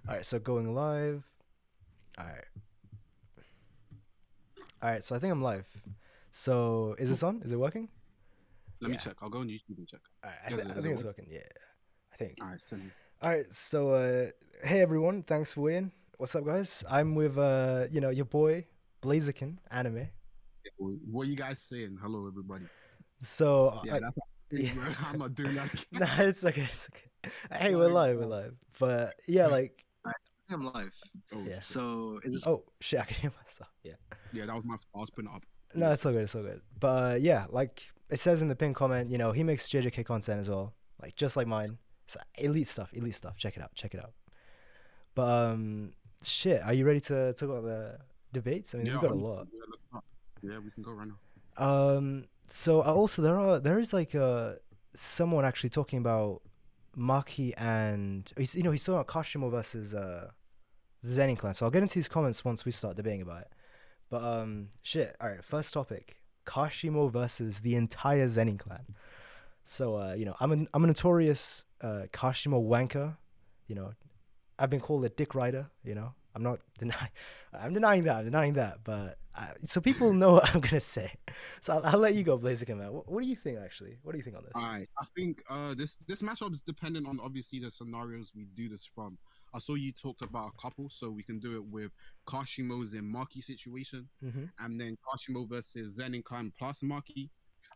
All right, so going live. All right. All right, so I think I'm live. So is Cool. this on? Is it working? Let me Yeah. check. I'll go on YouTube and check. All right, I Is it think it's working? working. Yeah, I think. All right, send me. All right, so hey everyone, thanks for waiting. What's up, guys? I'm with your boy Blazerkin Anime. What are you guys saying? Hello, everybody. So Yeah, that's yeah. bro. I'm not doing that again. Nah, it's okay. It's okay. Hey, we're My live. We're God. live. But yeah, like Alright, I'm live. Oh yeah. shit. So is this Oh shit, I can hear myself. Yeah. Yeah, that was my. I was putting it up. No, Yeah. it's all good. It's all good. But yeah, like it says in the pin comment, he makes JJK content as well, like just like mine. It's elite stuff. Elite stuff. Check it out. Check it out. But shit, are you ready to talk about the debates? I mean, we've Yeah. got a lot. Yeah, let's start. Yeah, we can go right now. So also there is like someone actually talking about Maki and he's talking about Kashimo versus the Zenin clan. So I'll get into these comments once we start debating about it. But shit. All right, first topic: Kashimo versus the entire Zenin clan. So I'm a notorious Kashimo wanker. You know, I've been called a dick rider. I'm not denying. I'm denying that. I'm denying that. But so people know what I'm gonna say. So I'll let you go, Blaziken, man. What do you think actually? What do you think on All this? right. I think this matchup is dependent on obviously the scenarios we do this from. I saw you talked about a couple, so we can do it with Kashimo's and Maki situation, Mm-hmm. and then Kashimo versus Zen and Clan plus Maki.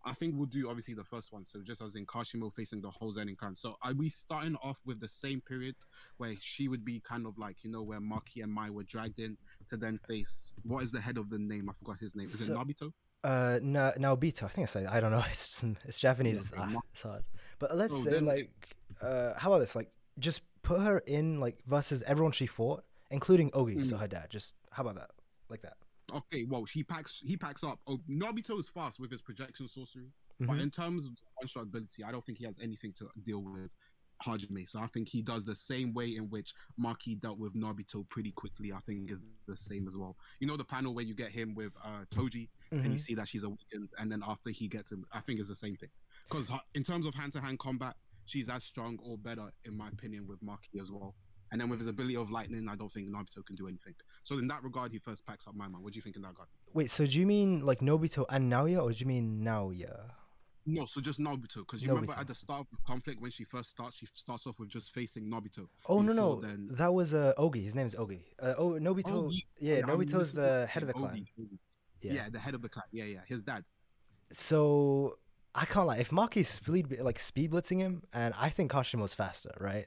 I think we'll do obviously the first one. So just as in Kashimo facing the whole Zenin clan. So are we starting off with the same period where she would be kind of like, where Maki and Mai were dragged in to then face what is the head of the name? I forgot his name. Is it So Nobito? Naobito. I think I don't know. It's Japanese. Yeah, okay. It's hard. But let's So say then like how about this? Like just put her in like versus everyone she fought, including Ogi, so mm, her dad. Just how about that? Like that. okay, well he packs up. Oh, Nobito is fast with his projection sorcery, but Mm-hmm. in terms of one shot ability, I don't think he has anything to deal with Hajime. So I think he does the same way in which Maki dealt with Nobito pretty quickly. I think is the same as well. You know the panel where you get him with Toji and you Mm-hmm. see that she's awakened, and then after he gets him, I think it's the same thing. Because in terms of hand to hand combat, she's as strong or better in my opinion with Maki as well. And then with his ability of lightning, I don't think Nobito can do anything. So in that regard, he first packs up my man. What do you think in that regard? Wait, so do you mean like Nobito and Naoya, or do you mean Naoya? No, so just Nobito, because you remember Nobito. at the start of the conflict when she starts off with just facing Nobito Oh no before no, then. that was Ogi. His name is Ogi. Nobito. Ogi, Yeah, sorry, I'm Nobito's missing his the head of name. the clan. Ogi. Yeah. Yeah, the head of the clan. Yeah, yeah, his dad. So I can't lie. If Maki's speed blitzing him, and I think Kashimo's faster, right?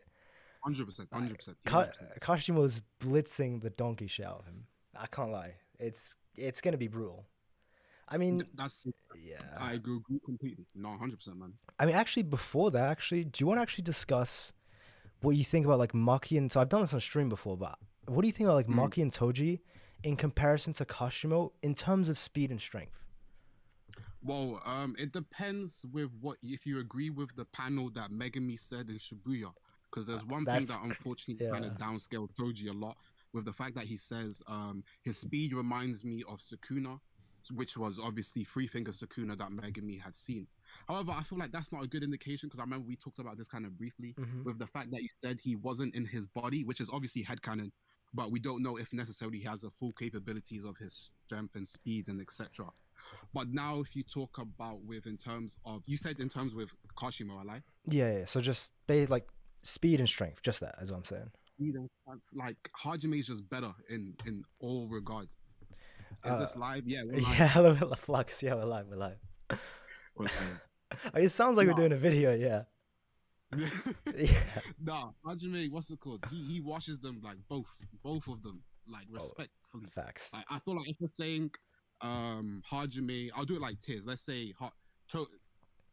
100%, Like 100%. He 100% is. Kashimo's blitzing the donkey shit out of him. I can't lie. It's gonna be brutal. I mean, That's yeah. I agree completely. No, 100%, man. I mean, actually, before that, actually, do you want to actually discuss what you think about like Maki and so I've done this on stream before, but what do you think about like Mm. Maki and Toji in comparison to Kashimo in terms of speed and strength? Well, it depends with what if you agree with the panel that Megami said in Shibuya, because there's one thing That's that unfortunately kind yeah. of downscaled Toji a lot with the fact that he says his speed reminds me of Sukuna, which was obviously Three Finger Sukuna that Megami had seen. However, I feel like that's not a good indication because I remember we talked about this kind of briefly Hmm. with the fact that he said he wasn't in his body, which is obviously headcanon, but we don't know if necessarily he has the full capabilities of his strength and speed and etc. But now, if you talk about with in terms of, you said in terms with Kashimo, I like. Yeah. So just like speed and strength, just that is what I'm saying. Like Hajime is just better in all regards. Is Uh, this live? Yeah, we're live. yeah. Hello, Flux. Yeah, we're live. We're live. We're live. It sounds like we're No, doing a video. Yeah. Yeah. nah. Hajime, what's it called? He washes them like both of them like Oh, respectfully. facts. Like I feel like if we're saying Hajime, I'll do it like tiers. Let's say to-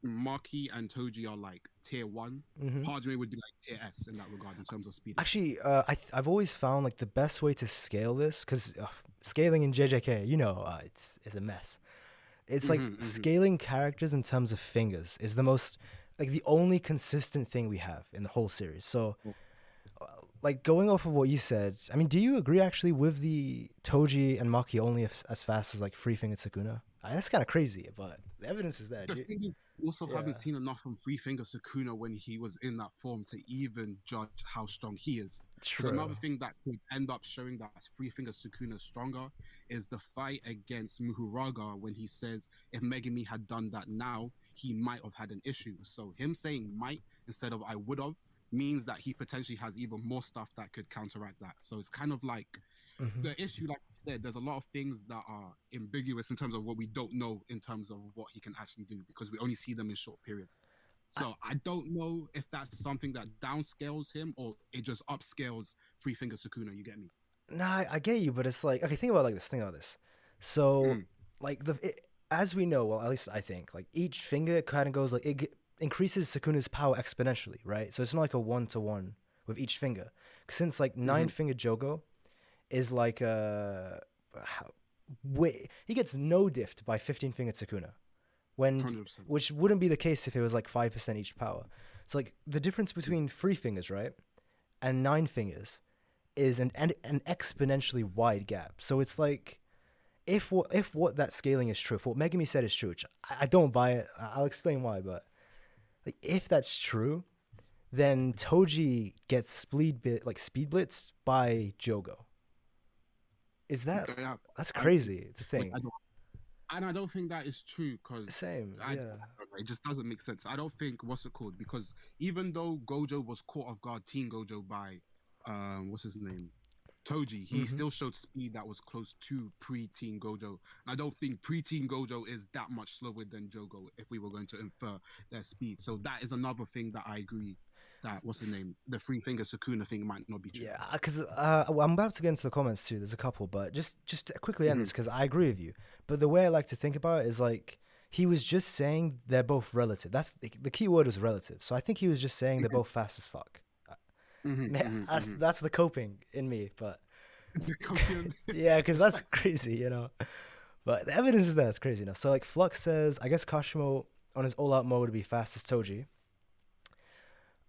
Maki and Toji are like tier one. Hmm. Hajime would be like tier S in that regard in terms of speed and strength. Actually, I've always found like the best way to scale this because scaling in JJK, it's a mess. It's like Mm-hmm, mm-hmm. scaling characters in terms of fingers is the most like the only consistent thing we have in the whole series. So, uh, like going off of what you said, I mean, do you agree actually with the Toji and Maki only as fast as like Free Finger Sukuna? That's kind of crazy, but the evidence is there. The thing is, we also Yeah, haven't seen enough from Three Finger Sukuna when he was in that form to even judge how strong he is. Because true. another thing that could end up showing that Three Finger Sukuna is stronger is the fight against Mahoroga when he says if Megumi had done that now, he might have had an issue. So him saying might instead of I would have means that he potentially has even more stuff that could counteract that. So it's kind of like Hmm. the issue, like you said, there's a lot of things that are ambiguous in terms of what we don't know in terms of what he can actually do because we only see them in short periods. So I don't know if that's something that downscales him or it just upscales Three Finger Sukuna. You get me? Nah, I get you, but it's like okay. Think about it like this. Think about this. So, Mm, like as we know, well, at least I think, like each finger kind of goes like increases Sukuna's power exponentially, right? So it's not like a 1-to-1 with each finger. Since like mm-hmm, nine finger Jogo is like how, he gets no diffed by 15 finger Sukuna when 100%. which wouldn't be the case if it was like 5% each power. So like the difference between three fingers, right, and nine fingers is an exponentially wide gap. So it's like if what that scaling is true, if what Megami said is true, which I don't buy it. I'll explain why, but like if that's true, then Toji gets speed blitzed by Jogo. Is that Yeah, that's I agree. crazy to Which think? I don't think that is true because Same, yeah. it just doesn't make sense. I don't think what's it called because even though Gojo was caught off guard, Teen Gojo by what's his name Toji, he Hmm. still showed speed that was close to pre-teen Gojo. And I don't think pre-teen Gojo is that much slower than Jogo if we were going to infer their speed. So that is another thing that I agree that what's his name, the Three Finger Sukuna thing might not be true. Yeah, because well, I'm about to get into the comments too. There's a couple, but just to quickly end Mm-hmm. this because I agree with you. But the way I like to think about it is like he was just saying they're both relative. That's the key word was relative. So I think he was just saying they're both fast as fuck. Mm-hmm. Man, Mm-hmm. that's Mm-hmm. that's the coping in me. But Confused. yeah, because that's Facts. crazy, But the evidence is there. It's crazy enough. So like Flux says, I guess Kashimo on his all out mode would be fast as Toji.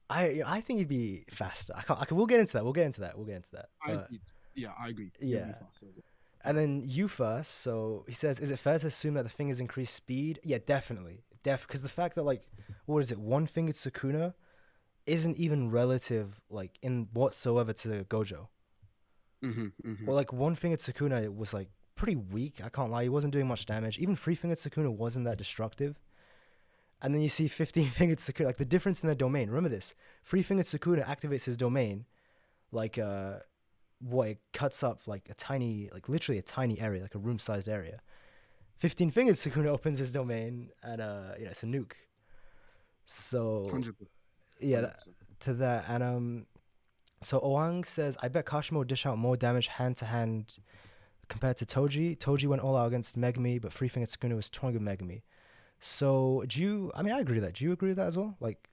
I think he'd be faster. I can't. We'll get into that. We'll get into that. We'll get into that. I But agree. Yeah, I agree. He'll be yeah. faster as well. And then you first. So he says, is it fair to assume that the fingers increase speed? Yeah, definitely. Because the fact that like, what is it? One fingered Sukuna isn't even relative like in whatsoever to Gojo. Mm-hmm. Mm-hmm. Or like one fingered Sukuna was like pretty weak. I can't lie. He wasn't doing much damage. Even three fingered Sukuna wasn't that destructive. And then you see 15 fingered Sukuna, like the difference in the domain. Remember this: three fingered Sukuna activates his domain, like what it cuts up like a tiny, like literally a tiny area, like a room-sized area. 15 fingered Sukuna opens his domain, and it's a nuke. So 100%. yeah, 100%. to that, and so Oang says, I bet Kashimo will dish out more damage hand to hand compared to Toji. Toji went all out against Megumi, but three fingered Sukuna was stronger than Megumi. So do you? I mean, I agree with that. Do you agree with that as well? Like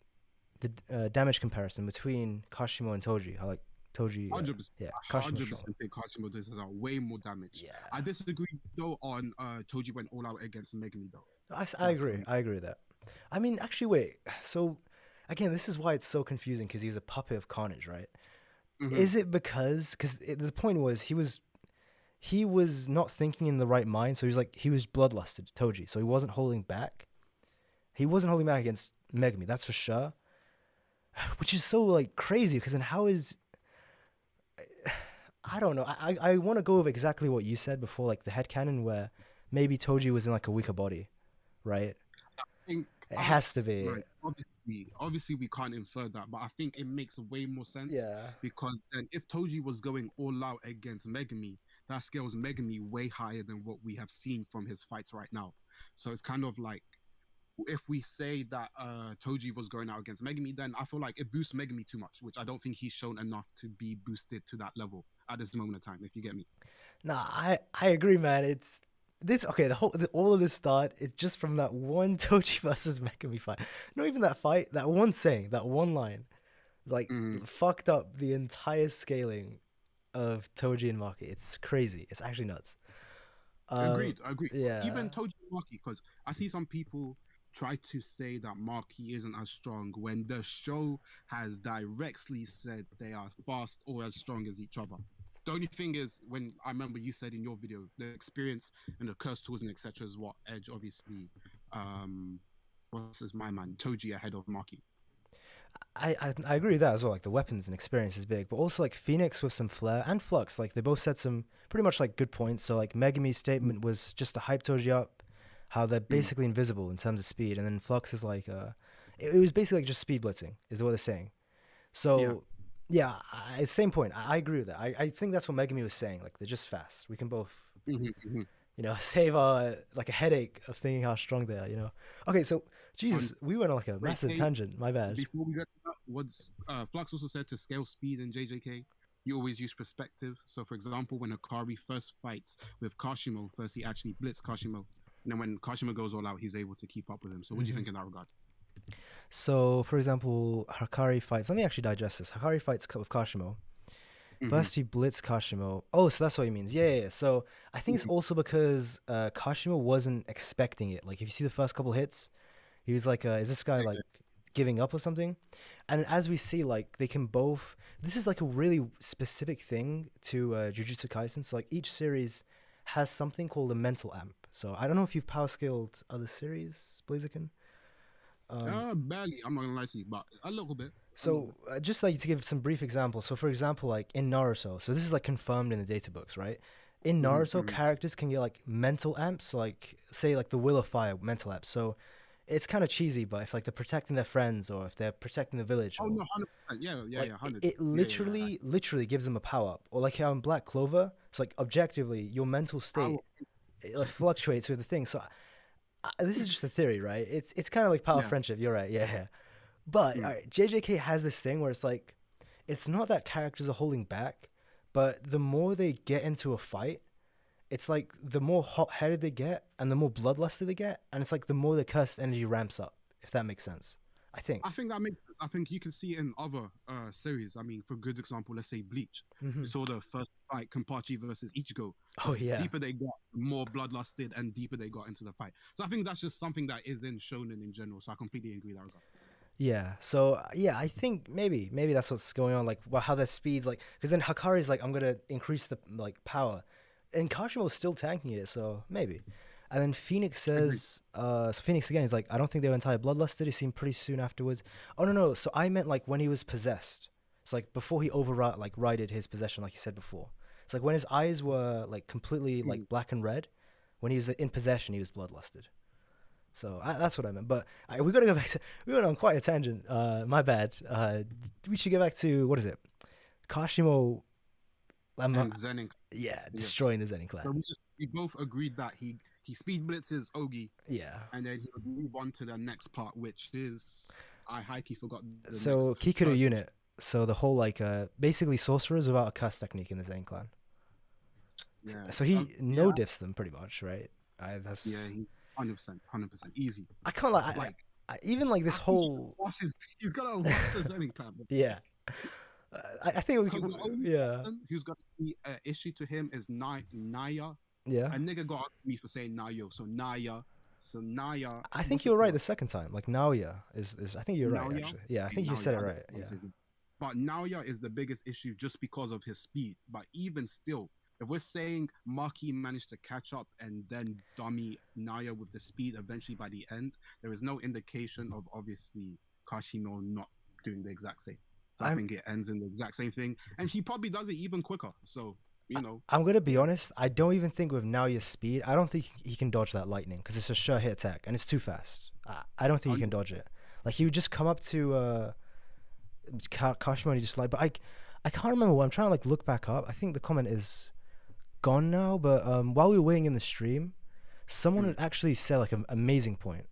the damage comparison between Kashimo and Toji. How like Toji, 100%. yeah, Kashimo's Hundred stronger. percent think Kashimo does way more damage. I Yeah, disagree though on Toji went all out against Megami though. I That's for agree. me. I agree with that. I mean, actually, wait. So again, this is why it's so confusing because he was a puppet of Carnage, right? Mm-hmm. Is it because the point was he was not thinking in the right mind, so he was bloodlusted, Toji, so he wasn't holding back. He wasn't holding back against Megami, that's for sure. Which is so like crazy because then how is I don't know. I want to go with exactly what you said before, like the headcanon where maybe Toji was in like a weaker body, right? Think It I has to be. like obviously we can't infer that, but I think it makes way more sense Yeah. because then if Toji was going all out against Megami, that scales Megami way higher than what we have seen from his fights right now. So it's kind of like if we say that Toji was going out against Megami, then I feel like it boosts Megami too much, which I don't think he's shown enough to be boosted to that level at this moment of time. If you get me. Nah, I agree, man. It's this okay. All of this start is just from that one Toji versus Megami fight. Not even that fight. That one saying, that one line, like Mm-hmm. fucked up the entire scaling of Toji and Maki. It's crazy. It's actually nuts. Um, Agreed, agreed. yeah. Even Toji and Maki, because I see some people try to say that Maki isn't as strong when the show has directly said they are fast or as strong as each other. The only thing is, when I remember you said in your video, the experience and the curse tools and etc. is what edge obviously, what's his my man Toji ahead of Maki. I agree with that as well. Like the weapons and experience is big, but also like Phoenix with some flair and Flux. Like they both said some pretty much like good points. So like Megami's statement was just to hype Toji up, how they're basically invisible in terms of speed, and then Flux is like it was basically like just speed blitzing is what they're saying. So yeah, same point. I agree with that. I think that's what Megami was saying. Like they're just fast. We can both save our like a headache of thinking how strong they are. Okay, so Jesus, we went on like a massive tangent. My bad. Before we get to that, what's Flux also said to scale speed in JJK, you always use perspective. So, for example, when Hakari first fights with Kashimo, first he actually blitzed Kashimo. And then when Kashimo goes all out, he's able to keep up with him. So what do you think in that regard? So, for example, Hakari fights... Let me actually digest this. Hakari fights with Kashimo. First, he blitzed Kashimo. Oh, so that's what he means. Yeah. So, I think it's also because Kashimo wasn't expecting it. Like, if you see the first couple hits, he was like, is this guy, like, giving up or something? And as we see, like, they can both... This is, like, a really specific thing to Jujutsu Kaisen. So, like, each series has something called a mental amp. So, I don't know if you've power scaled other series, Blaziken. Barely. I'm not gonna lie to you, but a little bit. So, just like to give some brief examples. So, for example, like in Naruto, so this is like confirmed in the data books, right? In Naruto, characters can get like mental amps. So, like, say, like the Will of Fire mental amp. So, it's kind of cheesy, but if like they're protecting their friends or if they're protecting the village, Oh or, no, 100%. Yeah, like, 100. it literally gives them a power up. Or like how in Black Clover, so like objectively, your mental state it like fluctuates with the thing. So, this is just a theory, right? It's kind of like power friendship. You're right. Yeah. But all right, JJK has this thing where it's like, it's not that characters are holding back, but the more they get into a fight, it's like the more hot-headed they get and the more bloodlusty they get, and it's like the more the cursed energy ramps up, if that makes sense. I think that makes sense. I think you can see it in other series. I mean, for good example, let's say Bleach. We saw the first fight, Kenpachi versus Ichigo. Oh yeah. The deeper they got, the more bloodlusted and deeper they got into the fight. So I think that's just something that is in shonen in general. So I completely agree with that regard. Yeah. So yeah, I think maybe that's what's going on. Like, how their speeds, like, because then Hakari's like, I'm gonna increase the like power, and Kashimo's still tanking it. So maybe. And then Phoenix says, so Phoenix again is like, I don't think they were entirely bloodlusted. He seemed pretty soon afterwards. Oh no. So I meant like when he was possessed. It's like before he righted his possession, like you said before. It's like when his eyes were like completely like black and red. When he was in possession, he was bloodlusted. So that's what I meant. But we got to go back to... We went on quite a tangent. My bad. We should get back to... What is it? Kashimo... and Zenin. Yeah, destroying the Zenin clan. So we both agreed that he speed blitzes Ogi. Yeah. And then he would move on to the next part, which is... I hikey forgot the so Kikuru unit. So the whole like... basically sorcerers without a curse technique in the Zenin clan. Yeah. So he diffs them pretty much, right? That's... Yeah, 100%, easy. I can't like even like this whole. He's gotta watch the Zenin clan. Yeah, I think we can. Yeah. Who's got the issue to him is Naya. Yeah. A nigga got me for saying Nayo, so Naya. I think you're right the second time. Like Naoya is. I think you're right actually. Yeah, I think you said it right. Yeah. But Naoya is the biggest issue just because of his speed. But even still, if we're saying Maki managed to catch up and then dummy Naya with the speed eventually by the end, there is no indication of obviously Kashimo not doing the exact same. So I think it ends in the exact same thing. And he probably does it even quicker. So, I'm going to be honest. I don't even think with Naoya's speed, I don't think he can dodge that lightning because it's a sure hit attack and it's too fast. I don't think he can dodge it. Like he would just come up to Kashimo and he just like, but I can't remember what I'm trying to like look back up. I think the comment is gone now, but while we were waiting in the stream, someone had actually said like an amazing point.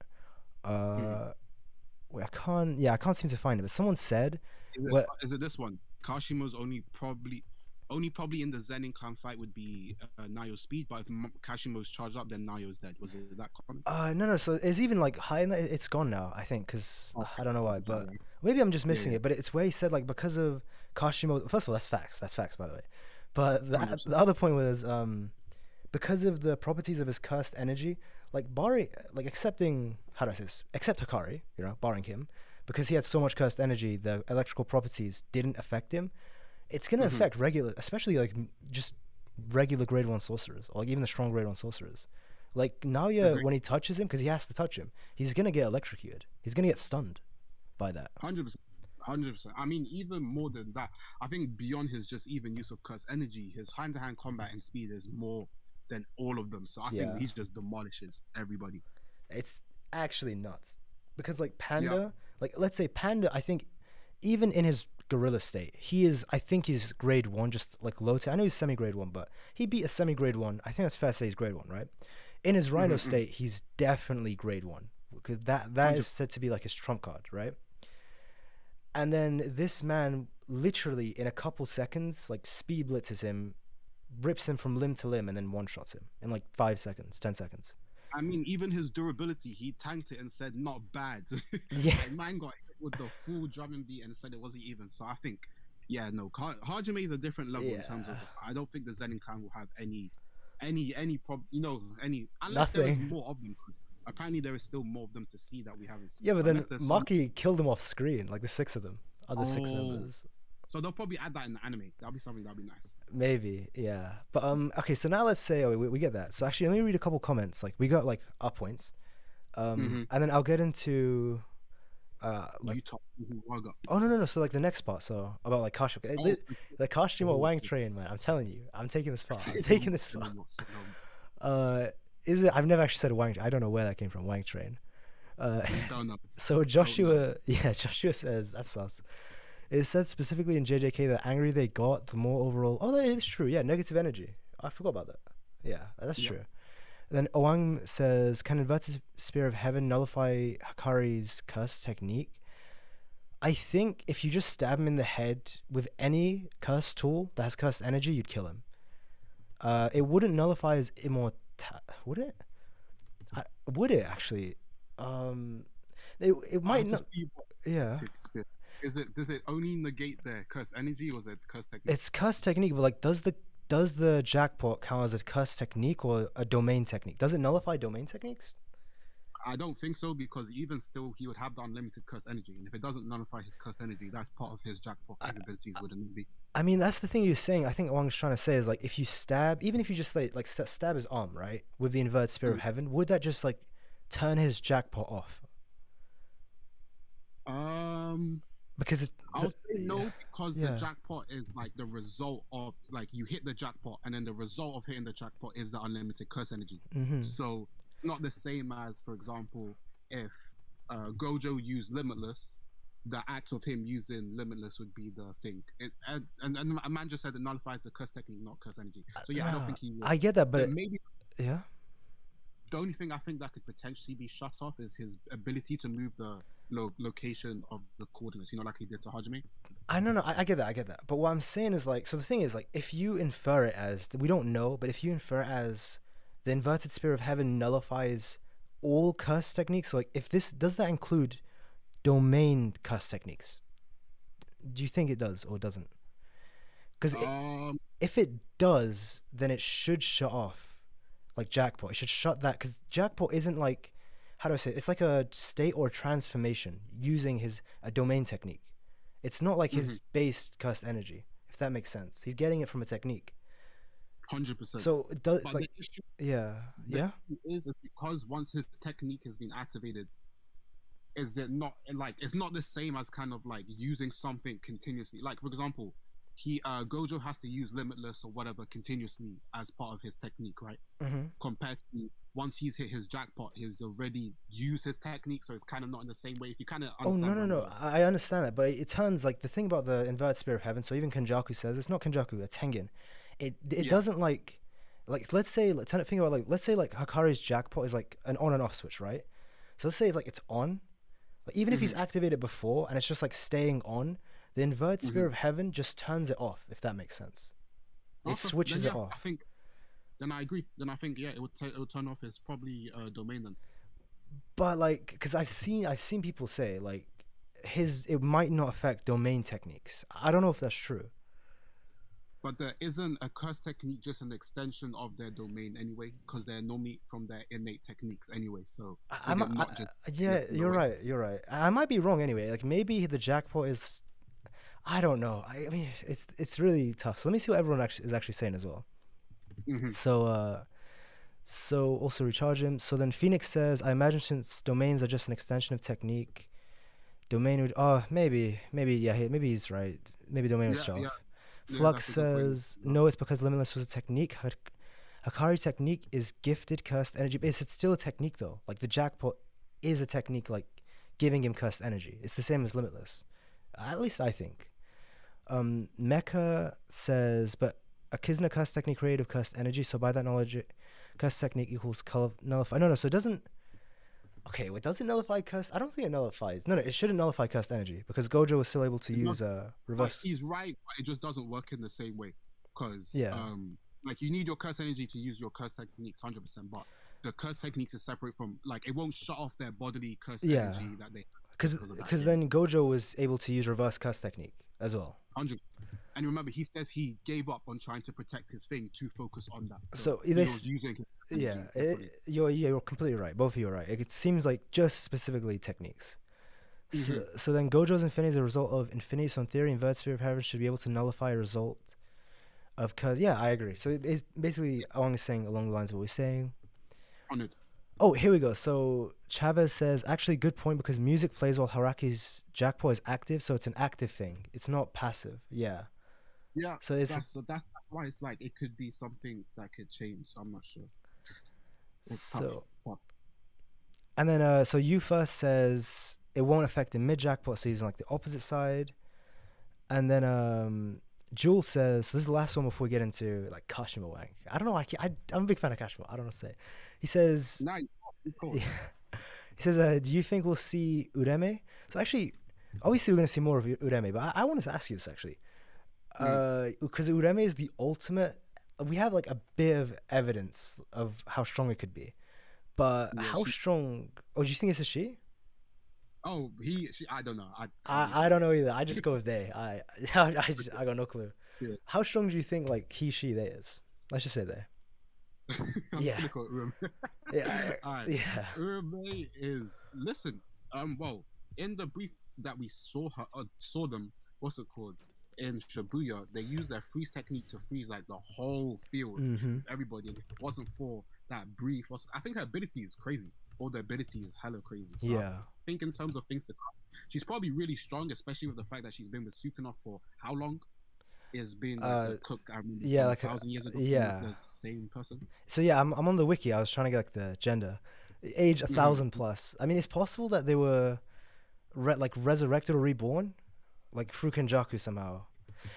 Wait, I can't seem to find it, but someone said, is it this one? Kashimo's only probably in the Zenin clan fight would be Nayo's speed, but if Kashimo's charged up, then Nayo's dead. Was it that comment? No. So it's even like high in that. It's gone now, I think, because I don't know why, but maybe I'm just missing it. But it's where he said like because of Kashimo. First of all, that's facts. That's facts, by the way. But the other point was because of the properties of his cursed energy, like barring, like accepting, how do I say this? Except Hakari, barring him, because he had so much cursed energy, the electrical properties didn't affect him. it's gonna Hmm. affect regular, especially like just regular grade one sorcerers, or like even the strong grade one sorcerers. Like Naoya, Agree. when he touches him, because he has to touch him, he's gonna get electrocuted. He's gonna get stunned by that. 100%. 100%. I mean, even more than that, I think beyond his just even use of curse energy, his hand to hand combat and speed is more than all of them. So I think Yeah, he just demolishes everybody. it's actually nuts because like Yeah. Panda, like let's say Panda, I think even in his gorilla state, he is. I think he's grade one, just like low tier. I know he's semi grade one, but he beat a semi grade one. I think that's fair to say he's grade one, right? In his Rhino Mm-hmm. state, he's definitely grade one because that is 100. said to be like his trump card, right? And then this man literally in a couple seconds, like speed blitzes him, rips him from limb to limb, and then one shots him in like 5 seconds, 10 seconds. I mean, even his durability, he tanked it and said, not bad. Yeah, Like, man got hit with the full drumming beat and said it wasn't even. So I think, yeah, no, Hajime is a different level in terms of. yeah, I don't think the Zenin clan will have any problem, any, unless there is nothing. more of them. 'Cause apparently, there is still more of them to see that we haven't seen. Yeah, but So then unless there's some. Maki killed him off screen, like the six of them, other six Oh, members. so they'll probably add that in the anime. That'll be something that'll be nice. Maybe, yeah. But okay, so now let's say we get that. So actually, let me read a couple comments. Like we got like our points, Mm-hmm. and then I'll get into like Yuta, Waga. oh no, so like the next part. So about like costume, Oh, the costume or oh, Wang train, man. I'm telling you, I'm taking this far. I'm taking this say far. no more, say no more. Uh, is it? I've never actually said Wang. I don't know where that came from. Wang train. Uh, Don't know. so Joshua, yeah, Joshua says that's us. It said specifically in JJK that angry they got, the more overall. Oh, that is true. Yeah, negative energy. I forgot about that. Yeah, that's Yep. true. And then Oang says, "Can inverted spear of heaven nullify Hakari's curse technique?" I think if you just stab him in the head with any curse tool that has cursed energy, you'd kill him. It wouldn't nullify his immortal. Would it? Would it actually? Um, it I might have to not. see what Yeah. it's. Is it? Does it only negate their curse energy, or is it curse technique? It's curse technique, but like, does the jackpot count as a curse technique or a domain technique? Does it nullify domain techniques? I don't think so because even still, he would have the unlimited curse energy, and if it doesn't nullify his curse energy, that's part of his jackpot I, capabilities, wouldn't it be? I mean, that's the thing you're saying. I think what I'm trying to say is like, if you stab, even if you just like stab his arm, right, with the inverted spear of Mm. heaven, would that just like turn his jackpot off? Um, Because I'll say no because the yeah, jackpot is like the result of like you hit the jackpot, and then the result of hitting the jackpot is the unlimited curse energy. mm-hmm. So not the same as, for example, if Gojo used Limitless, the act of him using Limitless would be the thing. And a man just said it nullifies the curse technique, not curse energy. So yeah, I don't Nah, think he would. I get that, but Maybe yeah. the only thing I think that could potentially be shut off is his ability to move the location of the coordinates. You know, like he did to Hajime. I don't know. I get that. I get that. But what I'm saying is like, so the thing is like, if you infer it as we don't know, but if you infer it as the inverted spear of heaven nullifies all curse techniques, so like if this does that include domain curse techniques? Do you think it does or doesn't? Because Um, if it does, then it should shut off like jackpot. It should shut that because jackpot isn't like how do I say it? It's like a state or transformation using his a domain technique. It's not like mhm, his base cursed energy, if that makes sense. He's getting it from a technique. 100%. So it does But like yeah, the yeah. issue is because once his technique has been activated, is it not like it's not the same as kind of like using something continuously. Like for example, he Gojo has to use Limitless or whatever continuously as part of his technique, right? Mm-hmm. Compared to once he's hit his jackpot, he's already used his technique, so it's kind of not in the same way. If you kind of Oh no understand no where I'm no! going. I understand that, but it turns like the thing about the inverted spear of heaven. So even Kenjaku says it's not Kenjaku, it's Tengen. It Yeah. doesn't like let's say think about like let's say like Hakari's jackpot is like an on and off switch, right? So let's say like it's on, like even if he's Hmm. activated before and it's just like staying on, the inverted spear Hmm. of heaven just turns it off. If that makes sense, it Also, then switches it yeah, I off. think then I agree. Then I think yeah, it would turn off his probably domain then. But like, because I've seen people say like it might not affect domain techniques. I don't know if that's true. But there isn't a curse technique just an extension of their domain anyway, because they're normally from their innate techniques anyway. So would it not just Yeah, listen you're away? right. You're right. I might be wrong anyway. Like maybe the jackpot is. I don't know. I mean, it's really tough. So let me see what everyone is actually saying as well. Hmm. So also recharge him. So then Phoenix says, I imagine since domains are just an extension of technique, domain would maybe yeah maybe he's right. Maybe domain was Yeah, yeah, shelf. yeah. Flux That's a good point. says no, it's because limitless was a technique. Hakari technique is gifted cursed energy. But it's still a technique though. Like the jackpot is a technique, like giving him cursed energy. It's the same as limitless. At least I think. Mecha says, but a Kizna cursed technique created of cursed energy. So by that knowledge, cursed technique equals color nullify. No. So it doesn't. Okay, wait, does it nullify cursed? I don't think it nullifies. No, it shouldn't nullify cursed energy because Gojo was still able to It does, use but reverse. he's right. But it just doesn't work in the same way because Yeah, like you need your curse energy to use your curse techniques 100%, but the curse techniques is separate from like it won't shut off their bodily curse yeah, energy that they because yeah, then Gojo was able to use reverse cursed technique as well. 100. And remember, he says he gave up on trying to protect his thing to focus on that. So So he this, was using his yeah, energy differently. you're completely right. Both of you are right. It seems like just specifically techniques. Hmm. So then Gojo's infinity is a result of infinity. So in theory, inverted sphere of heaven should be able to nullify a result of cause. Yeah, I agree. So it's basically Owang is saying along the lines of what we're saying. On it. Oh, here we go. So Chavez says, actually, good point because music plays while Haraki's jackpot is active, so it's an active thing. It's not passive. Yeah. Yeah, So it's that's why it's like it could be something that could change. I'm not sure. It's tough. so, and then so you first says it won't affect the mid jackpot season, like the opposite side, and then Jules says, so this is the last one before we get into like Kashimo Wang. I don't know. I'm a big fan of Kashimo. I don't know what to say. He says, Now he says, do you think we'll see Ureme? So actually, obviously we're going to see more of Ureme, but I wanted to ask you this actually. Because Ureme is the ultimate. We have like a bit of evidence of how strong it could be, but yeah, how strong? Oh, do you think it's a she? oh, she, I don't know. I don't know either. I just go with they. I got no clue. Yeah. How strong do you think like he she they is? Let's just say they. I'm Yeah. just gonna call it Urume. Yeah. All right. Yeah. Urume is listen. Well, in the brief that we saw them. What's it called? In Shibuya, they use their freeze technique to freeze like the whole field, Mm-hmm. everybody. And if it wasn't for that brief, I think her ability is crazy. All the ability is hella crazy. So I Yeah. think in terms of things to come, she's probably really strong, especially with the fact that she's been with Sukuna for how long? Is being like a cook. I remember Yeah, from like 1,000 years ago. yeah. The same person. So yeah, I'm on the wiki. I was trying to get like the gender, age 1,000 plus. I mean, it's possible that they were like resurrected or reborn, like through Kenjaku somehow.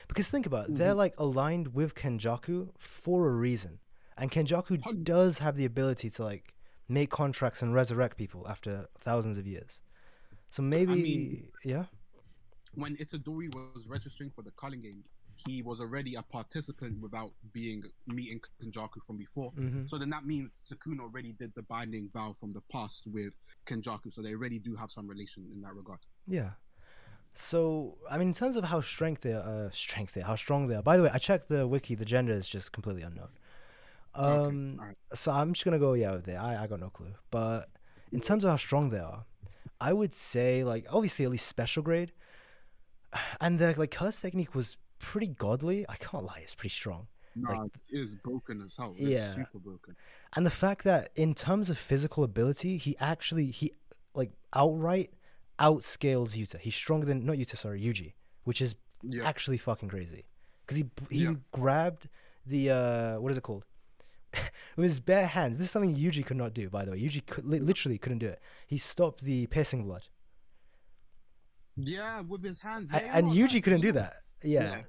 Because think about it, they're like aligned with Kenjaku for a reason, and Kenjaku does have the ability to like make contracts and resurrect people after thousands of years. So maybe, I mean, yeah. when Itadori was registering for the Culling Games, he was already a participant without meeting Kenjaku from before. Mm-hmm. So then that means Sukuna already did the binding vow from the past with Kenjaku. So they already do have some relation in that regard. Yeah. So I mean, in terms of how how strong they are. By the way, I checked the wiki. The gender is just completely unknown. Okay. All right. So I'm just gonna go with there. I got no clue. But in terms of how strong they are, I would say like obviously at least special grade, and the like curse technique was pretty godly. I can't lie, it's pretty strong. Like Nah, it is broken as hell. It's yeah, super broken. and the fact that in terms of physical ability, he like outright outscales Yuta. He's stronger than not Yuta, sorry, Yuji, which is Yeah. actually fucking crazy. Because he Yeah. grabbed the what is it called? With his bare hands. This is something Yuji could not do, by the way. Yuji literally couldn't do it. He stopped the piercing blood. Yeah, with his hands. And Yuji couldn't do that. Yeah.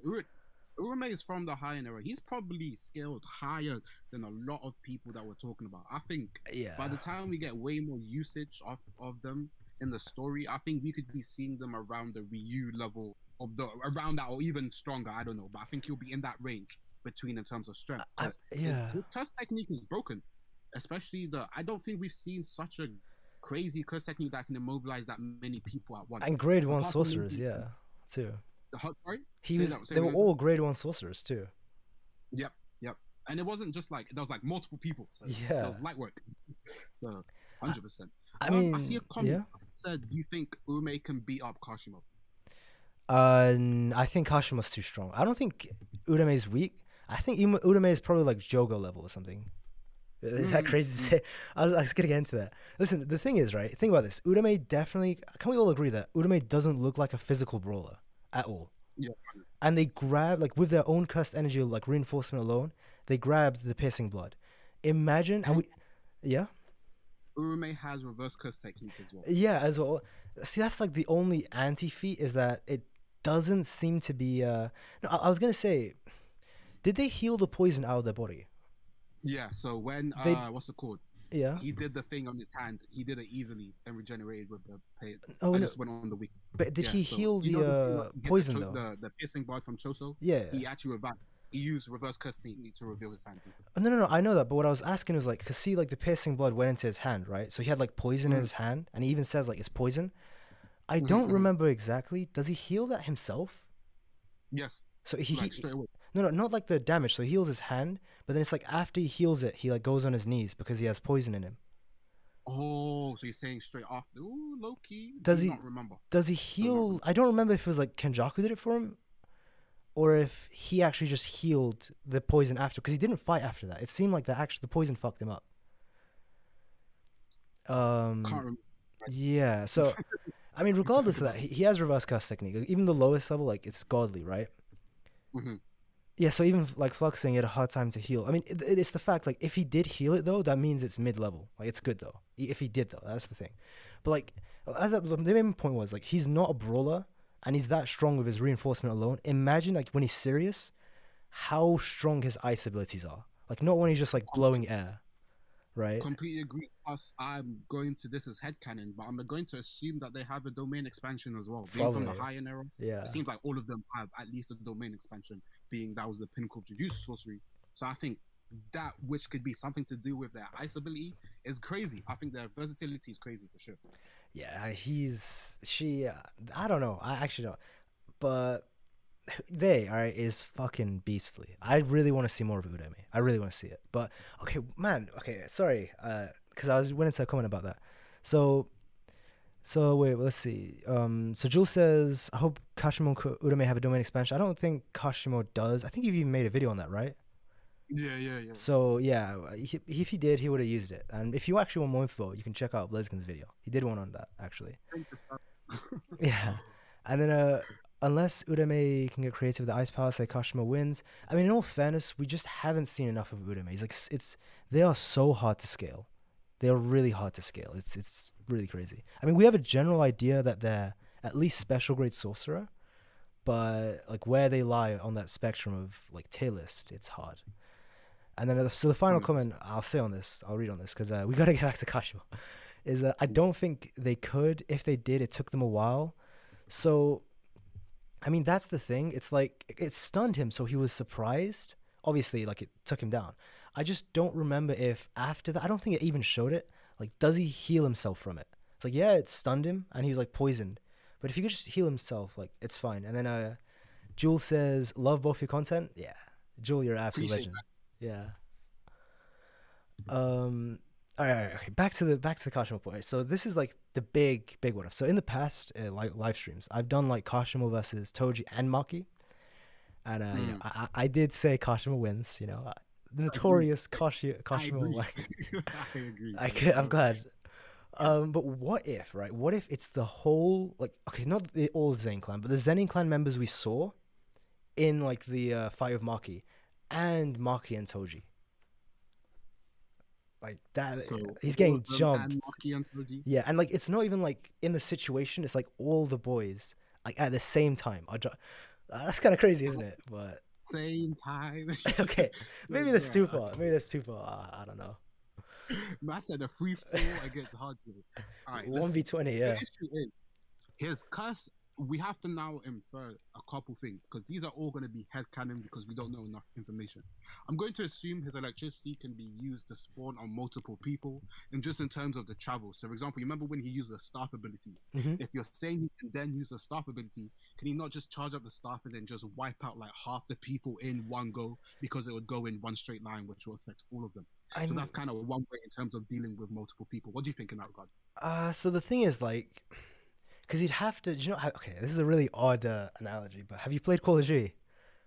Urume is from the Heian era. He's probably scaled higher than a lot of people that we're talking about. I think Yeah. by the time we get way more usage of them in the story, I think we could be seeing them around the Ryu level around that or even stronger. I don't know, but I think he'll be in that range between in terms of strength. Yeah. His curse technique is broken, especially I don't think we've seen such a crazy curse technique that can immobilize that many people at once. And grade 1 Apart from sorcerers, maybe- yeah, too. Sorry, They were all grade 1 sorcerers too. Yep. And it wasn't just like there was like multiple people. So Yeah. it was light work. So 100%. I mean, I see a comment yeah. that said, "Do you think Ume can beat up Kashimo?" I think Kashimo's too strong. I don't think Urame is weak. I think Urame is probably like Jogo level or something. Is that crazy to Mm. say? I was gonna get into that. Listen, the thing is, right? Think about this. Urame definitely. Can we all agree that Urame doesn't look like a physical brawler at all? Yeah. And they grab like with their own cursed energy, like reinforcement alone, they grabbed the piercing blood. Imagine, and And we, yeah, Urume has reverse curse technique as well. yeah, as well. See, that's like the only anti feat is that it doesn't seem to be. No, I was gonna say, did they heal the poison out of their body? Yeah. So when They, what's it called? yeah. He did the thing on his hand. He did it easily and regenerated with the pay. Oh I no, just went on the week. but did Yeah. he So heal you know the thing the where you get poison though? the piercing blood from Choso. Yeah. He actually revived. He used reverse curse technique to reveal his hand. Basically. No, no, no. I know that, but what I was asking was like, cause see, like the piercing blood went into his hand, right? So he had like poison in Mm-hmm. his hand, and he even says like it's poison. I don't Mm-hmm. remember exactly. Does he heal that himself? Yes. So Like straight away. no, no, not like the damage. So he heals his hand, but then it's like after he heals it, he like goes on his knees because he has poison in him. Oh, so you're saying straight after? Ooh, low key. Does Do he? not remember. Does he Do not heal? I don't remember if it was like Kenjaku did it for him, or if he actually just healed the poison after, because he didn't fight after that. It seemed like the poison fucked him up. Can't remember. Yeah. So, I mean, regardless of that, he has reverse curse technique. Like, even the lowest level, like it's godly, right? Mm-hmm. Yeah. So even like Fluxing, he had a hard time to heal. I mean, it's the fact like if he did heal it though, that means it's mid level. Like it's good though. If he did though, that's the thing. But like, the main point was like he's not a brawler, and he's that strong with his reinforcement alone. Imagine like when he's serious, how strong his ice abilities are. Like not when he's just like blowing air, right? Completely agree. Plus, I'm going to this as headcanon, but I'm going to assume that they have a domain expansion as well. Being from the Probably. high-end era, Yeah. it seems like all of them have at least a domain expansion, being that was the pinnacle of Jujutsu sorcery. So I think that which could be something to do with their ice ability is crazy. I think their versatility is crazy for sure. Yeah, she. I don't know. I actually don't. But they all right is fucking beastly. I really want to see more of Udemy. I really want to see it. But okay, man. Okay, sorry. Because I went into a comment about that. So wait. Let's see. So Jules says, I hope Kashimo and Udemy have a domain expansion. I don't think Kashimo does. I think you've even made a video on that, right? Yeah. So yeah, if he did, he would have used it. And if you actually want more info, you can check out Blazkin's video. He did one on that actually. Yeah, and then unless Udame can get creative with the ice power, say Kashima wins. I mean, in all fairness, we just haven't seen enough of Udame. He's like they are so hard to scale. They are really hard to scale. It's really crazy. I mean, we have a general idea that they're at least special grade sorcerer, but like where they lie on that spectrum of like tier list, it's hard. And then so the final comment I'll say on this, I'll read on this because we gotta get back to Kashima. Is I don't think they could. If they did, it took them a while. So, I mean, that's the thing. It's like it stunned him, so he was surprised. Obviously, like it took him down. I just don't remember if after that. I don't think it even showed it. Like, does he heal himself from it? It's like yeah, it stunned him, and he was like poisoned. But if he could just heal himself, like it's fine. And then Jewel says, "Love both your content." Yeah, Jewel, you're an absolute legend. Yeah. All right, okay. Back to the Kashimo point. So this is like the big one. So in the past, like live streams, I've done like Kashimo versus Toji and Maki, and you know, I did say Kashimo wins. You know, the notorious Kashimo. I agree. I'm glad. But what if, right? What if it's the whole like okay, not the all Zenin clan, but the Zenin clan members we saw in like the fight of Maki and Toji. Like that, So he's getting all of them jumped. and Maki and Toji? Yeah, and like it's not even like in the situation. It's like all the boys like at the same time. That's kind of crazy, isn't it? But Same time. okay, maybe that's Yeah, too far. Maybe that's too far. I don't know. Man said a free fall against Hajime. All right, 1v20, the yeah. issue is his curse. We have to now infer a couple things because these are all going to be headcanon because we don't know enough information. I'm going to assume his electricity can be used to spawn on multiple people, and just in terms of the travel. So, for example, you remember when he used the staff ability? Mm-hmm. If you're saying he can then use the staff ability, can he not just charge up the staff and then just wipe out like half the people in one go because it would go in one straight line, which will affect all of them? So that's kind of one way in terms of dealing with multiple people. What do you think in that regard? So the thing is like, Because he'd have to. Okay, this is a really odd analogy, but have you played Call of Duty,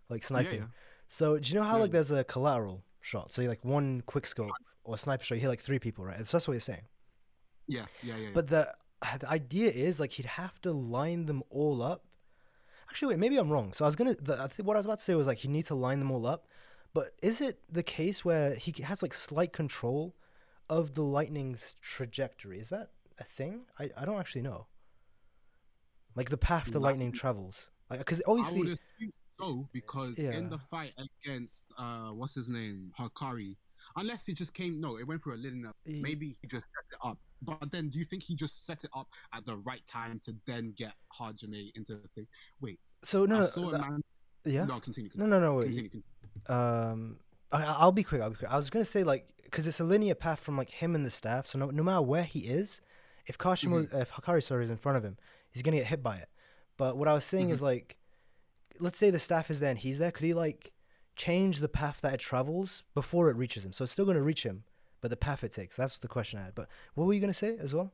like Yeah, yeah, sniping? So do you know how yeah, like there's a collateral shot? So you like one quick scope or sniper shot, you hit like three people, right? That's what you're saying. yeah, yeah, yeah, yeah. But the idea is like he'd have to line them all up. Actually, wait, maybe I'm wrong. So I was gonna. What I was about to say was like he needs to line them all up. But is it the case where he has like slight control of the lightning's trajectory? Is that a thing? I don't actually know. Like the path the That, lightning travels. Like because I would obviously, assume so because in yeah. the fight against what's his name, Hakari, unless he just came, no, it went through a linear. Y- Maybe he just set it up. But then, do you think he just set it up at the right time to then get Hajime into the thing? Wait, So I no, saw a no, man. yeah. No, continue, No, continue, no, no. Wait. continue, continue. I'll be quick. I'll be quick. I was gonna say like because it's a linear path from like him and the staff. So no matter where he is, Mm-hmm, if Hakari sorry is in front of him, he's gonna get hit by it. But what I was saying mm-hmm. is like, let's say the staff is there and he's there. Could he like change the path that it travels before it reaches him? So it's still gonna reach him, but the path it takes. That's the question I had. But what were you gonna say as well?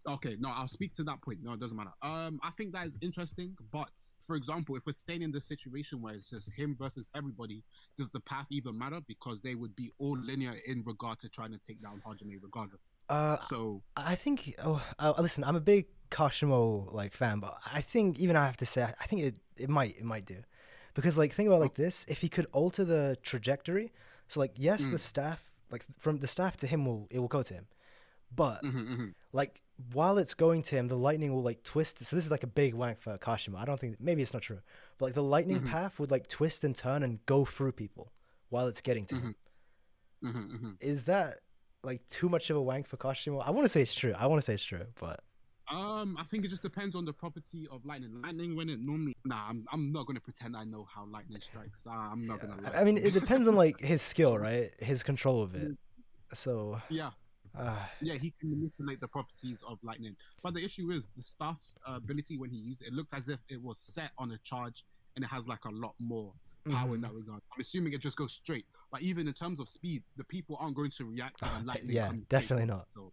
Okay, no, I'll speak to that point. No, it doesn't matter. I think that is interesting, but for example, if we're staying in this situation where it's just him versus everybody, does the path even matter? Because they would be all linear in regard to trying to take down Hajime regardless. Uh, So, I think. Oh, listen. I'm a big Kashimo like fan, but I think even I have to say I think it might do, because like think about it oh, like this: if he could alter the trajectory, so like yes, the mm, staff like from the staff to him will go to him, but mm-hmm, mm-hmm, like while it's going to him, the lightning will like twist. So this is like a big wank for Kashimo. I don't think maybe it's not true, but like the lightning mm-hmm, path would like twist and turn and go through people while it's getting to mm-hmm, him. mm-hmm, mm-hmm. Is that like too much of a wank for Kashimo? I want to say it's true. I want to say it's true, but. I think it just depends on the property of lightning. Lightning, when it normally, nah, I'm not gonna pretend I know how lightning strikes. I'm not Yeah, gonna lie I to mean, you. it depends on like his skill, right? His control of it. So, Yeah, uh, yeah, he can manipulate the properties of lightning. But the issue is the staff ability when he used it, it looked as if it was set on a charge and it has like a lot more power in mhm. that regard. I'm assuming it just goes straight. But even in terms of speed, the people aren't going to react to the lightning Yeah, coming straight definitely from it. not. So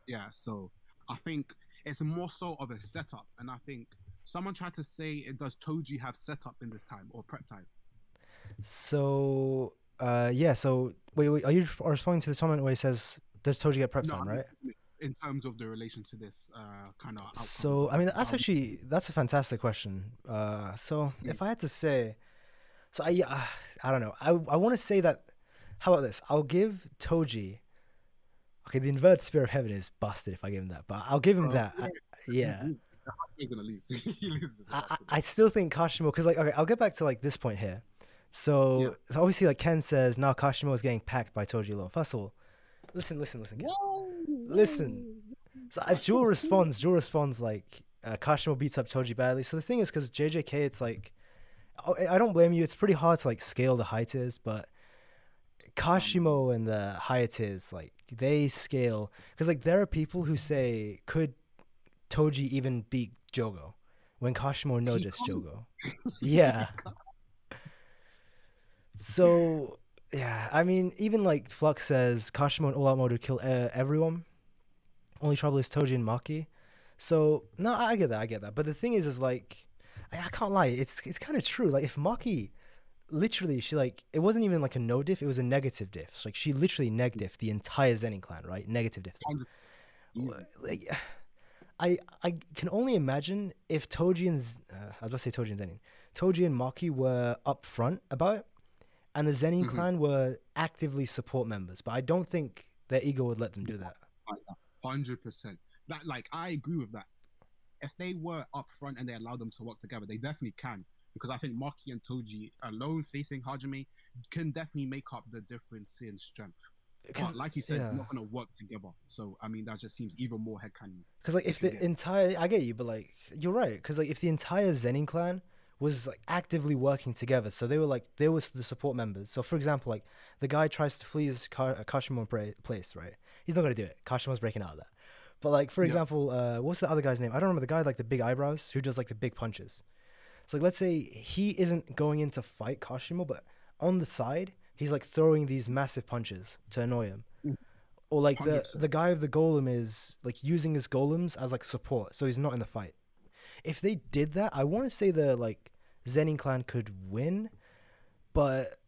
yeah, so I think it's more so of a setup. And I think someone tried to say it does Toji have setup in this time or prep time? So, yeah. So, wait. Are you responding to the comment where he says, "Does Toji get prep No, time?" I mean Right. in terms of the relation to this kind of outcome of the So, I mean, fight. that's a fantastic question. So Mm, if I had to say, so I don't know. I want to say that. How about this? I'll give Toji. Okay, the inverted spear of heaven is busted if I give him that, but I'll give him bro, that. yeah, Yeah. he's gonna lose. He loses I, if I after I this. still think Kashimo because like okay, I'll get back to like this point here. Yeah. So obviously like Ken says now Kashimo is getting packed by Toji alone. First of all, listen, Ken, Whoa, listen. whoa. So Jewel responds. Jewel responds like Kashimo beats up Toji badly. So the thing is because JJK, it's like I don't blame you. It's pretty hard to like scale the high tiers, but No, no, no. Kashimo and the higher tiers like they scale because like there are people who say could Toji even beat Jogo when Kashimo He noticed can't. Jogo. He Yeah. can't. So yeah, I mean, even like Flux says, Kashimo in All Out mode would kill everyone. Only trouble is Toji and Maki. So no, I get that. But the thing is like, I can't lie. It's kind of true. Like if Maki, literally, she like it wasn't even like a no diff. It was a negative diff. So, like she literally neg diff the entire Zenin clan, right? Negative diff them. 100 easy. Like I can only imagine if Toji and I was about to say Toji and Zenin, Toji and Maki were upfront about it and the Zenin Mhm. clan were actively support members, but I don't think their ego would let them do that. Like that. 100%. That like I agree with that. If they were upfront and they allowed them to work together, they definitely can. Because I think Maki and Toji alone facing Hajime can definitely make up the difference in strength. But Because like you said, they're yeah, not gonna work together. So I mean that just seems even more headcanon because like if if you the get me. entire I get you, but like you're right. Because like if the entire Zenin clan was like actively working together, so they were like they was the support members. So for example, like the guy tries to flee his Kashimo place, right? He's not gonna do it. Kashimo's breaking out of that. But like for Yeah. example, what's the other guy's name? I don't remember the guy with, like the big eyebrows who does like the big punches. So like, let's say he isn't going in to fight Kashimo, but on the side he's like throwing these massive punches to annoy him. Or like hundred the percent. guy of the golem is like using his golems as like support, so he's not in the fight. If they did that, I want to say the like Zenin clan could win, but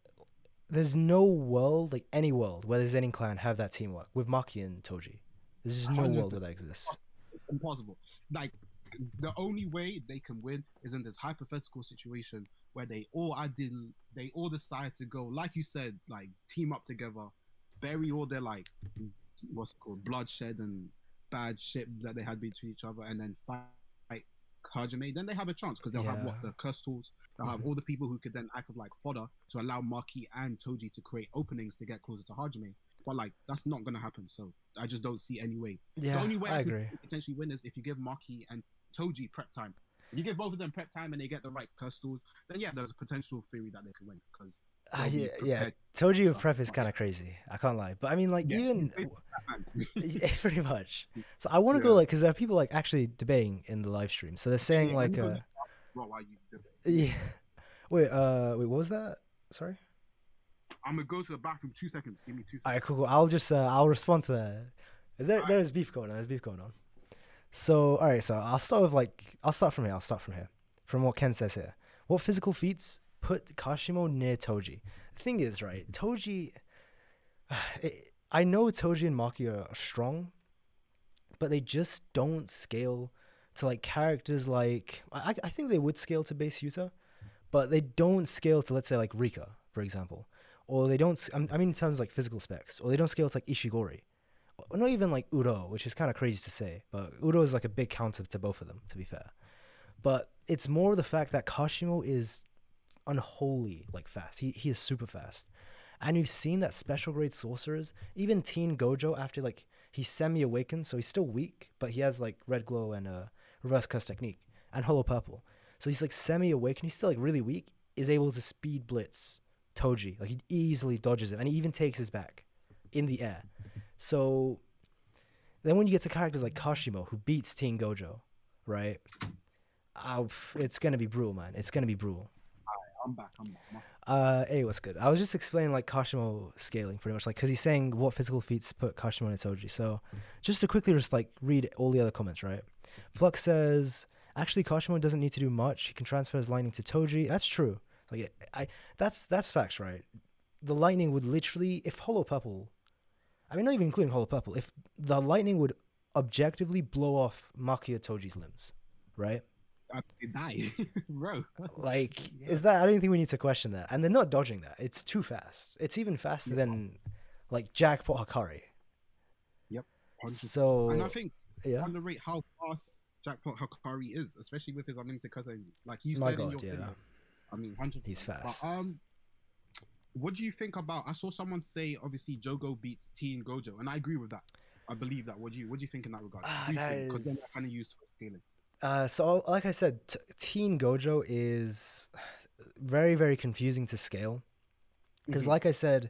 there's no world, like any world, where the Zenin clan have that teamwork with Maki and Toji. There's just no Hundred world where percent. that exists. It's impossible. Like the only way they can win is in this hypothetical situation where they all decide to go, like you said, like team up together, bury all their like what's it called bloodshed and bad shit that they had between each other, and then fight Hajime. Then they have a chance because they'll have Yeah. what the curse tools. They'll have Mhm. all the people who could then act as like fodder to allow Maki and Toji to create openings to get closer to Hajime. But like that's not gonna happen. So I just don't see any way. The Yeah, only way I I can agree. potentially win is if you give Maki and Toji prep time. If you give both of them prep time and they get the right curse tools, then yeah, there's a potential theory that they can win because they'll be Yeah. prepared. Toji with Stuff. prep is But kind of crazy. I can't lie, but I mean, like yeah, he's even basically Batman. yeah, pretty much. So I want to go Yeah. like because there are people like actually debating in the live stream. So they're saying Let me like know well, while you do yeah. Wait, what was that? Sorry. I'm gonna go to the bathroom. 2 seconds. Give me 2 All right, seconds. cool. I'll just I'll respond to that. Is there All right. there's beef going on? There's beef going on. So all right, so I'll start from here. I'll start from here. From what Ken says here. What physical feats put Kashimo near Toji? The thing is, right? Toji, I know Toji and Maki are strong, but they just don't scale to like characters like I think they would scale to base Yuta, but they don't scale to let's say like Rika, for example, or they don't. I mean in terms of like physical specs, or they don't scale to like Ishigori, or not even like Uro, which is kind of crazy to say, but Uro is like a big counter to both of them, to be fair. But it's more the fact that Kashimo is unholy like fast. He is super fast. And you've seen that special grade sorcerers, even Teen Gojo, after like he's semi awakened, so he's still weak, but he has like red glow and reverse curse technique and hollow purple. So he's like semi awakened, he's still like really weak, is able to speed blitz Toji. Like he easily dodges him and he even takes his back in the air. So then when you get to characters like Kashimo, who beats Teen Gojo, right? It's gonna be brutal, man. It's gonna be brutal. I'm back. I'm back. Hey, what's good? I was just explaining like Kashimo scaling pretty much, like because he's saying what physical feats put Kashimo and Toji. So, just to quickly just like read all the other comments, right? Flux says actually Kashimo doesn't need to do much. He can transfer his lightning to Toji. That's true. Like that's facts, right? The lightning would literally, if Hollow Purple, I mean not even including Hollow Purple, if the lightning would objectively blow off Maki or Toji's limbs, right? They die, bro. Like, is that? I don't think we need to question that. And they're not dodging that. It's too fast. It's even faster Yeah. than like Jackpot Hakari. Yep. 100%. So And I think yeah, underrate how fast Jackpot Hakari is, especially with his unlimited cousin. Like you my said in God, your yeah, video. I mean, 100%. he's fast. But what do you think about? I saw someone say obviously Jogo beats Teen Gojo, and I agree with that. I believe that. What do you think in that regard? Because then they're kind of used for scaling. So like I said, Teen Gojo is very very confusing to scale because, like I said,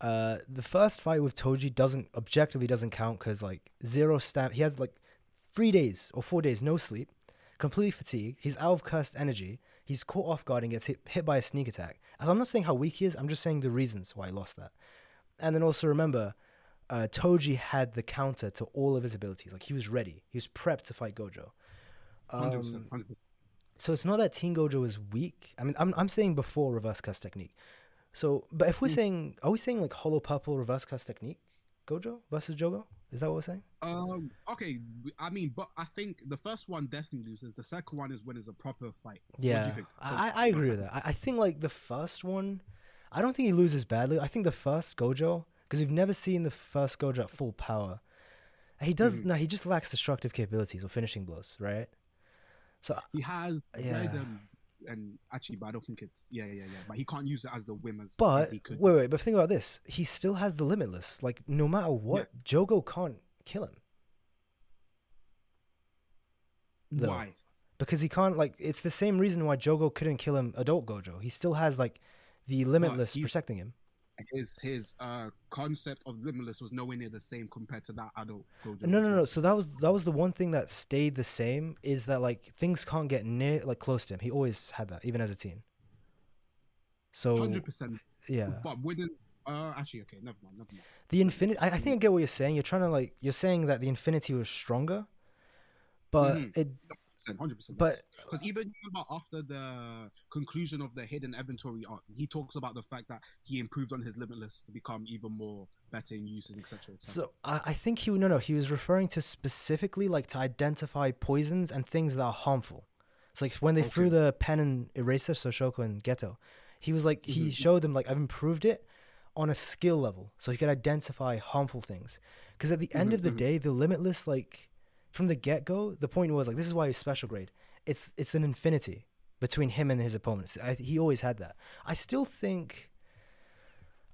the first fight with Toji objectively doesn't count because like zero stamp. He has like 3 days or 4 days no sleep, completely fatigued. He's out of cursed energy. He's caught off guard and gets hit by a sneak attack. And I'm not saying how weak he is. I'm just saying the reasons why he lost that. And then also remember, Toji had the counter to all of his abilities. Like he was ready. He was prepped to fight Gojo. 100%. 100%. So it's not that Teen Gojo is weak. I mean, I'm saying before reverse cuss technique. So, but if we're saying, are we saying like hollow purple reverse cuss technique, Gojo versus Jogo? Is that what we're saying? Okay. I mean, but I think the first one definitely loses. The second one is when it's a proper fight. What do Yeah, you think? I agree with that. I think like the first one, I don't think he loses badly. I think the first Gojo, because we've never seen the first Gojo at full power. He does no, he just lacks destructive capabilities or finishing blows, right? So He has yeah. red and actually, but I don't think it's yeah. But he can't use it as the whim as But he could. wait, but think about this. He still has the limitless. Like no matter what, Jogo can't kill him. Though. Why? Because he can't like it's the same reason why Jogo couldn't kill him adult Gojo. He still has like the limitless protecting him. His concept of limitless was nowhere near the same compared to that adult Gojo. No. So that was the one thing that stayed the same is that like things can't get near like close to him. He always had that, even as a teen. So 100%. yeah. But wouldn't Actually, okay, never mind, never mind. The infinity. I Mm-hmm. think I get what you're saying. You're trying to like you're saying that the infinity was stronger, but it 100%, but yes. Because even remember after the conclusion of the hidden inventory arc, he talks about the fact that he improved on his limitless to become even more better in use and etc. etc. so I think he no he was referring to specifically like to identify poisons and things that are harmful. So like when they threw Okay. the pen and eraser, so Shoko and Geto, he was like he Mm-hmm. showed them like I've improved it on a skill level, so he could identify harmful things. Because at the end of the Mm-hmm. day, the limitless like from the get go, the point was like this is why he's special grade. It's an infinity between him and his opponents. He always had that. I still think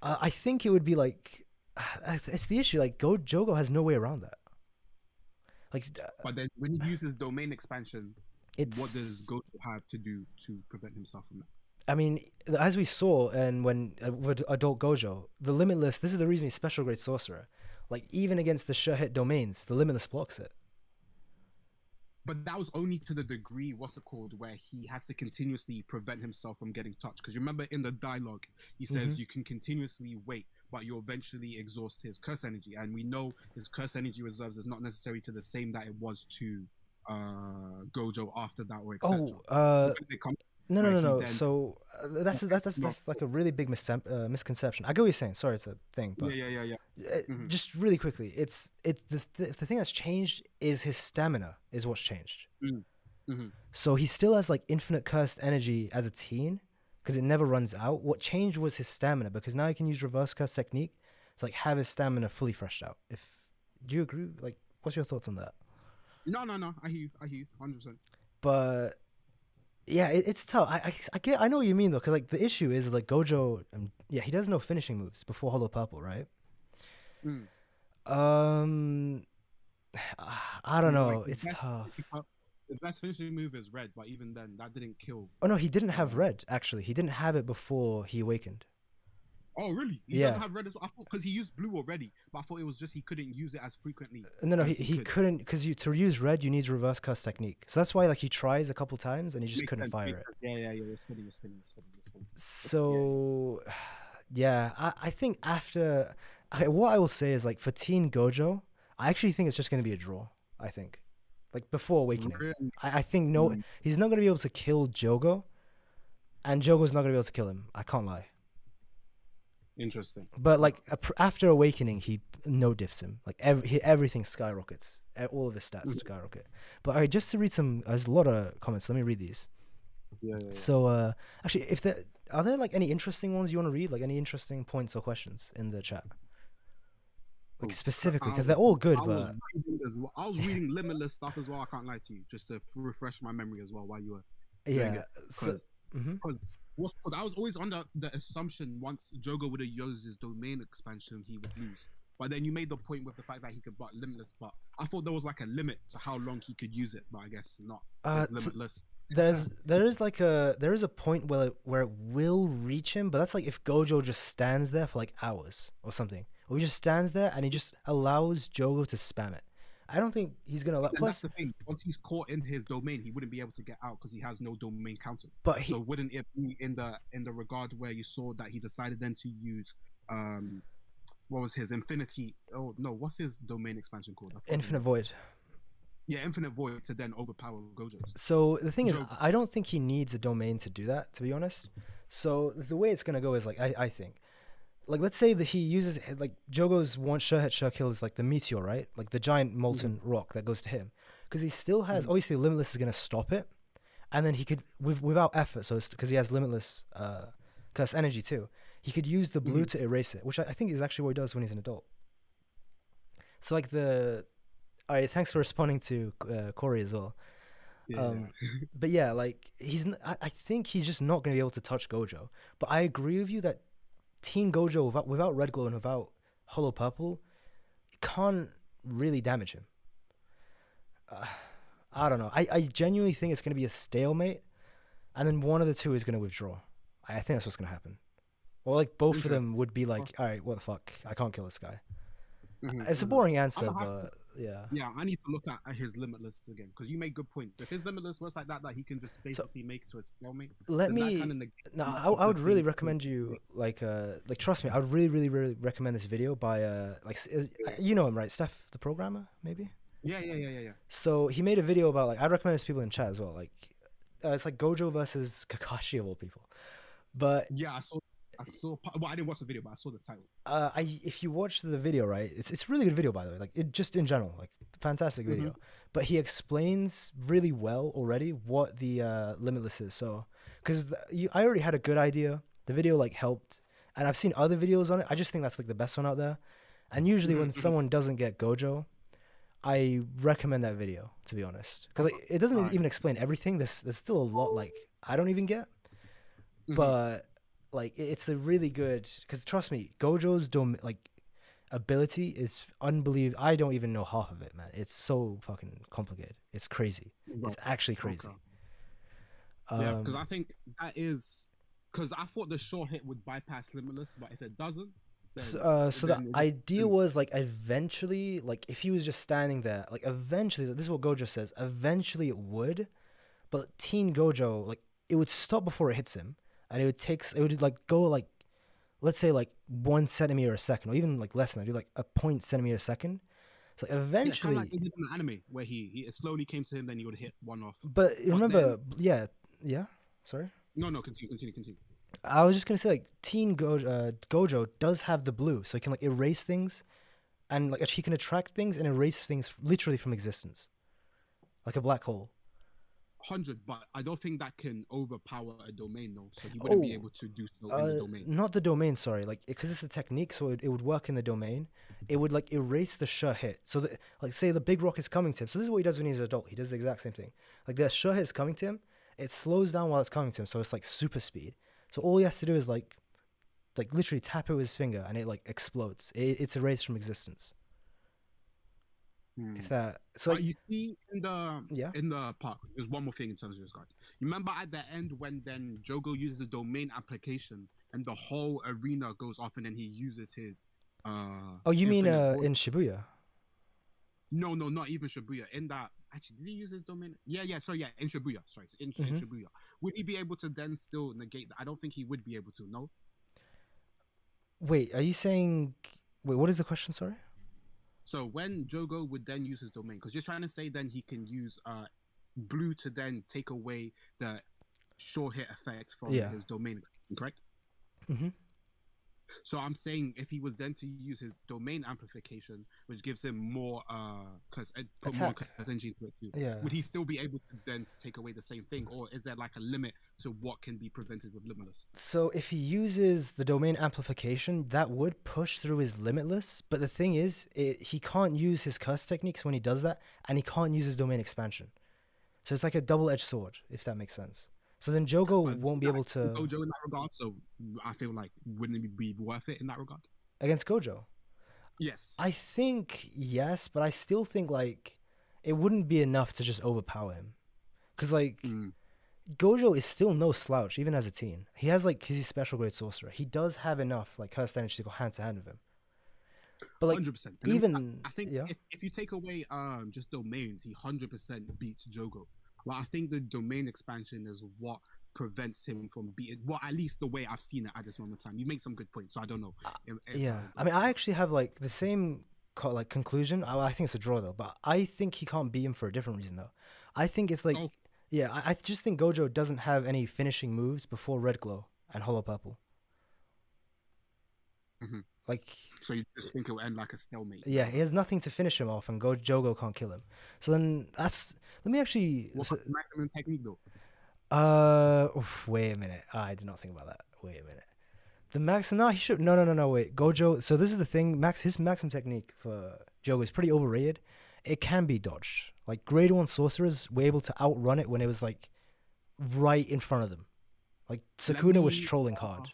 I think it would be like it's the issue. Like Jogo has no way around that. Like But then when he uses domain expansion, what does it's. Goto have to do to prevent himself from that? I mean, as we saw, and when with Adult Gojo, the Limitless. This is the reason he's special grade sorcerer. Like even against the sure hit domains, the Limitless blocks it. But that was only to the degree, what's it called, where he has to continuously prevent himself from getting touched. Because remember in the dialogue, he Mm-hmm. says you can continuously wait, but you eventually exhaust his curse energy. And we know his curse energy reserves is not necessary to the same that it was to Gojo after that or etc. Oh, So when it comes no, no, where no, he no. then So that's like a really big misconception. I get what you're saying. Sorry, it's a thing, but yeah. Mm-hmm. just really quickly, it's the thing that's changed is his stamina is what's changed. Mm-hmm. So he still has like infinite cursed energy as a teen because it never runs out. What changed was his stamina because now he can use reverse curse technique to like have his stamina fully freshed out. If do you agree? Like, what's your thoughts on that? No. I hear you, 100%. But yeah, it's tough. I get I know what you mean though because like the issue is like Gojo. Yeah, he does know finishing moves before Hollow Purple, right? Mm. Um, I don't Like know. It's tough. the best finishing move is red, but even then, that didn't kill. Oh no, he didn't have Uh, red. Actually, he didn't have it before he awakened. oh, really? He Yeah. doesn't have red as well. I thought because he used blue already, but I thought it was just he couldn't use it as frequently No, as he he could. couldn't because you to use red you need reverse curse technique. So that's why like he tries a couple times and he just Makes couldn't sense. fire Makes it. sense. Yeah. You're spinning. Yeah, yeah. So yeah, I think after okay, what I will say is like for Teen Gojo, I actually think it's just going to be a draw. I think like before awakening, Really? I think no, Mm, he's not going to be able to kill Jogo, and Jogo's not going to be able to kill him. I can't lie. interesting. But like after awakening, he no diffs him. Like everything skyrockets. All of his stats Mhm. skyrocket. But all right, just to read some, there's a lot of comments. Let me read these. Yeah. So actually, if there are there like any interesting ones you want to read, like any interesting points or questions in the chat, like Oh, specifically because they're all good. I was But reading as well. I was reading limitless stuff as well. I can't lie to you, just to refresh my memory as well while you were doing yeah, it, so mhm. because I was always under the assumption once Jogo would have used his domain expansion, he would lose. But then you made the point with the fact that he could block limitless. But I thought there was like a limit to how long he could use it. But I guess not. It's So limitless. there is a point where it will reach him, but that's like if Gojo just stands there for like hours or something, or he just stands there and he just allows Jogo to spam it. I don't think he's gonna let. And that's Plus, the thing. Once he's caught in his domain, he wouldn't be able to get out because he has no domain counters. but So he wouldn't it be in the regard where you saw that he decided then to use what was his infinity? Oh no, what's his domain expansion called? I forgot the Infinite name. Void. Yeah, infinite void to then overpower Gojo's. So the thing is, Jogo. I don't think he needs a domain to do that. To be honest, so the way it's gonna go is like I think, like let's say that he uses like Jogo's one sure hit sure kill is like the meteor, right? Like the giant molten rock that goes to him, because he still has obviously limitless is gonna stop it, and then he could without effort. So it's because he has limitless curse energy too. He could use the blue to erase it, which I think is actually what he does when he's an adult. So like the all right, thanks for responding to Corey as well. Yeah. But yeah, like I think he's just not going to be able to touch Gojo. But I agree with you that Teen Gojo without Red Glow and without Hollow Purple can't really damage him. I don't know. I genuinely think it's going to be a stalemate, and then one of the two is going to withdraw. I think that's what's going to happen. Or like both of them would be like, all right, what the fuck? I can't kill this guy. It's a boring answer, I'm but Yeah. Yeah, I need to look at his limitless again because you make good points. If his limitless works like that he can just So basically make to a stalemate, let then that kind me. of negates No, much I of the would really thing. recommend you like trust me. I would really recommend this video by you know him, right? Steph the programmer maybe. Yeah. So he made a video about like I'd recommend this to people in chat as well. Like it's like Gojo versus Kakashi of all people. But Yeah, I saw. Well, I didn't watch the video, but I saw the title. I if you watch the video, right, it's really good video by the way. Like it just in general, like fantastic Hmm. video. But he explains really well already what the limitless is. So because I already had a good idea. The video like helped, and I've seen other videos on it. I just think that's like the best one out there. And usually when Hmm. someone doesn't get Gojo, I recommend that video to be honest, because like, it doesn't All right. even explain everything. There's still a lot like I don't even get, Hmm. but like it's a really good because trust me, Gojo's like ability is unbelievable. I don't even know half of it, man. It's so fucking complicated. It's crazy. Right. It's actually Okay. crazy. Yeah, because Um, I think that is because I thought the short hit would bypass limitless, but if it doesn't, so the it idea just was like eventually, like if he was just standing there, like eventually, this is what Gojo says. Eventually, it would, but Teen Gojo, like it would stop before it hits him, and it would like go like let's say like 1 centimeter a second, or even like less than that, do like a point centimeter a second. So yeah, kind of like eventually, they did in the anime where he it slowly came to him, then he would hit one off. but But then remember, yeah, yeah. Sorry, no, continue. I was just gonna say like Gojo does have the blue, so he can like erase things, and like he can attract things and erase things literally from existence, like a black hole. 100, but I don't think that can overpower a domain though, so he wouldn't be Oh, able to do so in the domain. not the domain. Sorry, like because it's a technique, so it would work in the domain. It would like erase the sure hit. So that like say the big rock is coming to him. So this is what he does when he's an adult. He does the exact same thing. Like the sure hit is coming to him. It slows down while it's coming to him, so it's like super speed. So all he has to do is like literally tap it with his finger, and it like explodes. It's erased from existence. Hmm. If that so But like you see yeah. in the park, there's one more thing in terms of this guard. You remember at the end when then Jogo uses the domain application and the whole arena goes off and then he uses his Oh, you mean infinite void. in Shibuya? No, not even Shibuya. In that actually did he use his domain? Yeah, sorry, yeah, in Shibuya. Sorry, in Hmm. Shibuya. Would he be able to then still negate that? I don't think he would be able to, no. Wait, are you saying? Wait, what is the question? Sorry. So when Jogo would then use his domain, because you're trying to say then he can use blue to then take away the short hit effect from Yeah. his domain, correct? Hmm. So I'm saying if he was then to use his domain amplification, which gives him more because put more Attack. energy into it too, Yeah. would he still be able to then take away the same thing, or is there like a limit to what can be prevented with limitless? So if he uses the domain amplification, that would push through his limitless. But the thing is, he can't use his curse techniques when he does that, and he can't use his domain expansion. So it's like a double-edged sword, if that makes sense. So then Jogo But won't be able to Gojo in that regard, so I feel like wouldn't it be worth it in that regard? against Gojo. Yes. I think yes, but I still think like it wouldn't be enough to just overpower him. Because like Mm. Gojo is still no slouch, even as a teen. He has like he's a special grade sorcerer. He does have enough like cursed energy to go hand to hand with him. But like 100%. even I think yeah. if you take away just domains, he 100% beats Jogo. Well, I think the domain expansion is what prevents him from beating. Well, at least the way I've seen it at this moment in time. You make some good points, so I don't know. Yeah, I mean, I actually have like the same like conclusion. I think it's a draw though, but I think he can't beat him for a different reason though. I think it's like, Oh, yeah, I just think Gojo doesn't have any finishing moves before Red Glow and Hollow Purple. mhm. Like, So you just think it will end like a stalemate? yeah, he has nothing to finish him off, and Jogo can't kill him. So then let me actually. What about the maximum technique though? Wait a minute. I did not think about that. Wait a minute. The max, no, he should. No. Wait, Gojo. So this is the thing. His maximum technique for Jogo is pretty overrated. It can be dodged. Like grade 1 sorcerers were able to outrun it when it was like right in front of them. Like Let Sukuna was me trolling hard.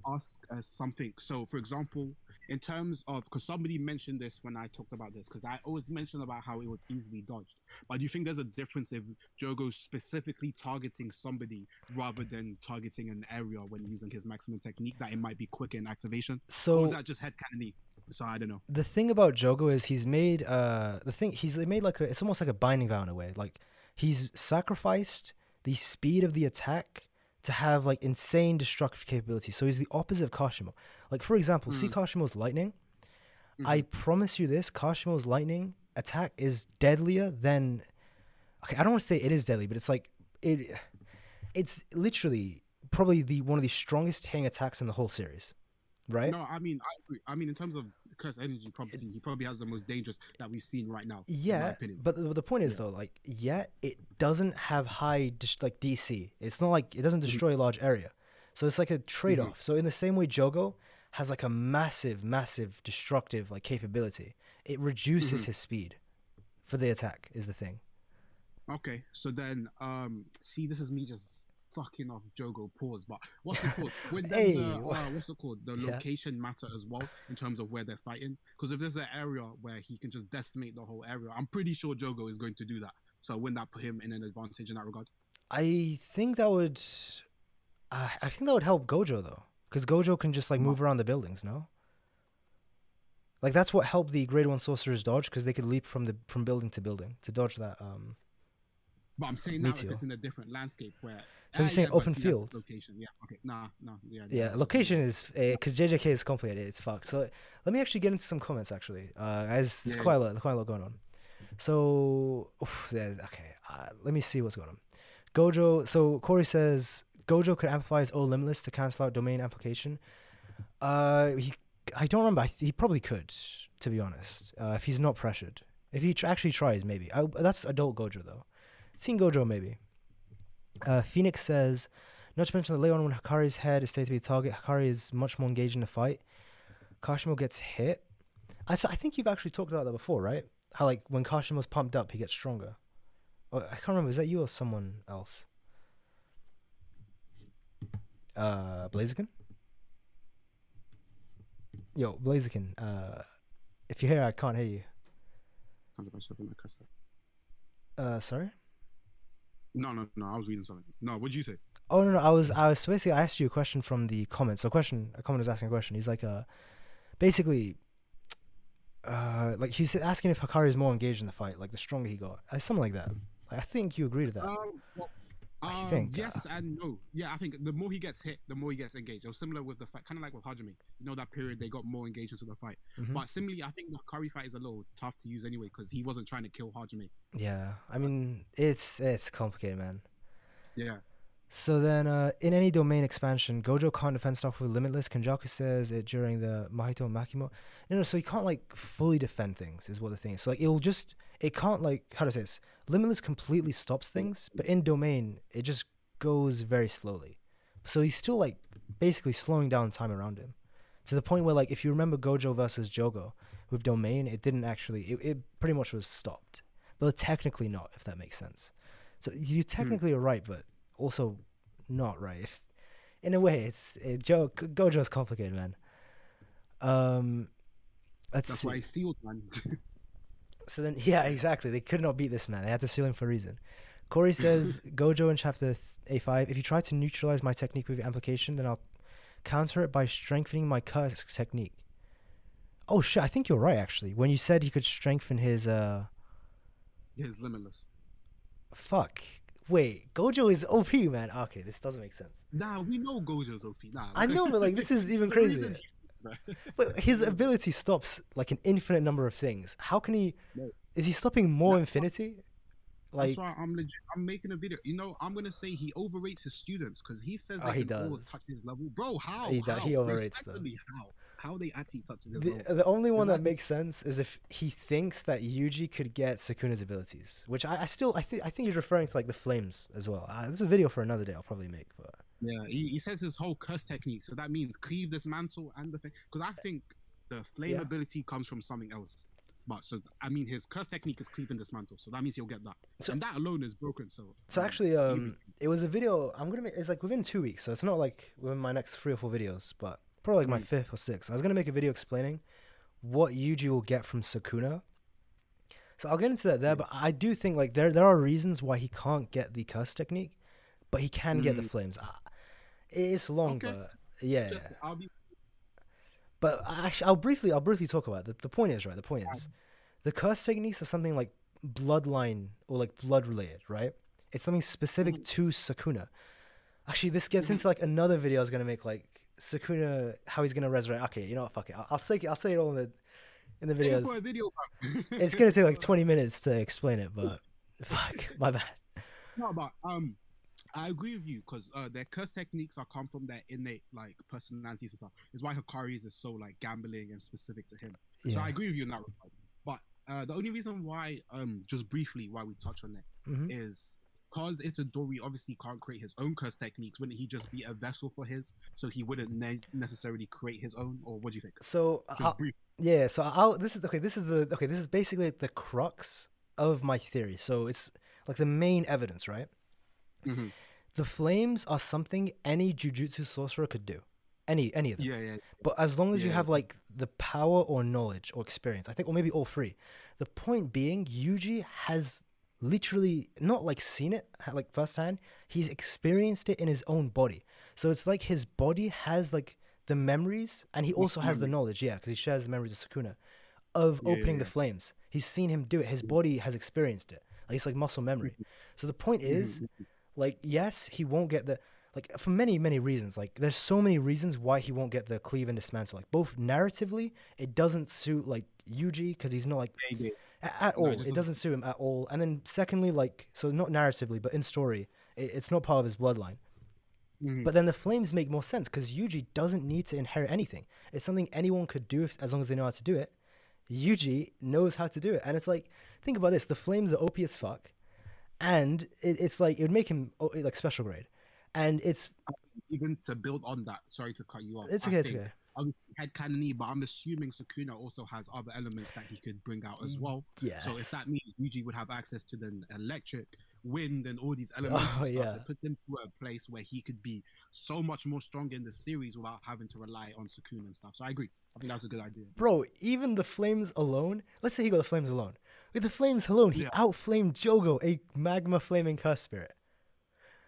ask something. So, for example, in terms of because somebody mentioned this when I talked about this, because I always mentioned about how it was easily dodged. But do you think there's a difference if Jogo's specifically targeting somebody rather than targeting an area when using his maximum technique that it might be quicker in activation? Or was So that just headcanoning? So I don't know. The thing about Jogo is he's made like it's almost like a binding vow in a way. Like he's sacrificed the speed of the attack to have like insane destructive capabilities. So he's the opposite of Kashimo. Like for example, see Kashimo's lightning. I promise you this: Kashimo's lightning attack is deadlier than. Okay, I don't want to say it is deadly, but it's like it. It's literally probably one of the strongest hitting attacks in the whole series, right? No, I mean, I agree. I mean, in terms of curse energy property, he probably has the most dangerous that we've seen right now. Yeah, in my opinion. but the point is though, like, it doesn't have high like DC. It's not like it doesn't destroy a large area, so it's like a trade off. So in the same way, Jogo has like a massive destructive like capability. It reduces his speed for the attack. Is the thing. Okay, so then, see, this is me just sucking off Jogo pause, but what's it called? When then what's it called? The location matter as well in terms of where they're fighting. Because if there's an area where he can just decimate the whole area, I'm pretty sure Jogo is going to do that. So wouldn't that put him in an advantage in that regard? I think that would help Gojo though, because Gojo can just like move around the buildings. No. Like that's what helped the Grade 1 sorcerers dodge, because they could leap from building to building to dodge that. But I'm saying now if it's in a different landscape where. So you're saying open field? Location, yeah. Okay, no, yeah. Yeah, location is because JJK is complicated. It's fucked. So let me actually get into some comments. Actually, as there's quite a lot going on. So let me see what's going on. Gojo. So Corey says Gojo could amplify his O Limitless to cancel out domain amplification. I don't remember. He probably could, to be honest. If he's not pressured, if he actually tries, maybe. That's adult Gojo though. Teen Gojo maybe. Phoenix says, not to mention that later on when Hakari's head is stated to be a target, Hakari is much more engaged in the fight. Kashimo gets hit. I think you've actually talked about that before, right? How like when Kashimo's pumped up, he gets stronger. I can't remember. Is that you or someone else? Blaziken? Yo, Blaziken. If you're here, I can't hear you. Sorry? No. I was reading something. No, what'd you say? Oh no. I was so basically I asked you a question from the comments. So a comment was asking a question. He's like, basically, like he's asking if Hakari is more engaged in the fight, like the stronger he got, something like that. Like, I think you agree to that. I think yes and no. Yeah, I think the more he gets hit, the more he gets engaged. It was similar with the fight, kind of like with Hajime. You know, that period they got more engaged into the fight. But similarly, I think the Hakari fight is a little tough to use anyway because he wasn't trying to kill Hajime. Yeah, I mean it's complicated, man. Yeah. So then, in any domain expansion, Gojo can't defend stuff with Limitless. Kenjaku says it during the Mahito and Makimo. No, so he can't like fully defend things, is what the thing is. So like it can't like, how to say this? Limitless completely stops things, but in domain, it just goes very slowly. So he's still like basically slowing down time around him. To the point where like, if you remember Gojo versus Jogo with domain, it didn't actually, it pretty much was stopped. But technically not, if that makes sense. So you technically are right, but also not right. In a way, Gojo's complicated, man. That's why he sealed, man. So then, yeah, exactly. They could not beat this man. They had to seal him for a reason. Corey says, Gojo in chapter A5, if you try to neutralize my technique with your amplification, then I'll counter it by strengthening my curse technique. Oh shit, I think you're right actually. When you said he could strengthen his Limitless. Fuck. Wait, Gojo is OP, man. Okay, this doesn't make sense. Nah, we know Gojo's OP. Nah, I know, but like this is even crazier. But his ability stops like an infinite number of things. How can he? Is he stopping more infinity? Like, that's why I'm making a video. You know, I'm gonna say he overrates his students because he says they can all touch his level. Bro, how? He overrates them. How they actually touching his level? The only one that makes sense is if he thinks that Yuji could get Sukuna's abilities, which I think he's referring to like the flames as well. This is a video for another day. I'll probably make, but yeah, he says his whole curse technique. So that means cleave, dismantle, and the thing. Because I think the flame ability comes from something else. But so I mean, his curse technique is cleave and dismantle. So that means he'll get that. So, and that alone is broken. So actually, it was a video I'm gonna make. It's like within 2 weeks. So it's not like within my next 3 or 4 videos, but probably like my 5th or 6th. I was gonna make a video explaining what Yuji will get from Sukuna. So I'll get into that there. But I do think like there are reasons why he can't get the curse technique, but he can get the flames. It's long, but yeah. But actually, I'll briefly talk about it. The point is, right? The point is, the curse techniques are something like bloodline or like blood related, right? It's something specific Mhm, to Sukuna. Actually, this gets mhm. into like another video I was gonna make, like Sukuna, how he's gonna resurrect. Okay, you know what? Fuck it. I'll say it all in the Save it videos. for a video, It's gonna take like bro. 20 minutes to explain it, but fuck, my bad. No, but I agree with you because their curse techniques are come from their innate like personalities and stuff. It's why Hakari's is so like gambling and specific to him. So Yeah. I agree with you in that regard. But the only reason why just briefly why we touch on it Hmm. is because Itadori obviously can't create his own curse techniques. Wouldn't he just be a vessel for his? So he wouldn't necessarily create his own. Or what do you think? So Just brief. yeah. So I'll. This is okay. This is basically the crux of my theory. So it's like the main evidence, right? Hmm. The flames are something any jujutsu sorcerer could do. Any of them. Yeah, yeah, But as long as you yeah, have like the power or knowledge or experience, I think, or maybe all three. The point being, Yuji has literally not like seen it like firsthand. He's experienced it in his own body. So it's like his body has like the memories, and he also muscle has the memory. knowledge. Yeah, because he shares the memories of Sukuna of Yeah, opening yeah, the flames. He's seen him do it. His body has experienced it. Like it's like muscle memory. So the point yeah. is, like, yes, he won't get the like for many reasons. Like, there's so many reasons why he won't get the cleave and dismantle. Like, both narratively, it doesn't suit like Yuji because he's not like Yeah, at no, it all. just It doesn't. doesn't suit him at all. And then secondly, like, so not narratively, but in story, it's not part of his bloodline. Mhm. But then the flames make more sense because Yuji doesn't need to inherit anything. It's something anyone could do as long as they know how to do it. Yuji knows how to do it, and it's like, think about this: the flames are OP as fuck, and it's like it would make him like special grade, and Even to build on that, sorry to cut you off. it's I okay, it's think okay. I'm head canony, but I'm assuming Sukuna also has other elements that he could bring out as well. So if Yes. that means Yuji would have access to the electric, wind, and all these elemental Oh stuff, yeah, it puts him to a place where he could be so much more stronger in the series without having to rely on Sukuna and stuff. So I agree. I think that's a good idea. bro. Even the flames alone. Let's say he got the flames alone. With the flames alone, he Yeah, outflamed Jogo, a magma flaming curse spirit.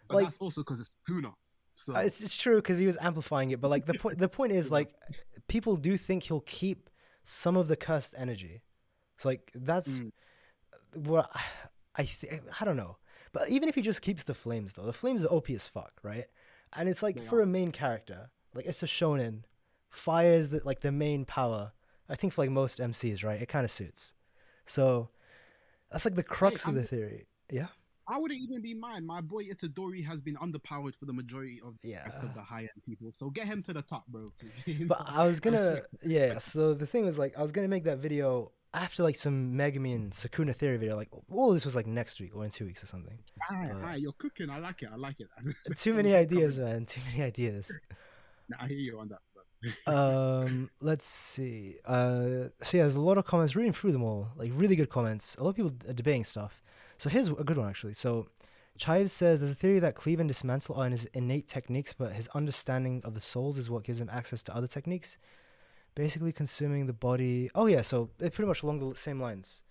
but Like that's also because it's Sukuna. So it's true because he was amplifying it, but like the point is yeah. like people do think he'll keep some of the cursed energy. So like that's Mm, what I don't know. But even if he just keeps the flames though, the flames are OP as fuck, right? And it's like they for are. a main character, like it's a shonen, fire is like the main power. I think for like most MCs, right? It kind of suits. So that's like the Hey, crux I of the mean, theory. Yeah. I wouldn't even be mine. My boy Itadori has been underpowered for the majority of the Yeah. rest of the high end people. So get him to the top, bro. But I was I gonna, respect yeah. So the thing was, like, I was gonna make that video after like some Megami and Sakuna theory video. Like, all of this was like next week or in 2 weeks or something. But You're cooking. I like it. I like it. too So many keep coming. ideas, man. Too many ideas. Nah, I hear you on that, bro. Let's see. So yeah, there's a lot of comments. Reading through them all, like really good comments. A lot of people are debating stuff. So here's a good one actually. So Chives says there's a theory that cleave and dismantle are in his innate techniques, but his understanding of the souls is what gives him access to other techniques. Basically consuming the body. Oh yeah, so they're pretty much along the same lines.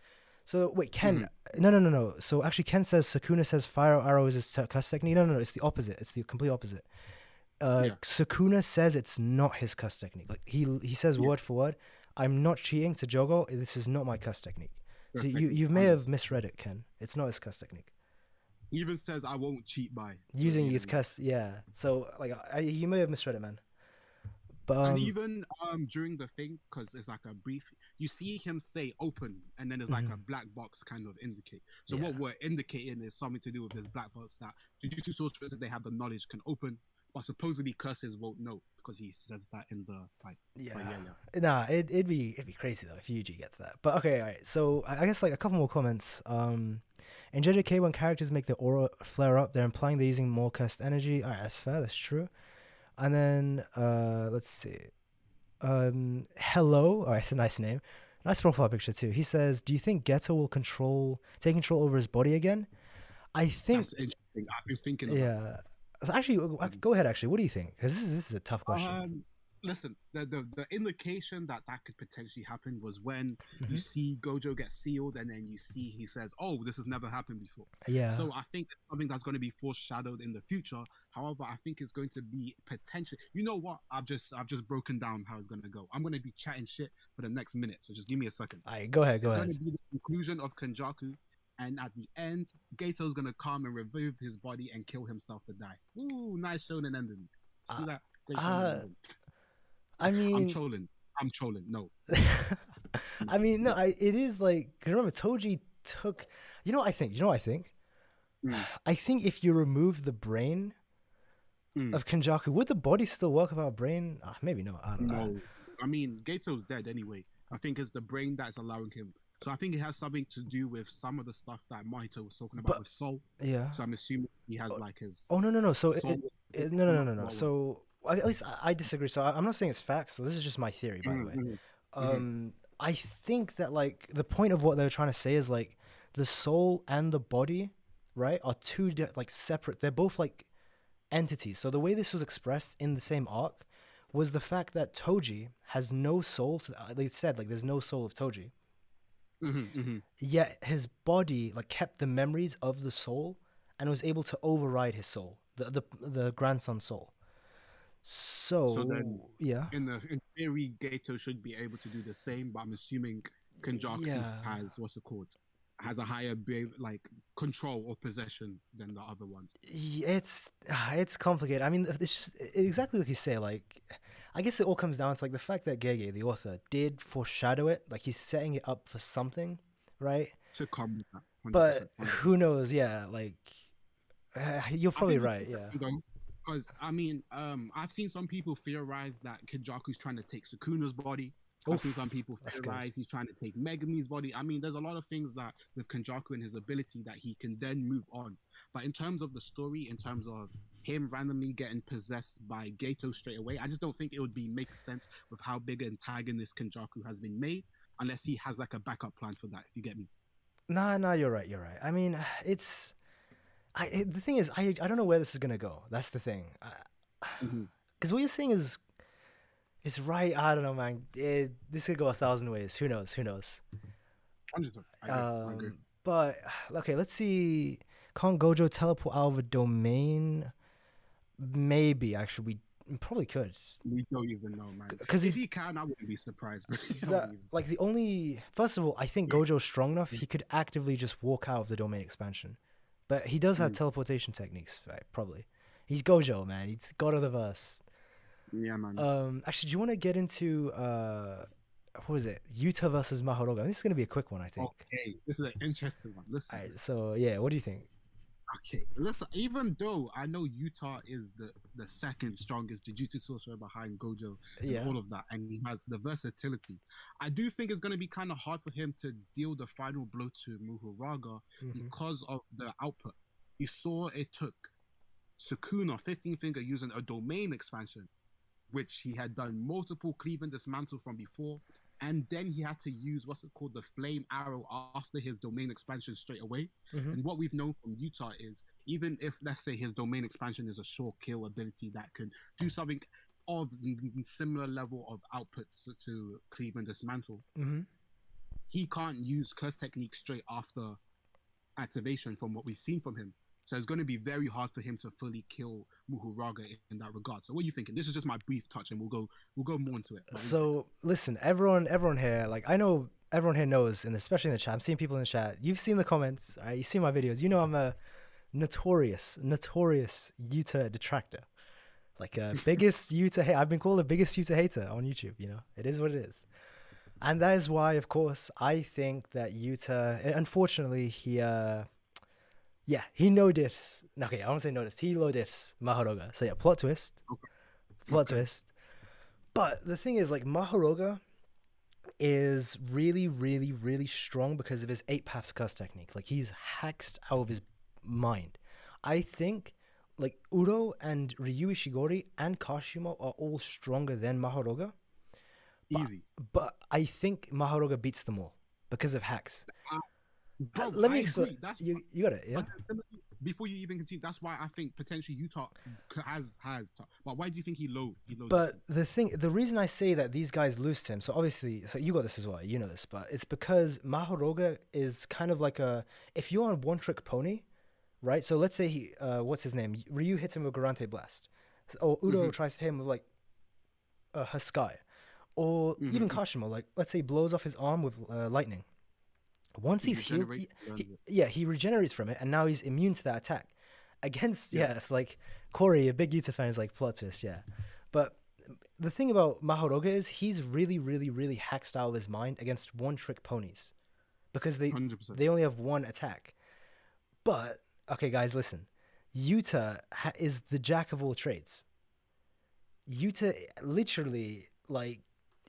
So wait, Ken. Mhm. No. So actually, Ken says Sakuna says fire arrow is his cuss technique. No. It's the opposite. It's the complete opposite. Yeah, Sakuna says it's not his cuss technique. Like he says yeah. word for word, "I'm not cheating to Jogo. This is not my cuss technique." So First you technique, may have 100%. misread it, Ken. It's not his cuss technique. He even says I won't cheat by. So Using yeah, his yeah. cuss, yeah. So like you may have misread it, man. But And even during the thing, because it's like a brief, you see him say open, and then there's like a mhm, black box kind of indicate. So yeah. what we're indicating is something to do with this black box that Jujutsu sorcerers, if they have the knowledge, can open, but supposedly curses won't know because he says that in the fight. Yeah. But Nah, it'd be crazy though if Yuji gets that. But okay, all right. So I guess like a couple more comments. In JJK, when characters make their aura flare up, they're implying they're using more cursed energy. All right, that's fair. That's true. And then let's see. Hello. All right, it's a nice name. Nice profile picture too. He says, "Do you think Geto will take control over his body again?" I think, that's interesting. I've been thinking about that. yeah. So actually, Um, go ahead. Actually, what do you think? Because this is a tough question. listen, the indication that that could potentially happen was when you Hmm. see Gojo get sealed, and then you see he says, "Oh, this has never happened before." Yeah. So I think it's something that's going to be foreshadowed in the future. However, I think it's going to be potential. You know what? I've just broken down how it's going to go. I'm going to be chatting shit for the next minute, so just give me a second. All right, go ahead. Go It's going ahead. to be the conclusion of Kenjaku. And at the end, Gato's gonna come and remove his body and kill himself to die. Ooh, nice shonen ending. Uh, See that? Great shonen uh, ending. I I'm mean, trolling. I'm trolling. No, no. I mean, no, it is like, 'cause remember, Toji took, what I think? Mm, I think if you remove the brain mm, of Kenjaku, would the body still work without a brain? Maybe not. I don't know. no. I mean, Gato's dead anyway. I think it's the brain that's allowing him. So I think it has something to do with some of the stuff that Mahito was talking about But with Soul. yeah. So I'm assuming he has like his Oh, no, no, no. So soul. no, no, Or no, not, no, no. what? So at least I disagree. So I'm not saying it's facts. So this is just my theory, by the Mm, way. mm, mm, I think that like the point of what they're trying to say is like the soul and the body, right, are like separate. They're both like entities. So the way this was expressed in the same arc was the fact that Toji has no soul. They said like there's no soul of Toji, mm. yet his body like kept the memories of the soul and was able to override his soul, the grandson's soul. So then, So yeah, in theory, Geto should be able to do the same, but I'm assuming Kenjaku yeah. has what's it called? Has a higher like control or possession than the other ones. It's complicated. I mean, it's just exactly like you say. Like, I guess it all comes down to like the fact that Gege, the author, did foreshadow it. Like he's setting it up for something, right? To come with that, 100%, But who 100%. knows? Yeah, like you're I probably think it's right. Yeah. interesting though, because I mean, I've seen some people theorize that Kenjaku's trying to take Sukuna's body. I've seen some Oof, people that's good. theorize he's trying to take Megami's body. I mean, there's a lot of things that with Kenjaku and his ability that he can then move on. But in terms of the story, in terms of him randomly getting possessed by Geto straight away, I just don't think it would be make sense with how big an antagonist Kenjaku has been made, unless he has like a backup plan for that. If you get me. Nah, nah, you're right. You're right. I mean, the thing is, I don't know where this is gonna go. That's the thing. Mm-hmm. Because what you're saying is right. I don't know, man. This could go a thousand ways. Who knows? Who knows? 100%. I agree. I agree. But okay, let's see. Can't Gojo teleport out of a domain? Maybe actually, we probably could. We don't even know, man. Because If he can, I wouldn't be surprised. But like the only first of all, I think Gojo's strong enough. He could actively just walk out of the domain expansion, but he does have Mm. teleportation techniques, right? Probably. He's Gojo, man. He's god of the verse. Yeah, man. Actually, do you want to get into what is it? Yuta versus Mahoroga. This is gonna be a quick one, I think. Okay, this is an interesting one. Listen, All right, so yeah, what do you think? okay, listen. Even though I know Utah is the second strongest Jujutsu sorcerer behind Gojo and Yeah. all of that, and he has the versatility, I do think it's going to be kind of hard for him to deal the final blow to Mahoroga Hmm. because of the output. You saw it took Sukuna 15 finger using a domain expansion, which he had done multiple cleave and dismantle from before. And then he had to use what's it called, the flame arrow after his domain expansion straight away. Hmm. And what we've known from Utah is even if, let's say, his domain expansion is a short kill ability that can do something of similar level of outputs to cleave and dismantle, Hmm. he can't use curse technique straight after activation from what we've seen from him. So it's going to be very hard for him to fully kill Muhuraga in that regard. So what are you thinking? This is just my brief touch, and we'll go more into it. So listen, everyone here, like I know everyone here knows, and especially in the chat, I'm seeing people in the chat. You've seen the comments, all right? You see my videos. You know I'm a notorious Yuta detractor. Like biggest Yuta hate. I've been called the biggest Yuta hater on YouTube. You know, it is what it is, and that is why, of course, I think that Yuta. Unfortunately, he no diffs. Okay, I won't say no diffs. He low diffs Mahoroga. So yeah, plot twist, plot Okay. twist. But the thing is, like Mahoroga is really, really, really strong because of his eight paths curse technique. Like he's hacked out of his mind. I think like Uro and Ryu Ishigori and Kashimo are all stronger than Mahoroga. But, Easy. but I think Mahoroga beats them all because of hacks. Bro, Let I me explain. agree. That's You got it, yeah? but before you even continue, that's why I think potentially Utah has. But why do you think he low? He low. But the reason I say that these guys lose to him, so obviously, so you got this as well, you know this, but it's because Mahoroga is kind of like if you're on one trick pony, right? So let's say what's his name? Ryu hits him with Garante Blast, or Udo tries to hit him with like Haskai, or even Kashimo, like let's say blows off his arm with lightning. Once he's healed, he regenerates from it, and now he's immune to that attack. Against it's like Corey, a big Yuta fan, is like plot twist, but the thing about Mahoroga is he's really, really, really hacked out of his mind against one trick ponies, because they 100%. they only have one attack. But okay, guys, listen, Yuta is the jack of all trades. Yuta literally, like,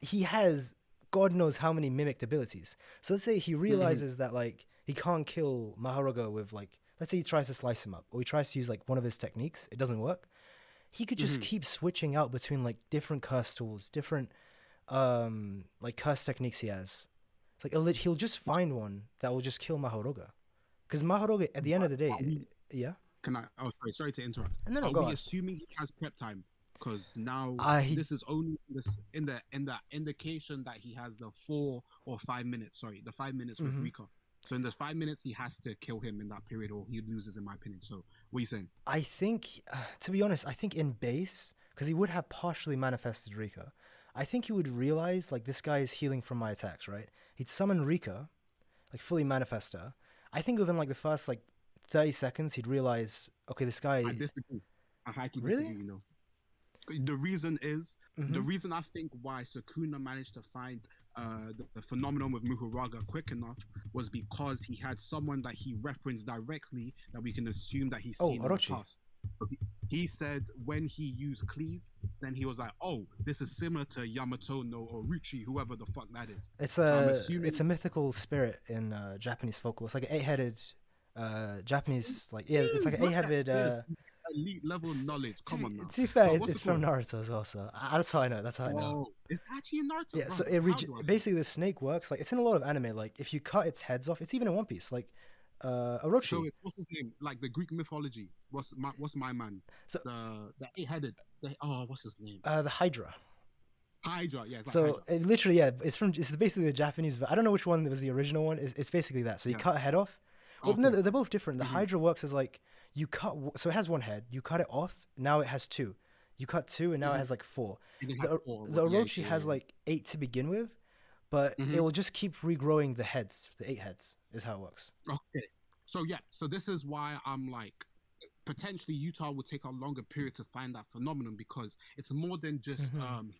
he has God knows how many mimicked abilities. So let's say he realizes that like he can't kill Mahoroga with like, let's say he tries to slice him up, or he tries to use like one of his techniques, it doesn't work. He could just keep switching out between like different curse tools, different like curse techniques he has. It's like he'll just find one that will just kill Mahoroga, because Mahoroga at the end of the day, Can I? Oh, sorry to interrupt. No, Are go we on. assuming he has prep time? Because now this is only in the indication that he has the 4 or 5 minutes. Sorry, the 5 minutes with Rika. So in the 5 minutes, he has to kill him in that period, or he loses, in my opinion. So what are you saying? I think, to be honest, I think in base, because he would have partially manifested Rika, I think he would realize, like, this guy is healing from my attacks, right? He'd summon Rika, like, fully manifest her. I think within, like, the first, like, 30 seconds, he'd realize, okay, this guy... I disagree. I highly Really? disagree, you know. The reason is, the reason I think why Sukuna managed to find the phenomenon with Mahoroga quick enough was because he had someone that he referenced directly that we can assume that he's seen in the past. He said when he used cleave, then he was like, oh, this is similar to Yamato no Orochi, whoever the fuck that is. It's a mythical spirit in Japanese folklore. It's like an 8-headed Japanese, like, it's like an 8-headed... elite level knowledge. Come on now. To be fair, it's from Naruto as well, so that's how I know. That's how I know. It's actually in Naruto. Yeah, bro. so basically the snake works like it's in a lot of anime. Like if you cut its heads off, it's even in One Piece. Like Orochi. So it's what's his name? Like the Greek mythology. What's my man? So the 8-headed. What's his name? The Hydra. Hydra, yeah. So Hydra. it literally, it's basically the Japanese. I don't know which one was the original one. It's basically that. So you cut a head off. Well, no, they're both different. The Hydra works as like you cut. So it has one head. You cut it off. Now it has 2. You cut 2, and now it has like 4. The Orochi has like 8 to begin with, but it will just keep regrowing the heads. The 8 heads is how it works. Okay. So yeah. So this is why I'm like, potentially Utah will take a longer period to find that phenomenon, because it's more than just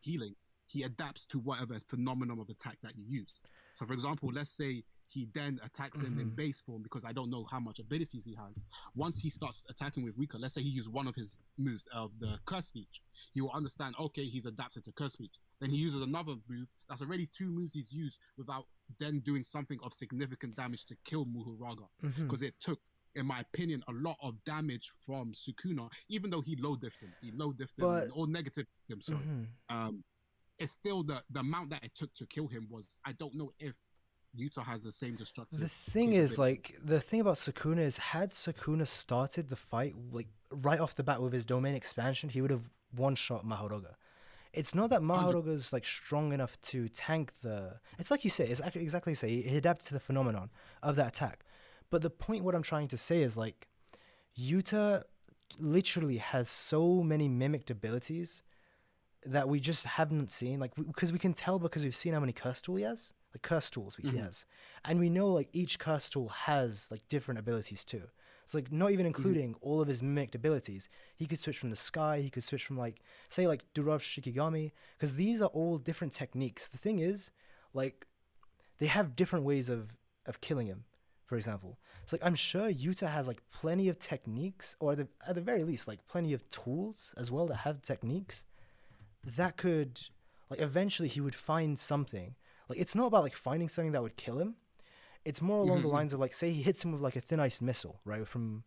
healing. He adapts to whatever phenomenon of attack that you use. So for example, let's say he then attacks him in base form, because I don't know how much abilities he has. Once he starts attacking with Rika, let's say he used one of his moves of the curse speech, he will understand, okay, he's adapted to curse speech. Then he uses another move, that's already 2 moves he's used without then doing something of significant damage to kill Mahoroga. Because it took, in my opinion, a lot of damage from Sukuna, even though he low diffed him, or negative him, sorry. It's still the amount that it took to kill him was, I don't know if Yuta has the same destructive. The thing is, like, the thing about Sukuna is, had Sukuna started the fight like right off the bat with his domain expansion, he would have one-shot Mahoroga. It's not that Mahoroga's like strong enough to tank the... It's like you say, it's actually exactly you say, he adapted to the phenomenon of that attack. But the point what I'm trying to say is, like, Yuta literally has so many mimicked abilities that we just haven't seen, like, because we can tell because we've seen how many curse tools he has. Like curse tools he has, and we know like each curse tool has like different abilities too. It's like not even including all of his mimicked abilities. He could switch from the sky. He could switch from like, say, like Durov Shikigami, because these are all different techniques. The thing is, like, they have different ways of killing him. For example, so like I'm sure Yuta has like plenty of techniques, or at the very least like plenty of tools as well that have techniques that could, like, eventually he would find something. Like, it's not about like finding something that would kill him. It's more along the lines of like, say he hits him with like a thin ice missile, right, from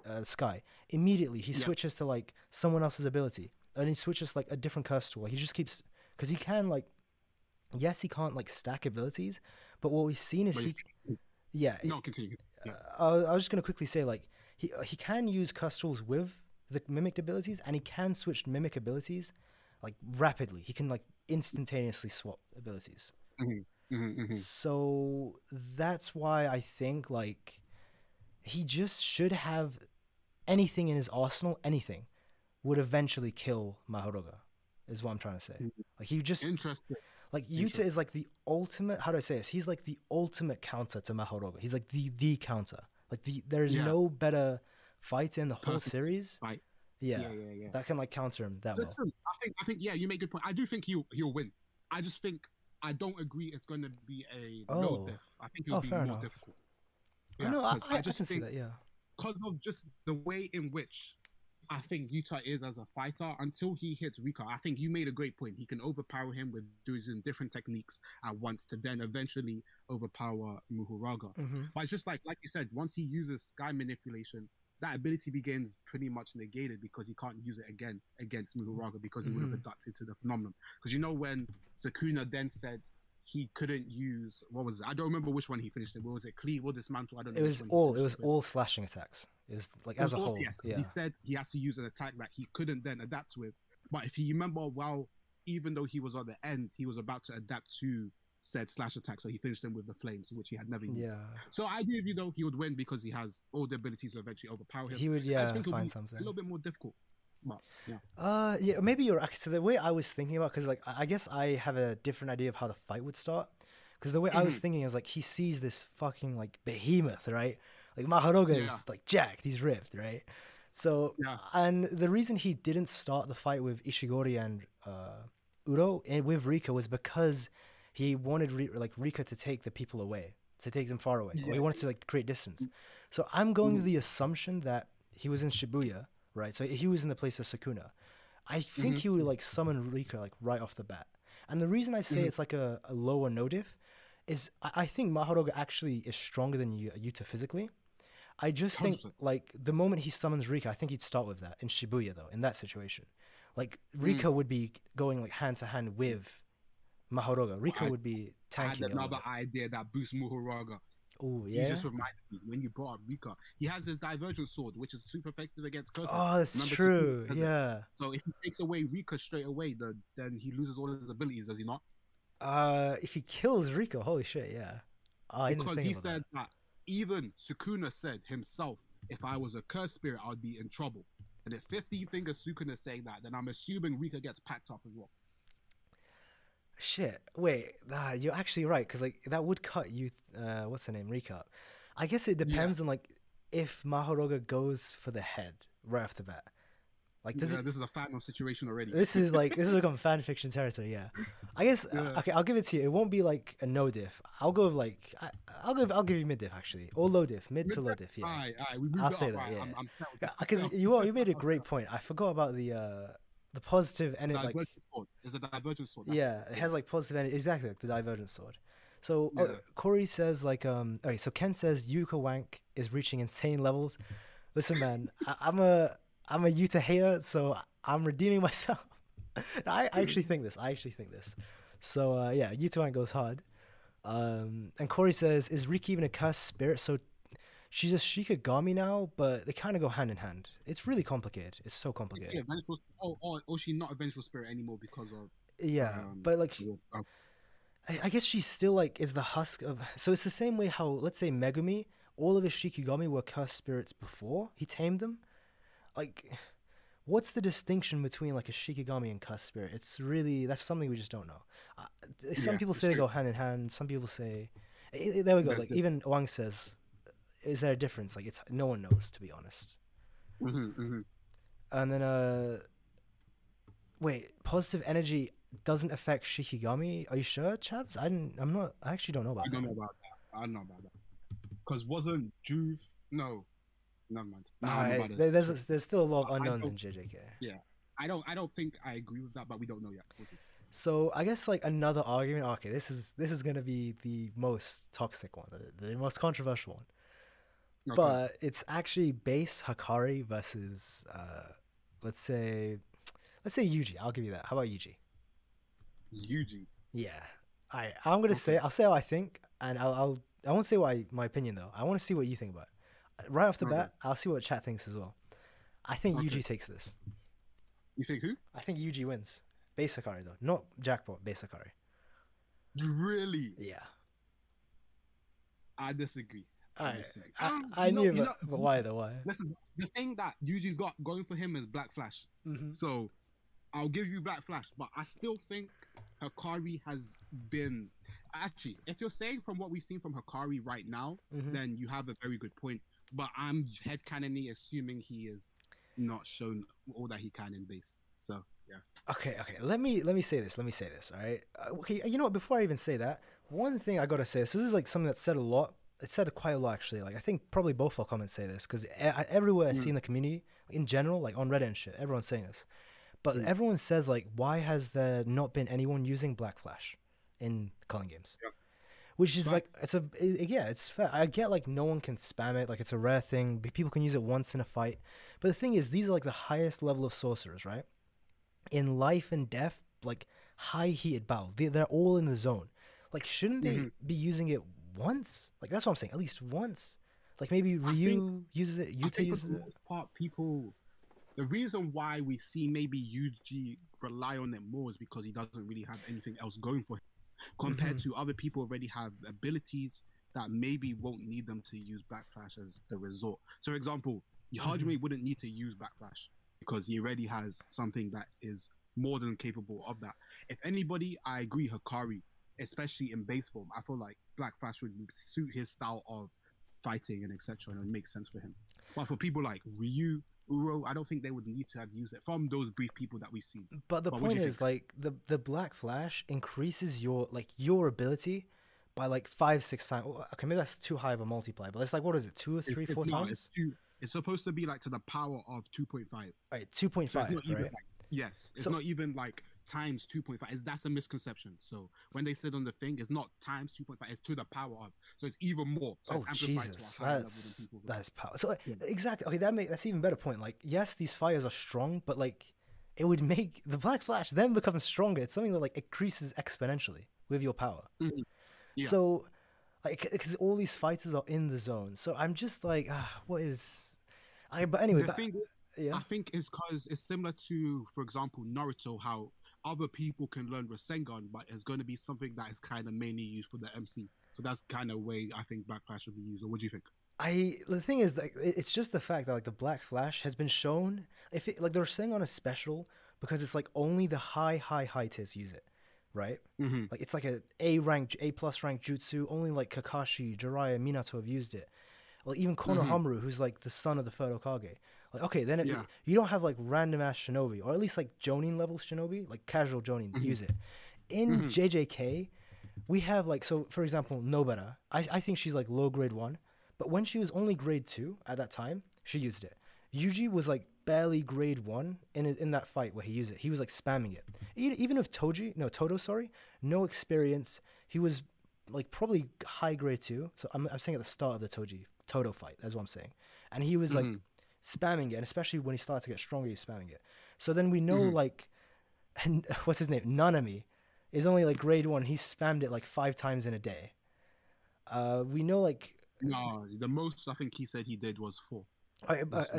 the sky. Immediately he switches to like someone else's ability, and he switches like a different curse tool. Like, he just keeps, because he can, like, yes, he can't like stack abilities, but what we've seen is continue. I was just gonna quickly say, like, he can use cuss tools with the mimic abilities, and he can switch mimic abilities like rapidly. He can like instantaneously swap abilities. Mm-hmm. So that's why I think like he just should have anything in his arsenal. Anything would eventually kill Mahoroga, is what I'm trying to say. Like he just Interesting. like Yuta is Interesting. like the ultimate. How do I say this? He's like the ultimate counter to Mahoroga. He's like the counter. Like there's Yeah. no better fighter in the whole Person. series. Right. Yeah, Yeah. Yeah. Yeah. that can like counter him that well. Listen, I think, yeah, you make a good point. I do think he'll win. I just think I don't agree it's going to be a no Oh, diff. I think it'll oh, be fair more enough. difficult. I Yeah, know. because I I just can see think that. Yeah. because of just the way in which I think Yuta is as a fighter until he hits Rika. I think you made a great point. He can overpower him with using different techniques at once to then eventually overpower Muhuraga. Mm-hmm. But it's just like you said, once he uses sky manipulation, that ability begins pretty much negated because he can't use it again against Muhuraga because he would have Mm-hmm. adapted to the phenomenon. Because you know when Sukuna then said he couldn't use what was it? I don't remember which one he finished it. What was it? Cleave or dismantle? I don't know It which was one he all. It finished was it with. all slashing attacks. It was like It as was a also whole. yes, because he Yeah. said he has to use an attack that he couldn't then adapt with. But if you remember, while even though he was on the end, he was about to adapt to said slash attack, so he finished them with the flames, which he had never used. Yeah. So I agree with you though, he would win because he has all the abilities to eventually overpower him. He would. I just Yeah. think it'll Find be a something. little bit more difficult. But yeah. Yeah, maybe you're right. So the way I was thinking about, because like I guess I have a different idea of how the fight would start. Because the way I was thinking is like he sees this fucking like behemoth, right? Like Mahoroga Yeah. is like jacked, he's ripped, right? So Yeah. and the reason he didn't start the fight with Ishigori and Uro and with Rika was because he wanted like Rika to take the people away, to take them far away, or Yeah. he wanted to like create distance. So I'm going with the assumption that he was in Shibuya, right? So he was in the place of Sukuna. I think he would like summon Rika like right off the bat. And the reason I say it's like a lower no diff is I think Mahoroga actually is stronger than Yuta physically. I just think 100%. like the moment he summons Rika, I think he'd start with that in Shibuya though, in that situation. Like Rika would be going like hand to hand with Mahoroga. Rika I, would be I had tanking it a little another bit. idea that boosts Muhuraga. Oh You yeah. just reminded me when you brought up Rika. He has his divergent sword, which is super effective against curses. Oh, that's Remember, true. Sukuna has it. Yeah. So if he takes away Rika straight away, then he loses all his abilities, does he not? If he kills Rika, holy shit, yeah. Oh, I didn't Because think he about said that even Sukuna said himself, if I was a cursed spirit, I'd be in trouble. And if 15 fingers Sukuna saying that, then I'm assuming Rika gets packed up as well. that. Shit. Wait, you're actually right because like that would cut you. What's her name? Rika up. I guess it Yeah. depends on like if Mahoroga goes for the head right off the bat. Like does Yeah, it? this is a final situation already. This is like this is become fan fiction territory. Yeah, I guess. Yeah. Okay, I'll give it to you. It won't be like a no diff. I'll go with like I'll give you mid diff actually, or low diff, mid to low diff. Yeah, Aye, we moved I'll it say up. that. Right. Yeah, I'm settled. because you made a great point. I forgot about the positive and it like Divergent sword. There's a divergent sword. That's yeah, it. it has like positive energy. Exactly, like the divergent sword. So Yeah. Corey says like okay, so Ken says Yuka Wank is reaching insane levels. Listen, man, I'm a Yuta hater, so I'm redeeming myself. I actually think this. I actually think this. So yeah, Yuta Wank goes hard. And Corey says, is Riki even a cursed spirit? So she's a Shikigami now, but they kind of go hand in hand. It's really complicated. It's so Is she complicated. a vengeful? Or she not a vengeful spirit anymore because of Yeah, but like oh, I guess she's still like is the husk of. So it's the same way how let's say Megumi, all of his Shikigami were cursed spirits before he tamed them. Like, what's the distinction between like a Shikigami and cursed spirit? It's really that's something we just don't know. Some Yeah, people it's say they true. go hand in hand. Some people say, there we go. There's Like the- even Wang says, is there a difference? Like it's no one knows to be honest. And then wait, positive energy doesn't affect Shikigami. Are you sure, Chavs? I'm not. I actually don't know about I that. don't know about that. I don't know about that. Because wasn't Juve? No, never mind. No, I'm about it. There's still a lot of I unknowns don't- in JJK. Yeah, I don't think I agree with that, but we don't know yet. We'll see. So I guess like another argument. Okay, this is gonna be the most toxic one, the most controversial one. Okay. But it's actually base Hakari versus let's say Yuji. I'll give you that. How about Yuji? Yuji. Yeah. I'm gonna say I'll say how I think, and I won't say my opinion though. I want to see what you think about it. Right off the Okay. bat, I'll see what chat thinks as well. I think Okay. Yuji takes this. You think who? I think Yuji wins. Base Hakari though, not jackpot. Base Hakari. You really? Yeah. I disagree. I disagree. I knew, but why though? Why? Listen, the thing that Yuji's got going for him is Black Flash. Mm-hmm. So I'll give you Black Flash, but I still think Hakari has been actually. If you're saying from what we've seen from Hakari right now, Mm-hmm. then you have a very good point. But I'm headcanonly assuming he is not shown all that he can in base. So yeah. Okay. Let me say this. All right. Okay. You know what? Before I even say that, one thing I gotta say. So this is like something that's said a lot. It's said quite a lot actually. Like I think probably both our comments say this because everywhere I see in the community, in general, like on Reddit and shit, everyone's saying this. But everyone says like, why has there not been anyone using Black Flash in calling games? Yeah. Which is like it's fair. I get like no one can spam it, like it's a rare thing. People can use it once in a fight. But the thing is, these are like the highest level of sorcerers, right? In life and death, like high heated battle, they're all in the zone. Like, shouldn't they be using it once? Like that's what I'm saying. At least once. Like maybe Ryu uses it, Yuta uses for the it. most part, people. The reason why we see maybe Yuji rely on it more is because he doesn't really have anything else going for him, compared to other people already have abilities that maybe won't need them to use Black Flash as the resort. So, for example, Hajime wouldn't need to use Black Flash because he already has something that is more than capable of that. If anybody, I agree, Hakari, especially in base form, I feel like Black Flash would suit his style of fighting and etc. and it would make sense for him. But for people like Ryu, Uro, I don't think they would need to have used it from those brief people that we've seen. But the point is, like the Black Flash increases your ability by like 5-6 times. Okay, maybe that's too high of a multiplier, but it's like what is it, 2 or 3, 4 times? It's supposed to be like to the power of 2.5. Right, 2.5. So right? It's not even like times 2.5. That's a misconception. So when they said on the thing, it's not times 2.5. It's to the power of. So it's even more. So it's amplified Jesus, to a higher level than people. That is power. So exactly. Okay, that's even better point. Like, yes, these fires are strong, but like, it would make the Black Flash then become stronger. It's something that like increases exponentially with your power. Mm-hmm. Yeah. So, like, because all these fighters are in the zone. So I'm just like, what is? But anyway, I think it's because it's similar to, for example, Naruto, how other people can learn Rasengan, but it's going to be something that is kind of mainly used for the MC. So that's kind of way I think Black Flash would be used. Or what do you think? The thing is that it's just the fact that like the Black Flash has been shown, if it like they're saying on a special because it's like only the high tiers use it, right? Mm-hmm. Like it's like A plus rank jutsu. Only like Kakashi, Jiraiya, Minato have used it. Like even Konohamaru, who's like the son of the third Hokage. Like okay, then you don't have like random ass shinobi, or at least like Jonin level shinobi, like casual Jonin use it. In JJK, we have like, so for example, Nobara. I think she's like low grade 1, but when she was only grade 2 at that time, she used it. Yuji was like barely grade 1 in that fight where he used it. He was like spamming it. Even if Todo, no experience. He was like probably high grade 2. So I'm saying at the start of the Todo fight. That's what I'm saying. And he was like spamming it, and especially when he started to get stronger, he was spamming it. So then we know like, what's his name? Nanami is only like grade 1. He spammed it like 5 times in a day. We know like. No, the most I think he said he did was 4.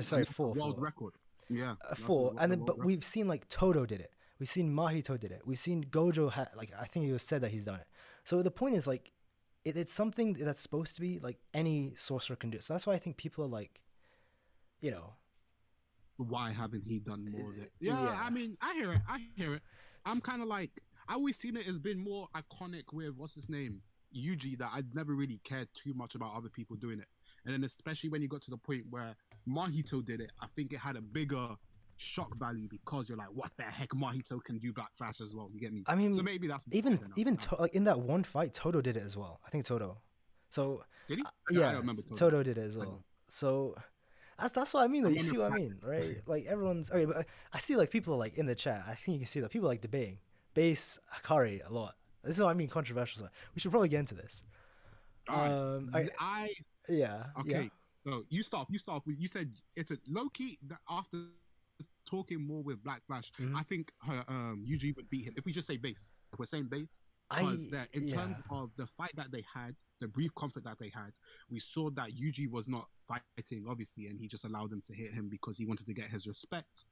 Sorry, 4. World record. Yeah. 4. And then, but we've seen like Todo did it. We've seen Mahito did it. We've seen Gojo like I think it was said that he's done it. So the point is like, it's something that's supposed to be like any sorcerer can do. So that's why I think people are like, you know, why haven't he done more of it? Yeah. I mean, I hear it. I'm kind of like, I always seen it as been more iconic with what's his name, Yuji, that I'd never really cared too much about other people doing it. And then especially when you got to the point where Mahito did it, I think it had a bigger shock value because you're like, what the heck, Mahito can do Black Flash as well. You get me? I mean, so maybe that's even like in that one fight, Todo did it as well. I think Todo. So did he? Yeah, I don't remember Todo did it as well. So that's what I mean. Though. You see what I mean, right? Like everyone's okay, but I see like people are like in the chat. I think you can see that people are like debating base Hakari a lot. This is what I mean, controversial. So we should probably get into this. Yeah. Okay. So you stop. You said it's a low key after talking more with Black Flash. I think Yuji would beat him if we just say base. If we're saying base, because that in Yeah. terms of the fight that they had, the brief conflict that they had, we saw that Yuji was not fighting, obviously, and he just allowed them to hit him because he wanted to get his respect.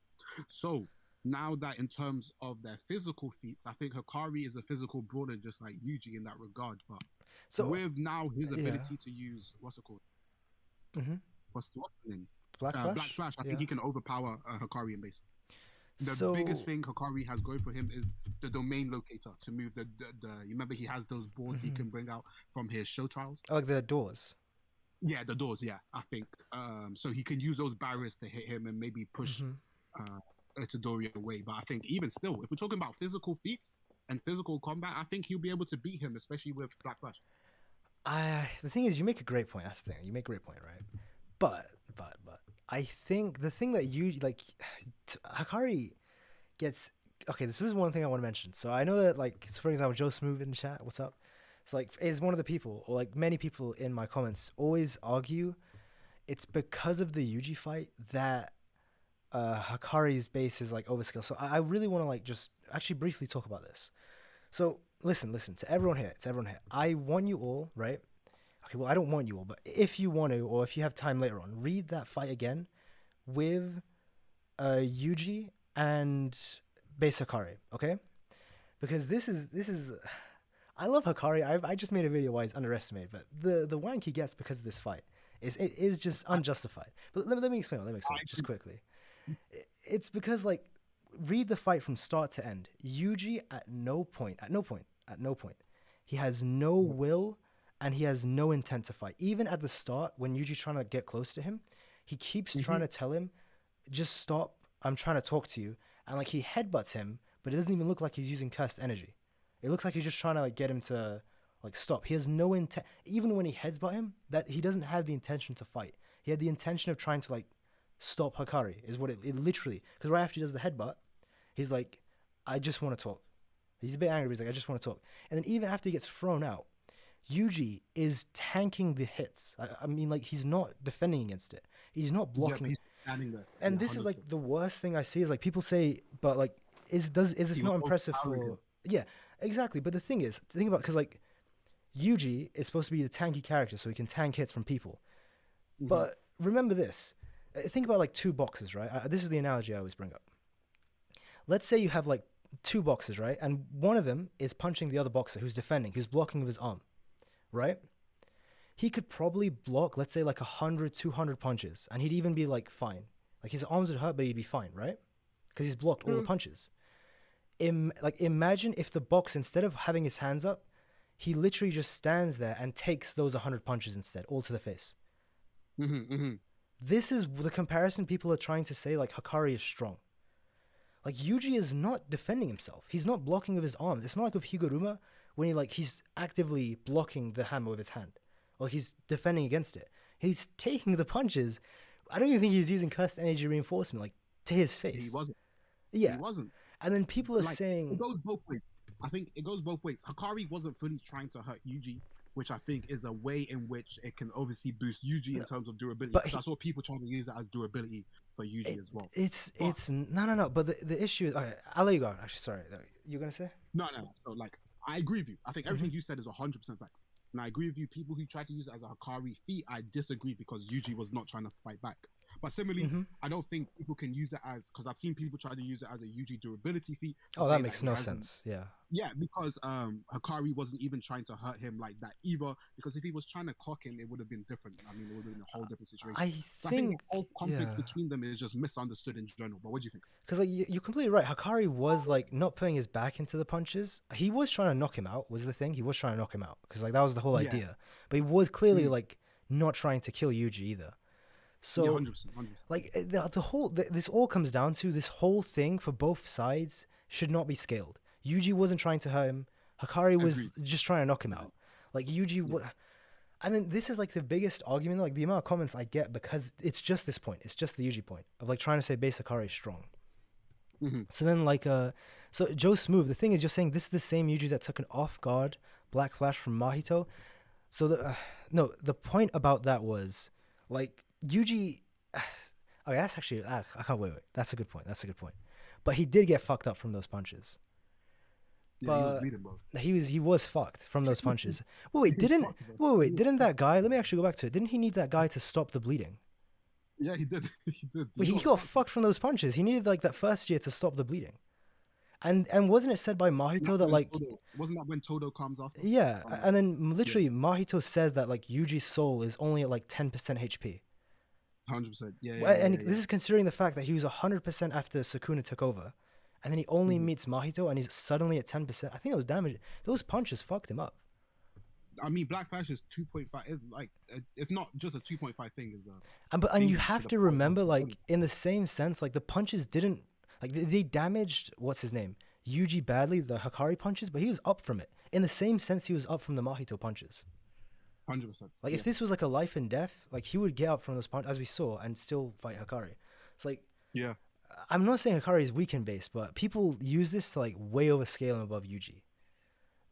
So now that in terms of their physical feats, I think Hikari is a physical brawler just like Yuji in that regard. But So with now his yeah. ability to use what's it called? Mm-hmm. What's the name? Black Black Flash. Flash. I think Yeah. he can overpower Hikari in base. The biggest So thing Hikari has going for him is the domain locator to move the you remember he has those boards he mhm. can bring out from his show trials. I like the doors. Yeah, the doors. Yeah, I think so he can use those barriers to hit him and maybe push Mm-hmm. uh Itadori away. But I think even still, if we're talking about physical feats and physical combat, I think he'll be able to beat him, especially with Black Flash. The thing is, you make a great point. That's the thing. You make a great point, right? But I think the thing that you like, Hakari gets okay. This is one thing I want to mention. So I know that like, so for example, Joe Smooth in the chat. What's up? It's like is one of the people, or like many people in my comments, always argue it's because of the Yuji fight that Hakari's base is like overskill. So I really want to like just actually briefly talk about this. So listen to everyone here. To everyone here. I want you all, right? Okay, well I don't want you all, but if you want to, or if you have time later on, read that fight again with Yuji and base Hakari, okay? Because this is I love Hakari. I just made a video why he's underestimated, but the wank he gets because of this fight is just unjustified. But let me explain. Let me explain just quickly. It's because like read the fight from start to end. Yuji at no point, he has no will and he has no intent to fight. Even at the start, when Yuji's trying to get close to him, he keeps trying to tell him, "Just stop. I'm trying to talk to you." And like he headbutts him, but it doesn't even look like he's using cursed energy. It looks like he's just trying to like get him to like stop. He has no intent. Even when he headbutt him, that he doesn't have the intention to fight. He had the intention of trying to like stop Hakari. Is what it literally. Because right after he does the headbutt, he's like, "I just want to talk." He's a bit angry. But he's like, "I just want to talk." And then even after he gets thrown out, Yuji is tanking the hits. I mean, like he's not defending against it. He's not blocking. He's standing there. And Yeah, this is 100%. like the worst thing I see is like people say, but like is this He not was impressive overpowering for? him. Yeah, exactly. But the thing is, think about because like Yuji is supposed to be the tanky character, so he can tank hits from people. But remember this. Think about like two boxes, right? This is the analogy I always bring up. Let's say you have like two boxes, right? And one of them is punching the other boxer who's defending, who's blocking with his arm, right? He could probably block, let's say like 100, 200 punches, and he'd even be like fine. Like his arms would hurt, but he'd be fine, right? Because he's blocked all the punches. Imagine if the box, instead of having his hands up, he literally just stands there and takes those 100 punches instead, all to the face. This is the comparison people are trying to say, like Hakari is strong. Like Yuji is not defending himself. He's not blocking with his arms. It's not like with Higuruma when he's actively blocking the hammer with his hand. Or he's defending against it. He's taking the punches. I don't even think he's using cursed energy reinforcement like to his face. He wasn't. Yeah. He wasn't. And then people are Like, saying it goes both ways. I think it goes both ways. Hakari wasn't fully trying to hurt Yuji, which I think is a way in which it can obviously boost Yuji in terms of durability. but I saw people trying to use it as durability for Yuji as well. it's no. But the issue is, all right, I'll let you go. Actually, sorry. You gonna say? No. So like, I agree with you. I think everything you said is 100% facts. And I agree with you. People who try to use it as a Hakari feat, I disagree because Yuji was not trying to fight back. But similarly, I don't think people can use it as, because I've seen people try to use it as a Yuji durability feat. Oh, that makes no sense. Yeah. Yeah, because Hakari wasn't even trying to hurt him like that either. Because if he was trying to cock him, it would have been different. I mean, it would have been a whole different situation. I think the whole conflict between them is just misunderstood in general. But what do you think? Because like you're completely right. Hakari was like not putting his back into the punches. He was trying to knock him out. Was the thing he was trying to knock him out because like that was the whole idea. But he was clearly like not trying to kill Yuji either. So, 100%. like this all comes down to this whole thing for both sides should not be scaled. Yuji wasn't trying to hurt him. Hakari was just trying to knock him out. Like Yuji, and then this is like the biggest argument. Like the amount of comments I get because it's just this point. It's just the Yuji point of like trying to say base Hakari is strong. So then like so Joe Smooth. The thing is, you're saying this is the same Yuji that took an off guard Black Flash from Mahito. So the point about that was like. Yuji, okay, that's actually, I can't wait. That's a good point. But he did get fucked up from those punches. Yeah, he was but bleeding, bro. he was fucked from those punches. Wait, He was fucked, bro. He was didn't fucked. that guy? Let me actually go back to it. Didn't he need that guy to stop the bleeding? Yeah, he did. He did. Well, He he got got fucked. fucked from those punches. He needed like that first year to stop the bleeding. And wasn't it said by And Mahito that's that when like Todo, wasn't that when Todo comes after? yeah, Um, and then yeah, literally Mahito says that like Yuji's soul is only at like 10% HP. 100%. Yeah, yeah, And yeah, yeah. this is considering the fact that he was 100% after Sukuna took over. And then he only Mhm. meets Mahito and he's suddenly at 10%. I think it was damage. Those punches fucked him up. I mean, Black Flash is 2.5. It's like it's not just a 2.5 thing. It's a And you thing to have the to power of remember, the like body. in the same sense, like the punches didn't like they damaged what's his name Yuji badly the Hakari punches, but he was up from it. In the same sense, he was up from the Mahito punches. 100%. Like if Yeah, this was like a life and death, like he would get up from those punches as we saw and still fight Hakari. It's like yeah. I'm not saying Hakari is weak in base, but people use this to like way overscale him above Yuji,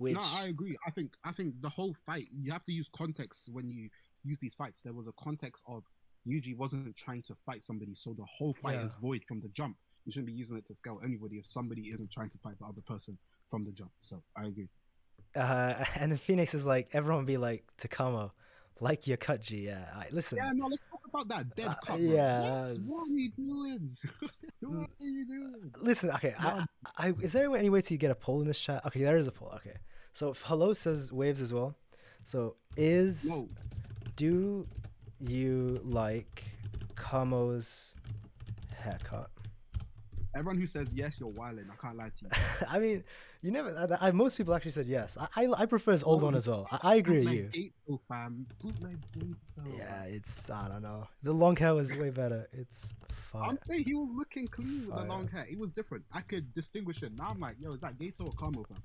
No, I which agree. I think the whole fight, you have to use context when you use these fights. There was a context of Yuji wasn't trying to fight somebody, so the whole fight yeah. is void from the jump. You shouldn't be using it to scale anybody if somebody isn't trying to fight the other person from the jump. So I agree. And then Phoenix is like everyone be like Takamo, like your cut G. Yeah, listen. Yeah, no, let's talk about that dead cut, bro. Yeah. What are you doing? What are you doing? Listen, okay. No, Is there any way to get a poll in this chat? Okay, there is a poll. Okay, so hello says waves as well. So no. do you like Kamo's haircut? Everyone who says yes, you're wilding. I can't lie to you. I mean, you never. Most people actually said yes. I prefer his old one as well. I agree with you. Gato, fam. Bootleg Gato. Yeah, it's I don't know. The long hair was way better. It's fine. I'm saying he was looking clean with the Yeah. long hair. It was different. I could distinguish it. Now I'm like, yo, is that Gato or Kamo, fam?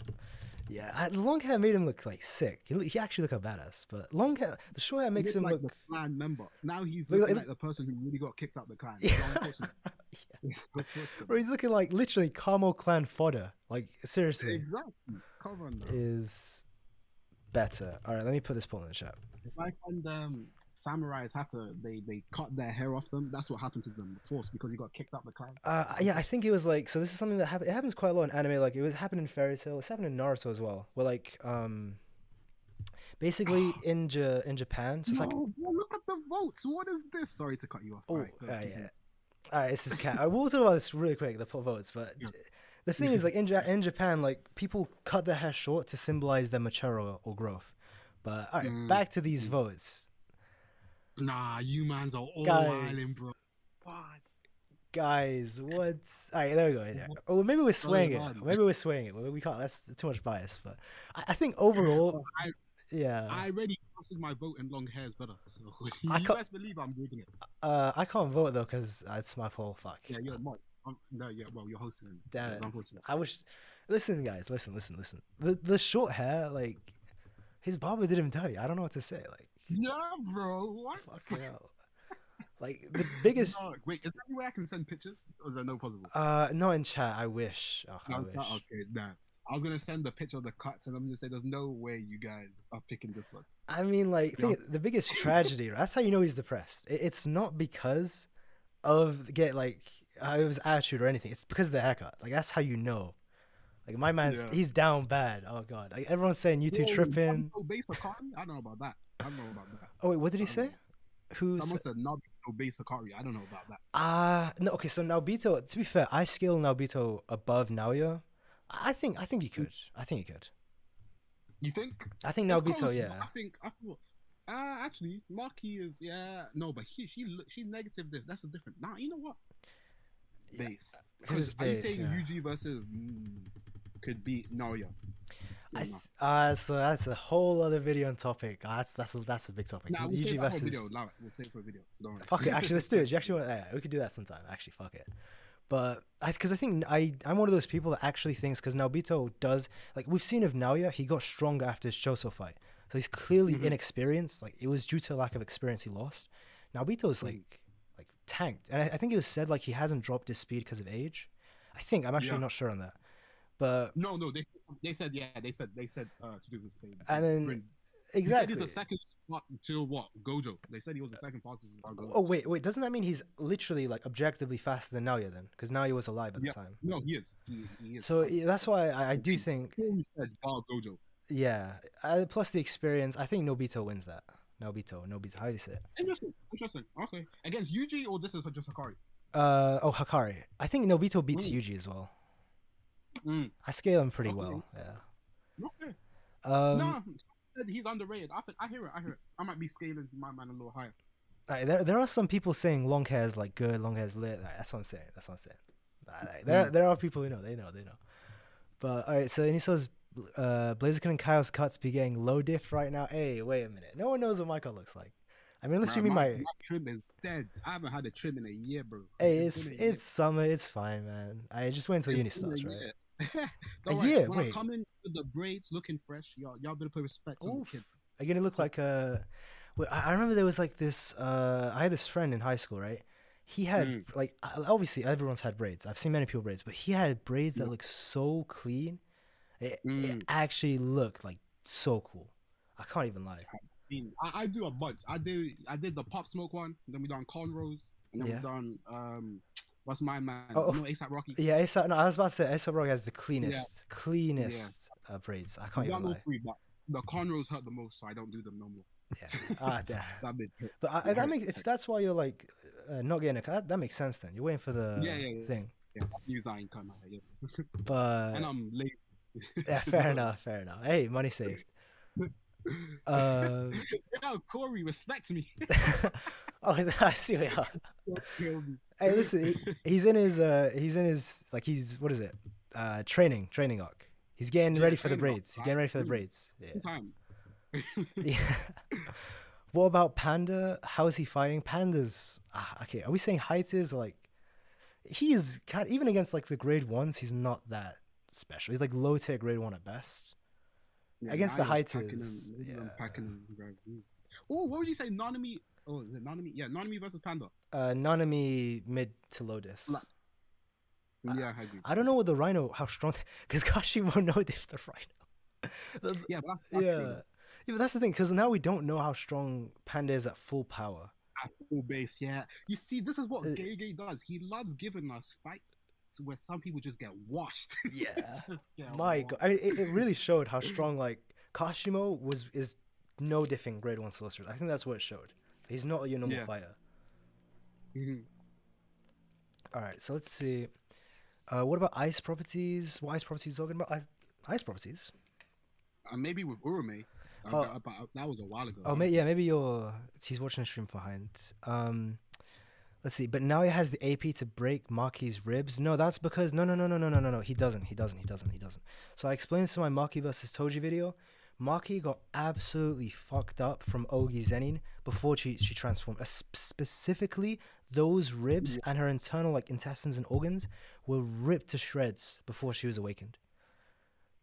Yeah, the long hair made him look like sick. He actually looked a badass. But long hair, the short hair He makes looked him like look. the clan member. Now he's Look looking like- like the person who really got kicked out the clan. Yeah. It's unfortunate. It's unfortunate. Bro, he's looking like literally Kamo clan fodder. Like seriously, Exactly. Come on, though. is better. All right, let me put this poll in the chat. It's like when samurais have to they cut their hair off them. That's what happened to them forced because he got kicked out the clan. Yeah, I think it was like so. This is something that happens. It happens quite a lot in anime. Like it was happened in Fairy Tail. It's happened in Naruto as well. Where like basically in Japan. So it's like No, bro, look at the votes. What is this? Sorry to cut you off. oh Alright, go, continue. yeah. All right, this is cat. We'll talk about this really quick. The poll votes, but Yeah. the thing is like in Japan, like people cut their hair short to symbolize their mature or growth. But all right, back to these votes. Nah, you mans are all Guys. wilding, bro. What? Guys, what's all right? There we go. Yeah. Or maybe we're swaying it. on. Maybe we're swaying it. We can't. That's too much bias. But I think overall, yeah. I already casted my vote and long hair is better. So I you can't- best believe I'm doing it. I can't vote though because it's my poll. Fuck. Yeah, you're not. No, yeah, well, you're hosting. Damn It's it. unfortunate. I wish. Listen, guys. Listen. The short hair, like his barber did him dirty. I don't know what to say. Like, Yeah, bro. What? fuck hell. Like the biggest. No, wait, is there any way I can send pictures? Or is there no possible? Not in chat. I wish. Oh, I No, wish. okay, nah. I was gonna send a picture of the cuts, and I'm gonna say there's no way you guys are picking this one. I mean, like, Yeah. the biggest tragedy. Right? That's how you know he's depressed. It's not because of his attitude or anything. It's because of the haircut. Like that's how you know. Like my man's, Yeah. he's down bad. Oh god. Like everyone's saying you two Whoa, tripping. Naruto base Hakari? I don't know about that. I don't know about that. Oh wait, what did he I don't say? know. Who's Someone said Naruto base Hakari. I don't know about that. no? Okay, so Naobito. To be fair, I scale Naobito above Naoya. I think he could. I think he could. You think? I think It's Naobito. close, Yeah. but I thought. Actually, Maki is no, but she negative. That's a different. Nah, you know what? Yeah, Base. 'cause it's Are you base, saying yeah. Yuji versus could be Naoya? So that's a whole other video and topic. That's a big topic. Nah, we'll Yuji save that for a versus. video. Allow it. We'll save it for a video. Don't worry. Fuck it. Actually, let's do it. Do you actually want? Yeah, we could do that sometime. Actually, fuck it. But because I think I'm one of those people that actually thinks because Naobito does like we've seen of Naoya, he got stronger after his Choso fight, so he's clearly inexperienced. Like it was due to lack of experience he lost. Naobito's like tanked, and I think it was said like he hasn't dropped his speed because of age. I think I'm actually not sure on that, but No, they said to do with Spain. and then He said he's Exactly. the second spot to what? Gojo. They said he was the second fastest spot Gojo. Oh wait, doesn't that mean he's literally like objectively faster than Naoya then? Because Naoya was alive at the Yeah. time. No, he is. He is. So yeah, that's why I do think, He said bar Gojo. yeah. Plus the experience, I think Nobito wins that. Nobito. How do you say it? Interesting. Okay. Against Yuji or this is just Hakari? Hakari. I think Nobito beats Yuji as well. I scale him pretty well. Yeah. Okay. Um, No, he's underrated. I hear it. I might be scaling my man a little higher. there are some people saying long hair is like good, long hair is lit. That's what I'm saying. There are people who know. They know. But all right, so and he says Blaziken and Kyle's cuts be getting low diff right now. Hey, wait a minute. No one knows what Michael looks like. I mean, unless you mean my trim is dead. I haven't had a trim in a year, bro. Hey, it's summer. It's fine, man. I just wait until uni starts, right? A year. When Wait. I come in with the braids looking fresh, y'all better put respect on the kid. Are you gonna look like a? Wait, I remember there was like this. I had this friend in high school, right? He had like obviously everyone's had braids. I've seen many people braids, but he had braids that looked so clean. It actually looked like so cool. I can't even lie. I do a bunch. I did the Pop Smoke one. Then we done cornrows, and then we done what's my man? You know ASAP Rocky. Yeah, ASAP. No, I was about to say ASAP Rocky has the cleanest braids. I can't even lie. But the cornrows hurt the most, so I don't do them no more. Yeah. Damn. That bit. But that makes, if that's why you're like not getting a cut, that makes sense then. You're waiting for the thing. Yeah, use I ain't cut my hair. But and I'm late. Yeah, fair enough. Hey, money saved. Yeah, Corey, respect me. Oh, I see what you are. Hey, listen, he's in his like what is it? Training arc. He's getting ready for the braids. He's getting ready for the braids. Yeah. Yeah. What about Panda? How is he fighting? Panda's okay. Are we saying height is like he's kind even against like the grade ones? He's not that special. He's like low tier grade one at best. Yeah, against the height is Oh, what would you say? Nanami? Oh, is it Nanami? Yeah, Nanami versus Panda. Nanami mid to low diff. Yeah, I agree. I don't know what the Rhino how strong because Kashimo no diff the Rhino. Yeah, but that's true. Yeah, but that's the thing, because now we don't know how strong Panda is at full power. At full base, yeah. You see, this is what Gege does. He loves giving us fights where some people just get washed. Yeah. My God. It really showed how strong, like, Kashimo is no diffing grade 1 sorcerer. I think that's what it showed. He's not your normal fighter. Alright, so let's see. What about ice properties? What ice properties are you talking about? Ice properties? Maybe with Urume. But that was a while ago. Oh, maybe he's watching the stream behind. Let's see. But now he has the AP to break Maki's ribs. No, that's because no. He doesn't. So I explained this in my Maki versus Toji video. Maki got absolutely fucked up from Ogi Zenin before she transformed. Specifically, those ribs and her internal like intestines and organs were ripped to shreds before she was awakened.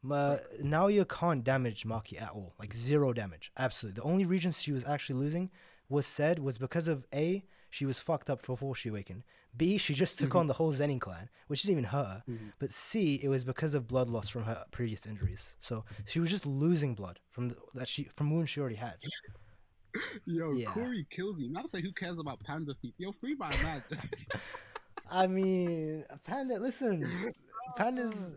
Naoya can't damage Maki at all, like 0 damage, absolutely. The only reason she was actually losing was because of A, she was fucked up before she awakened, B, she just took on the whole Zenin clan, which didn't even hurt her, but C, it was because of blood loss from her previous injuries. So she was just losing blood from wounds she already had. Yo, Corey kills me. Not to say who cares about Panda feet. Yo, free my man. I mean, Panda, listen. Panda's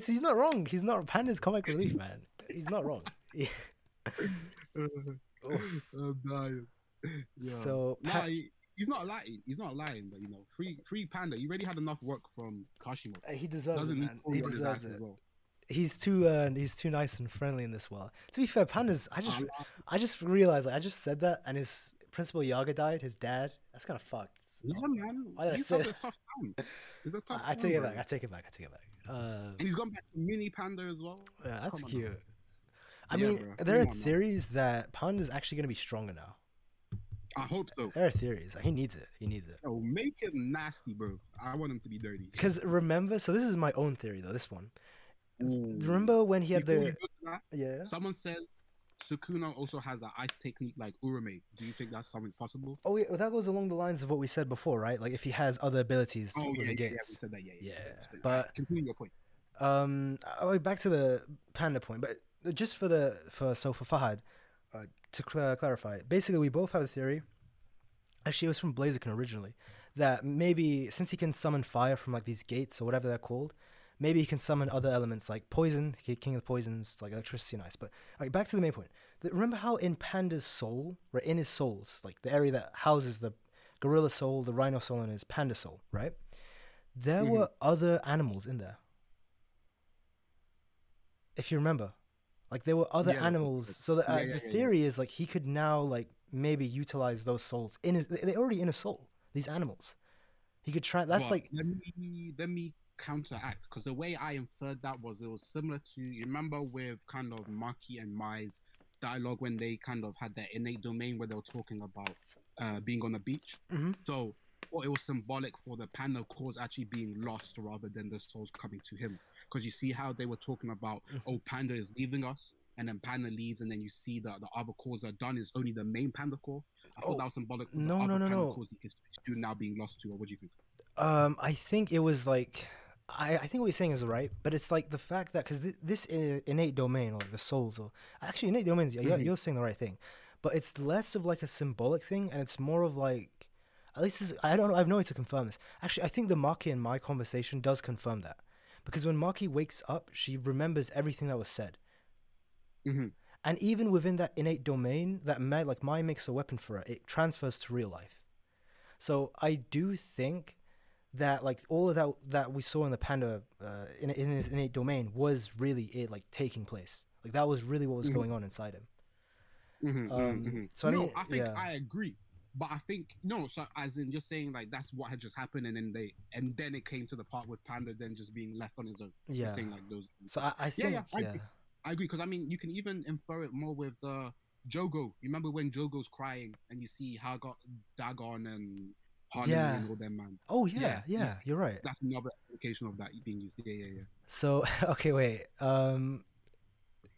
he's not wrong. Panda's comic relief, man. He's not wrong. I'm dying. Yeah. So he's not lying, but you know, free Panda. You already had enough work from Kashimo. He deserves it, man. He deserves it as well. He's too nice and friendly in this world. To be fair, Panda's I just realized I just said that and his principal Yaga died, his dad. That's kind of fucked. Yeah, man. He's had a tough time. I take it back. And he's gone back to mini Panda as well. Yeah, that's cute. I mean, there are theories that Panda's actually going to be stronger now. I hope so. There are theories. He needs it. Oh, make him nasty, bro. I want him to be dirty. Because remember, so this is my own theory, though, this one. Ooh. Remember when he had someone said Sukuna also has an ice technique like Urume. Do you think that's something possible? Oh, yeah, that goes along the lines of what we said before, right? Like if he has other abilities with the gates. Yeah, we said that. Yeah. But continue your point. Back to the Panda point, but just for Fahad, to clarify, basically we both have a theory. Actually, it was from Blaziken originally, that maybe since he can summon fire from like these gates or whatever they're called, maybe he can summon other elements like poison, king of the poisons, like electricity and ice. But all right, back to the main point. Remember how in Panda's soul, right, in his souls, like the area that houses the gorilla soul, the rhino soul, and his panda soul, right? There were other animals in there. If you remember, like there were other animals. So the theory is like he could now like maybe utilize those souls in his. They're already in his soul. These animals. He could try. That's like. Let me counteract, because the way I inferred that was it was similar to, you remember with kind of Maki and Mai's dialogue when they kind of had their innate domain where they were talking about being on the beach. So it was symbolic for the panda cause actually being lost rather than the souls coming to him, because you see how they were talking about panda is leaving us, and then panda leaves, and then you see that the other cores are done is only the main panda core. I thought that was symbolic for the other panda cores he can switch to now being lost to. Or what do you think? I think it was like I think what you're saying is right, but it's like the fact that because this innate domain, or like the souls, or actually innate domains, you're saying the right thing, but it's less of like a symbolic thing, and it's more of like, at least this, I don't know, I have no way to confirm this. Actually, I think the Maki and Mai conversation does confirm that, because when Maki wakes up, she remembers everything that was said, and even within that innate domain, that like Mai makes a weapon for it, it transfers to real life. So I do think that like all of that we saw in the panda in his innate domain was really it, like taking place. Like that was really what was going on inside him. So I think I agree, but I think no. So as in just saying like that's what had just happened, and then it came to the part with panda then just being left on his own. Yeah. Saying like those. So I think I agree, because I mean you can even infer it more with the Jogo. You remember when Jogo's crying and you see how got Dagon and and all them, man. Oh yeah, you're right. That's another application of that being used. Yeah. So okay, wait.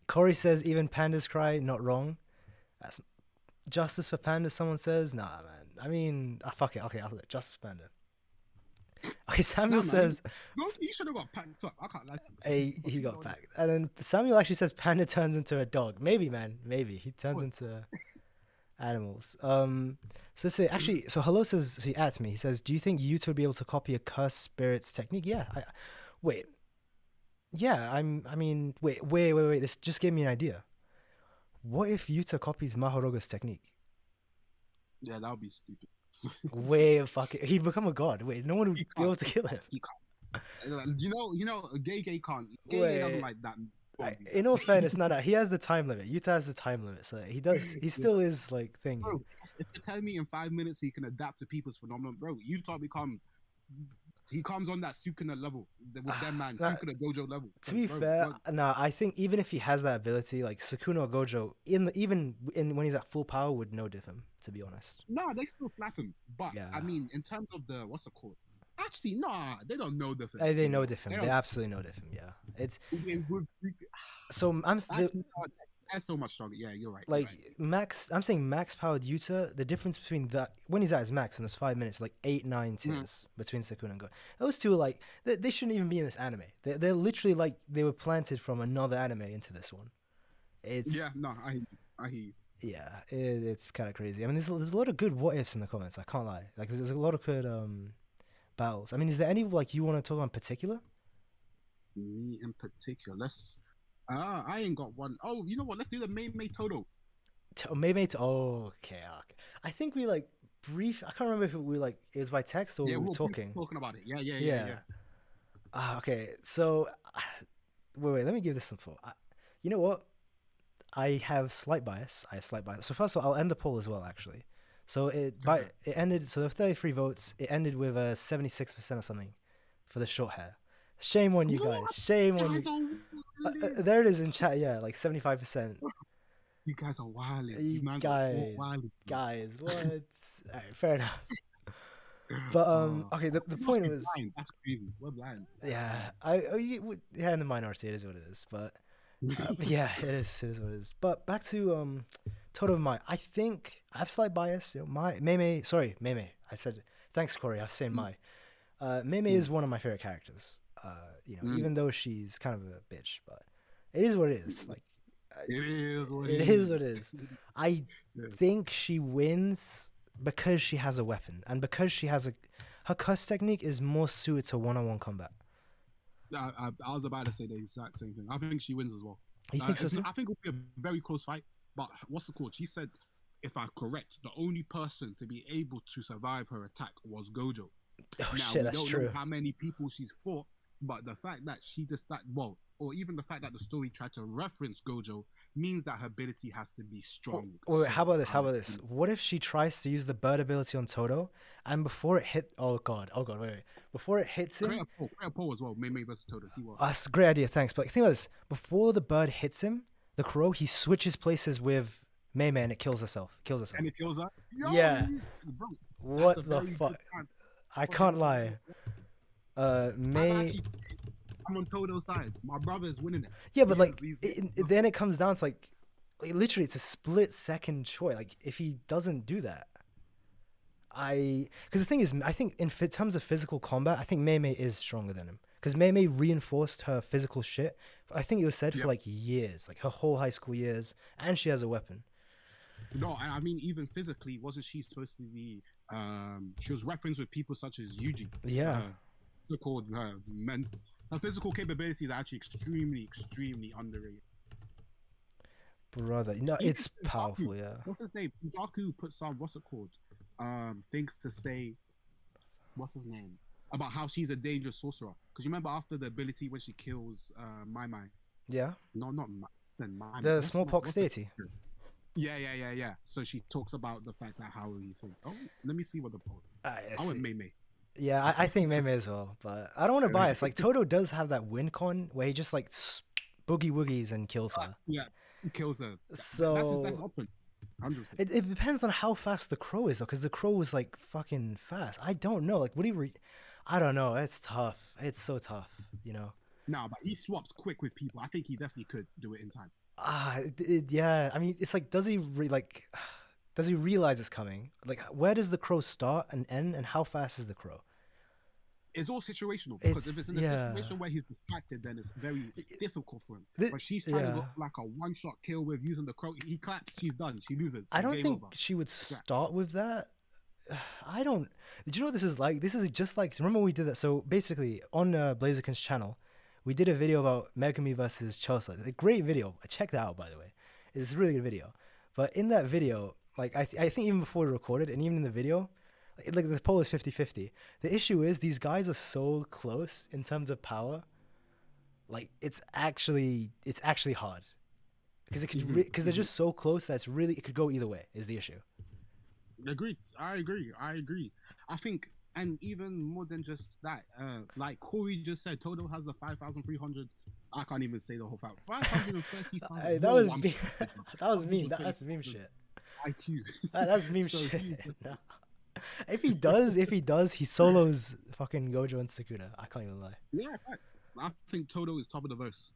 Corey says even pandas cry, not wrong. That's justice for pandas. Someone says, nah, man. I mean, fuck it. Okay, I'll say justice for panda. Okay, Samuel says, he should have got packed up. I can't lie to you. Hey, he got packed. And then Samuel actually says panda turns into a dog. Maybe, man. Maybe he turns into animals. So Hello says, he asks me, he says, do you think Yuta would be able to copy a cursed spirit's technique? Yeah. Wait. This just gave me an idea. What if Yuta copies Mahoroga's technique? Yeah, that would be stupid. Wait, fuck it. He'd become a god. Wait, no one would be able to kill him. He can't. You know, Gay can't. Gay doesn't like that. In all fairness, no, he has the time limit. Yuta has the time limit, so he does. He still is like thinking. Bro, if you tell me in 5 minutes he can adapt to people's phenomenon, bro, Yuta comes on that Sukuna level with them, man. Sukuna Gojo level. To be fair, I think even if he has that ability, like Sukuna or Gojo, when he's at full power, would no diff him. To be honest. No, they still slap him. But I mean, in terms of the what's it called? Actually, they don't know different. They know different. They absolutely know different. Yeah, it's. So that's so much stronger. Yeah, you're right. Like max, I'm saying max powered Yuta. The difference between that when he's at his max in those 5 minutes, like 8-9 tiers between Sukuna and Go. Those two are like they shouldn't even be in this anime. They're literally like they were planted from another anime into this one. It's I hear you. Yeah, it's kind of crazy. I mean, there's a lot of good what ifs in the comments. I can't lie. Like there's a lot of good battles. I mean, is there any like you want to talk about in particular? Me in particular, I ain't got one. Oh, you know what? Let's do the Mei Todo. Okay. I think we like brief. I can't remember if it was by text or we were talking about it. Yeah. Okay. So, wait. Let me give this some thought. You know what? I have slight bias. So first of all, I'll end the poll as well. Actually, so it ended. So there were 33 votes. It ended with 76% or something for the short hair. Shame on you guys. Shame on you. There it is in chat. Yeah, like 75%. You guys are wild. You guys, what? All right, fair enough. But okay. The point was that's crazy. We're blind. Yeah, in the minority, it is what it is. But yeah, it is what it is. But back to Todo Mai. I think I have slight bias. You know, Mei. I said thanks, Corey. I was saying Mai. Mei is one of my favorite characters. Even though she's kind of a bitch, but it is what it is. Like, It is what It it is what it is. is. I Yeah. think she wins because she has a weapon and because she has a her cuss technique is more suited to one-on-one combat. I was about to say the exact same thing. I think she wins as well. You think so too? I think it'll be a very close fight. But what's the call? She said, if I'm correct, the only person to be able to survive her attack was Gojo. Oh Now shit, we that's don't true. know how many people she's fought, but the fact that she just that well, or even the fact that the story tried to reference Gojo means that her ability has to be strong. Wait, how So, about this? How about this? What if she tries to use the bird ability on Toto, and before it hit, oh god, wait, before it hits him, create a poll as well. May versus Toto. See what? that's a great idea, thanks. But think about this: before the bird hits him, the crow, he switches places with Mei Mei and it kills herself. Kills herself. And it kills her. Yo, Yeah. bro, What that's a the very fuck? good chance. I can't lie. Mei. I'm on Toto's side. My brother is winning it. Yeah, but like, He's- then it comes down to like literally, it's a split-second choice. Like, if he doesn't do that, because the thing is, I think in terms of physical combat, I think Mei Mei is stronger than him. Because Mei Mei reinforced her physical shit. I think it was said for like years, like her whole high school years, and she has a weapon. No, I mean even physically, wasn't she supposed to be? She was referenced with people such as Yuji. Yeah. So-called men. Her physical capabilities are actually extremely underrated. Brother, no, Even it's powerful. Jaku, Yeah. What's his name? Jaku put some. What's it called? Things to say. What's his name? About how she's a dangerous sorcerer. Because you remember after the ability when she kills Mai Mai. Yeah. No, not Mai. Mai. The smallpox deity. Yeah. So she talks about the fact that how you think. Oh, let me see what the poll. I went Mei Mei. Yeah, I think Mei Mei as well, but I don't want to bias. Like Toto does have that win con where he just like boogie woogies and kills her. Yeah, kills her. So that's his best option. 100%. It depends on how fast the crow is though, because the crow was like fucking fast. I don't know. Like, I don't know. It's tough. It's so tough. You know. No, but he swaps quick with people. I think he definitely could do it in time. Yeah. I mean, it's like, does he does he realize it's coming? Like, where does the crow start and end, and how fast is the crow? It's all situational because if it's in a yeah. situation where he's distracted, then it's very difficult for him. But she's yeah. trying to go like a one-shot kill with using the crow. He claps, she's done. She loses. I don't Game think over. she would start with that. I don't. Did you know what this is like? This is just like, remember we did that. So basically, on Blazerkin's channel, we did a video about Megami versus Chosa. It's a great video. Check that out, by the way. It's a really good video. But in that video, like I think even before we recorded, and even in the video, like the poll is 50-50. The issue is these guys are so close in terms of power. Like it's actually hard because it could because they're just so close that it could go either way. Is the issue. Agreed. I agree. I think, and even more than just that, like Corey just said, Toto has the 5,300. I can't even say the whole fact. 535. That was me. That was mean. That's meme shit. IQ. That's meme So shit. No. If he does, he solos fucking Gojo and Sukuna. I can't even lie. Yeah, I think Toto is top of the verse.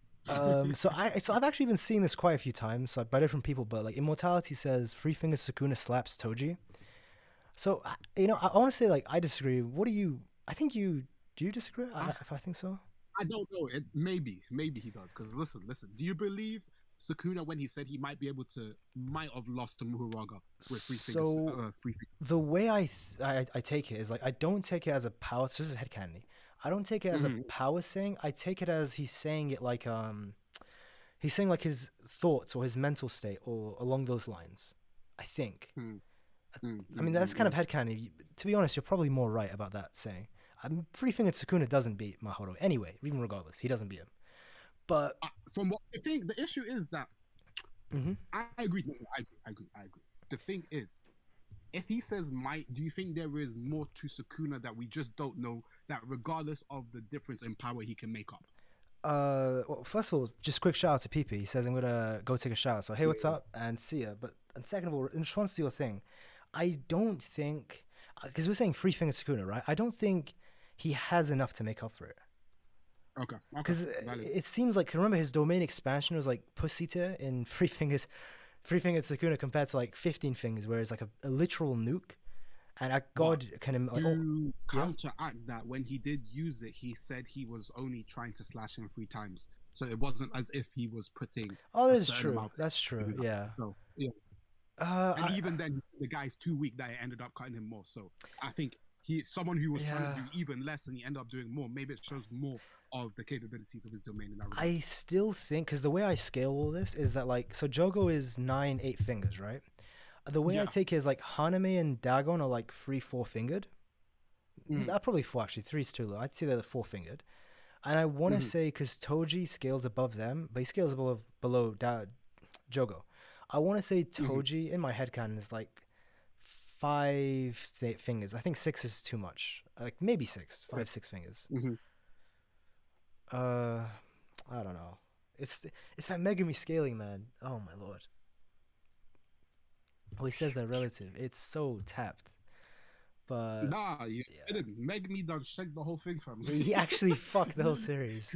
So I've actually been seeing this quite a few times, so by different people, but like Immortality says Free Finger Sukuna slaps Toji. So I want to say like I disagree. What do you? I think do you disagree? If I think so. I don't know. Maybe he does. Because listen. Do you believe Sukuna when he said he might have lost to Mahoroga with Free Fingers? The way I take it is like I don't take it as a power. This is headcanon. I don't take it as a power saying. I take it as he's saying it like he's saying like his thoughts or his mental state or along those lines. I think. I mean that's kind of headcanon. To be honest, you're probably more right about that saying. Free Fingered Sukuna doesn't beat Mahoro anyway. Even regardless, he doesn't beat him. But from what I think, the issue is that I agree. I agree. The thing is, if he says do you think there is more to Sukuna that we just don't know? That regardless of the difference in power, he can make up. Well, first of all, just quick shout out to Pepe. He says I'm gonna go take a shower. So hey, what's up? And see ya. And second of all, in response to your thing, I don't think because we're saying Free Finger Sukuna, right? I don't think he has enough to make up for it. Okay. Because it seems like, remember his domain expansion was like Pussy tier in Free Fingered Sukuna compared to like 15 Fingers, where it's like a literal nuke. And God can like counteract that when he did use it, he said he was only trying to slash him 3 times. So it wasn't as if he was putting Oh, a that's certain true. amount. That's true. Yeah. So yeah, and I even then, the guy's too weak that it ended up cutting him more. So I think someone who was trying to yeah. do even less and he ended up doing more. Maybe it shows more of the capabilities of his domain in that regard. I still think because the way I scale all this is that like so Jogo is 9 8 fingers, right? The way I Yeah. take it is like Haname and Dagon are like 3 4 fingered. Mm-hmm. Probably four actually. Three's too low. I'd say they're 4 fingered. And I want to Mm-hmm. say because Toji scales above them, but he scales below Jogo. I want to say Mm-hmm. Toji in my head canon is like 5 fingers. I think 6 is too much. Like maybe 6, 5 6 fingers. Mm-hmm. Uh, I don't know. It's that Megami scaling, man. Oh my lord. Well, he says they're relative. It's so tapped. But Nah, you yeah, didn't. Meg me done shake the whole thing, fam. he actually fucked the whole series.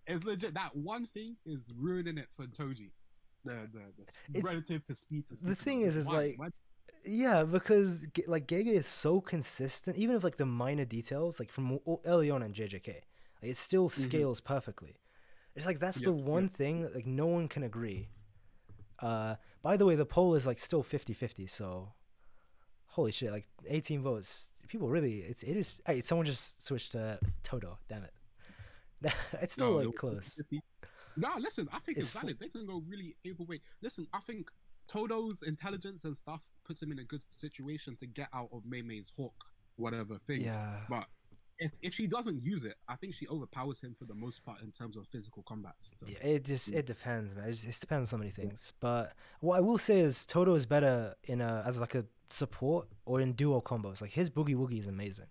It's legit. That one thing is ruining it for Toji. The It's relative to speed to the Sukuna. thing is Why? like Why? yeah, because like Gege is so consistent, even if like the minor details, like from early on in JJK, like, it still Mm-hmm. scales perfectly. It's like that's the Yep. one Yep. thing like no one can agree. By the way, the poll is like still 50-50, so holy shit, like 18 votes. People really, it is. Hey, someone just switched to Toto. Damn it, it's still No, like close. nah, listen, I think It's it's valid. They can go really either way. Listen, I think Todo's intelligence and stuff puts him in a good situation to get out of Mei Mei's hawk, whatever thing. yeah. But if she doesn't use it, I think she overpowers him for the most part in terms of physical combat. So, Yeah, it depends, man. It depends on so many yeah. things. But what I will say is Toto is better in as like a support or in duo combos. Like his boogie woogie is amazing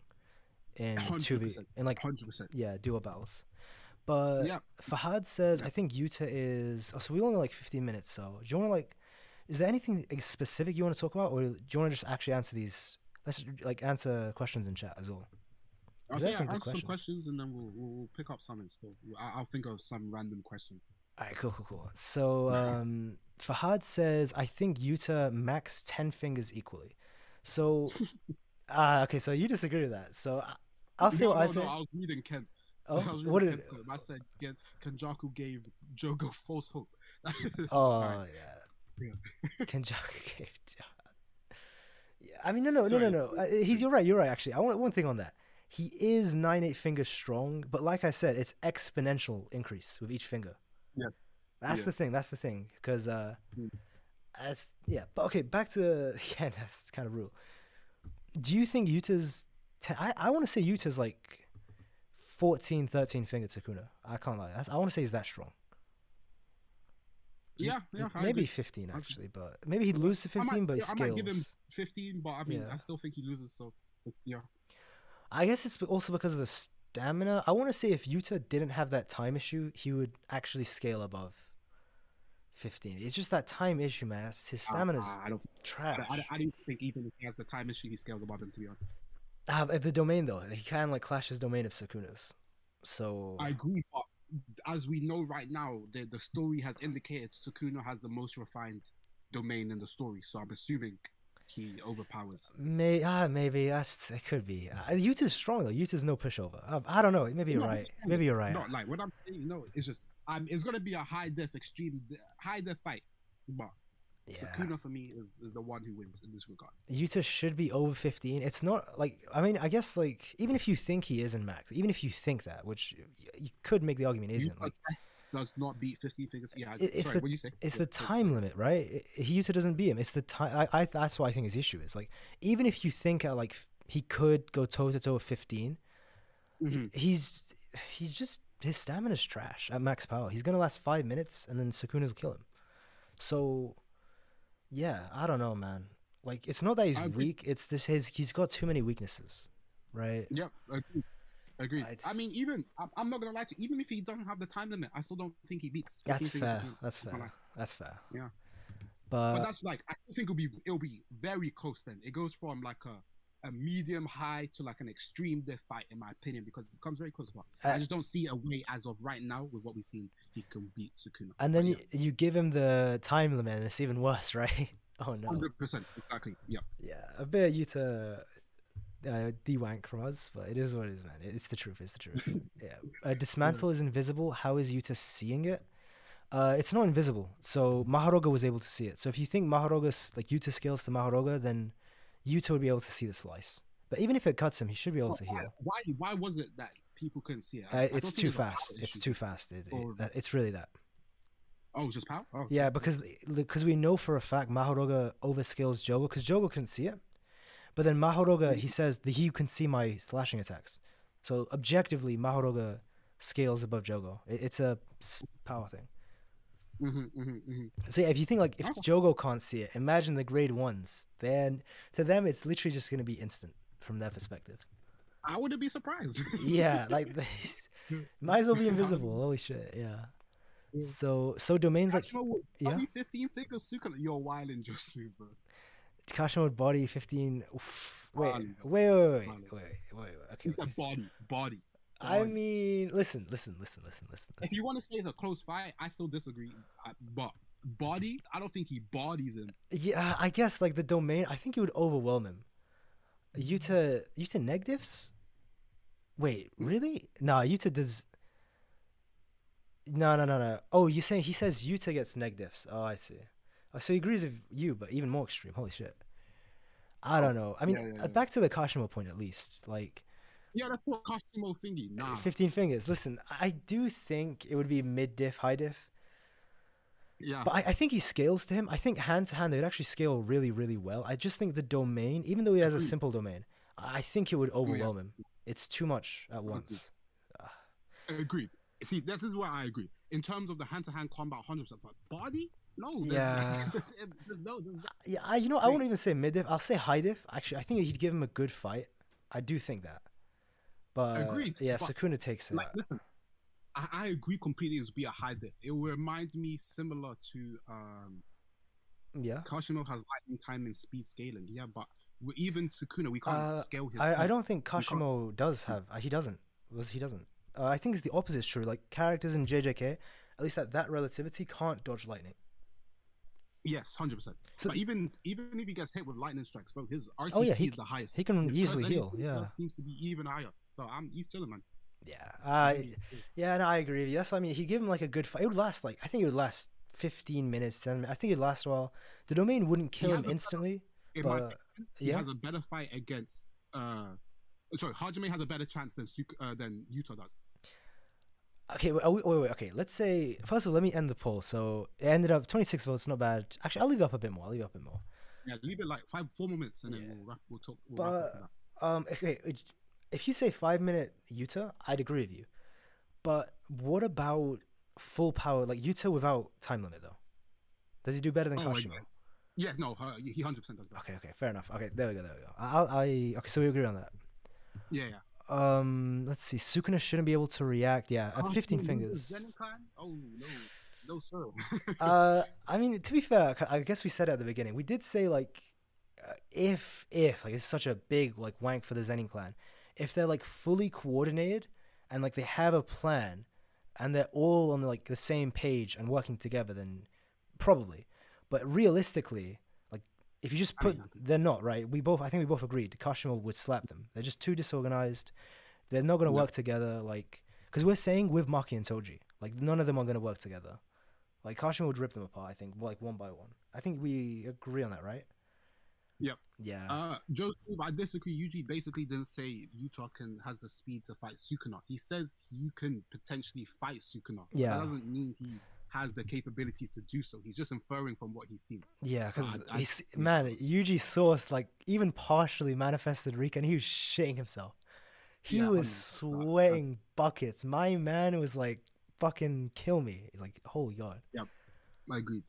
in 2v 100%. in like 100%. yeah duo battles. But Yeah. Fahad says I think Yuta is. Oh, so we only like 15 minutes. So do you want to like? Is there anything specific you want to talk about, or do you want to just actually answer these? Let's like answer questions in chat as well. I'll There say are some I'll good answer some questions. questions and then we'll pick up something still. I'll think of some random question. All right, cool. So Fahad says, I think Yuta max 10 fingers equally. So, okay, so you disagree with that. So I'll say what I No. say. I was reading Kent. Oh, I was what reading did? Kent's comment. I said Kenjaku gave Jogo false hope. All right. Oh, yeah. Yeah. Kenjaku gave. Yeah, I mean, no. Sorry. You're right. You're right. Actually, I want one thing on that. He is 9 8 fingers strong, but like I said, it's exponential increase with each finger. Yes. That's Yeah. the thing. That's the thing. Because Mm. as yeah, but okay, back to yeah, that's kind of real. Do you think Yuta's? I want to say Yuta's like 14, 13 finger Takuna. I can't lie. I want to say he's that strong. Yeah. I Maybe agree. 15 actually, but maybe he'd lose to I 15, but he I might give him scales. 15, but I mean, Yeah, I still think he loses. So, yeah. I guess it's also because of the stamina. I want to say if Yuta didn't have that time issue, he would actually scale above 15. It's just that time issue, man. His stamina's I don't. trash. I don't think even if he has the time issue, he scales above him. To be honest, The domain though, he can like clash his domain of Sakuna's. So I agree. But as we know right now, the story has indicated Sukuna has the most refined domain in the story. So I'm assuming he overpowers. maybe it could be. Yuta's strong though. Yuta's no pushover. I don't know. Maybe you're No, right. Maybe you're right. not like what I'm saying. No, it's just it's gonna be a high death fight. But Yeah. Sukuna for me is the one who wins in this regard. Yuta should be over 15. It's not like I mean, I guess like even if you think he is in max, even if you think that, which you could make the argument isn't like Does not beat 15 fingers. Yeah, it's sorry, the what you say? it's Yeah, the time limit, right? Yuta doesn't beat him. It's the time. I that's what I think his issue is. Like even if you think like he could go toe to toe with 15, Mhm. he's just his stamina's trash at max power. He's gonna last 5 minutes and then Sukuna's will kill him. So yeah, I don't know, man. Like it's not that he's I agree. weak. It's this he's got too many weaknesses, right? Yep, agreed. It's- I mean, even I'm not gonna lie to you, even if he doesn't have the time limit, I still don't think he beats. 15 That's fingers fair. Sukuna. That's I'm not fair. gonna That's fair. lie. Yeah, But but that's like I think it'll be very close. Then it goes from like a medium high to like an extreme death fight, in my opinion, because it becomes very close. But I just don't see a way as of right now with what we've seen he can beat Sukuna. and But then yeah, you give him the time limit, and it's even worse, right? Oh no. 100% exactly. Yeah. Yeah, a bit of Yuta. de-wank from us, but it is what it is, man. It's the truth. It's the truth. Yeah. Yeah. Dismantle is invisible. How is Yuta seeing it? It's not invisible. So Mahoroga was able to see it. So if you think like Yuta scales to Mahoroga, then Yuta would be able to see the slice. But even if it cuts him, he should be able to heal. Why was it that people couldn't see it? I It's don't think too it's a power fast. It's issue. too fast. Or, It's really that. oh, it's just power. Oh, Yeah, okay. because we know for a fact Mahoroga overscales Jogo because Jogo couldn't see it. But then Mahoroga, he says that he can see my slashing attacks. So objectively, Mahoroga scales above Jogo. It's a power thing. So yeah, if you think like if Okay. Jogo can't see it, imagine the grade ones. Then to them, it's literally just gonna be instant from their perspective. I wouldn't be surprised. Yeah, like this might as well be invisible. Holy shit, yeah. Yeah. So domains like Kashimo would yeah, probably 15 figures Sukuna. You're wild and just me, bro. Kashimo with body 15. Oof. Wait, Wild, wait, wait, wait, wild. wait, wait, wait. Okay, He okay. said body. I mean, listen. If you want to say it's a close fight, I still disagree. But body, I don't think he bodies him. Yeah, I guess like the domain. I think it would overwhelm him. Yuta negatives? Wait, really? Nah, Yuta does. No. Oh, you saying he says Yuta gets negatives? Oh, I see. Oh, so he agrees with you, but even more extreme. Holy shit. I Oh, don't know. I mean, yeah. back to the Kashimo point at least. Like Yeah, that's what Kashimo thingy. Nah. 15 fingers. Listen, I do think it would be mid diff, high diff. Yeah. But I think he scales to him. I think hand to hand, they would actually scale really, really well. I just think the domain, even though he has a Agreed. simple domain, I think it would Oh, yeah. overwhelm him. It's too much at once. Agreed. See, this is where I agree. In terms of the hand-to-hand combat, 100%. But body? No. Yeah. There's no. Yeah, I won't even say mid diff. I'll say high diff. Actually, I think he'd give him a good fight. I do think that. But Agreed. yeah, But, Sukuna takes it. like, listen, I agree completely. It would be a high dip. It reminds me similar to Yeah. Kashimo has lightning time and speed scaling. Yeah, but even Sukuna, we can't scale his. I speed. don't think We can't- Kashimo does have. He doesn't. He doesn't. I think it's the opposite is true. Like characters in JJK, at least at that relativity, can't dodge lightning. Yes, 100%. So- But even if he gets hit with lightning strikes, bro, his RCT Oh, yeah, is the highest. he can His easily first heal, anything yeah. seems to be even higher. So he's chilling, man. Yeah. Yeah. No, I agree with you. That's what I mean. He give him like a good fight. It would last I think it would last 15 minutes, 10 minutes. I think it'd last a while. The domain wouldn't kill He him has a- instantly. In my But opinion, he yeah. has a better fight against. Sorry, Hajime has a better chance than Yuta does. Okay, wait. Okay, let's say first of all, let me end the poll. So it ended up 26 votes. Not bad. Actually, I'll leave it up a bit more. Yeah, leave it like 4 more minutes, and then Yeah. we'll talk. We'll wrap up But for that. okay, if you say 5 minute Yuta, I'd agree with you. But what about full power like Yuta without time limit though? Does he do better than Oh, Kashimo? okay. Yeah, no, he 100% does better. Okay, fair enough. Okay, there we go. Okay, so we agree on that. Yeah. Let's see. Sukuna shouldn't be able to react. Yeah, at 15 Kashimo fingers. loses Zenin Clan? Oh no, sir. I mean, to be fair, I guess we said it at the beginning. We did say like, if like it's such a big like wank for the Zenin clan, if they're like fully coordinated and like they have a plan, and they're all on like the same page and working together, then probably. But realistically, like if you just put, they're not right. I think we both agreed. Kashimo would slap them. They're just too disorganized. They're not gonna work together. Like, because we're saying with Maki and Toji, like none of them are gonna work together. Like Kashimo would rip them apart. I think like one by one. I think we agree on that, right? Yep. Yeah. Joseph, I disagree. Yuji basically didn't say Yuta has the speed to fight Sukuna. He says you can potentially fight Sukuna. Yeah. That doesn't mean he has the capabilities to do so. He's just inferring from what he's seen. Yeah, So because man, Yuji's source like even partially manifested Rika, and he was shitting himself. He Yeah, was 100%. sweating buckets. My man was like, "Fucking kill me!" He's like, "Holy god." Yeah, I agreed.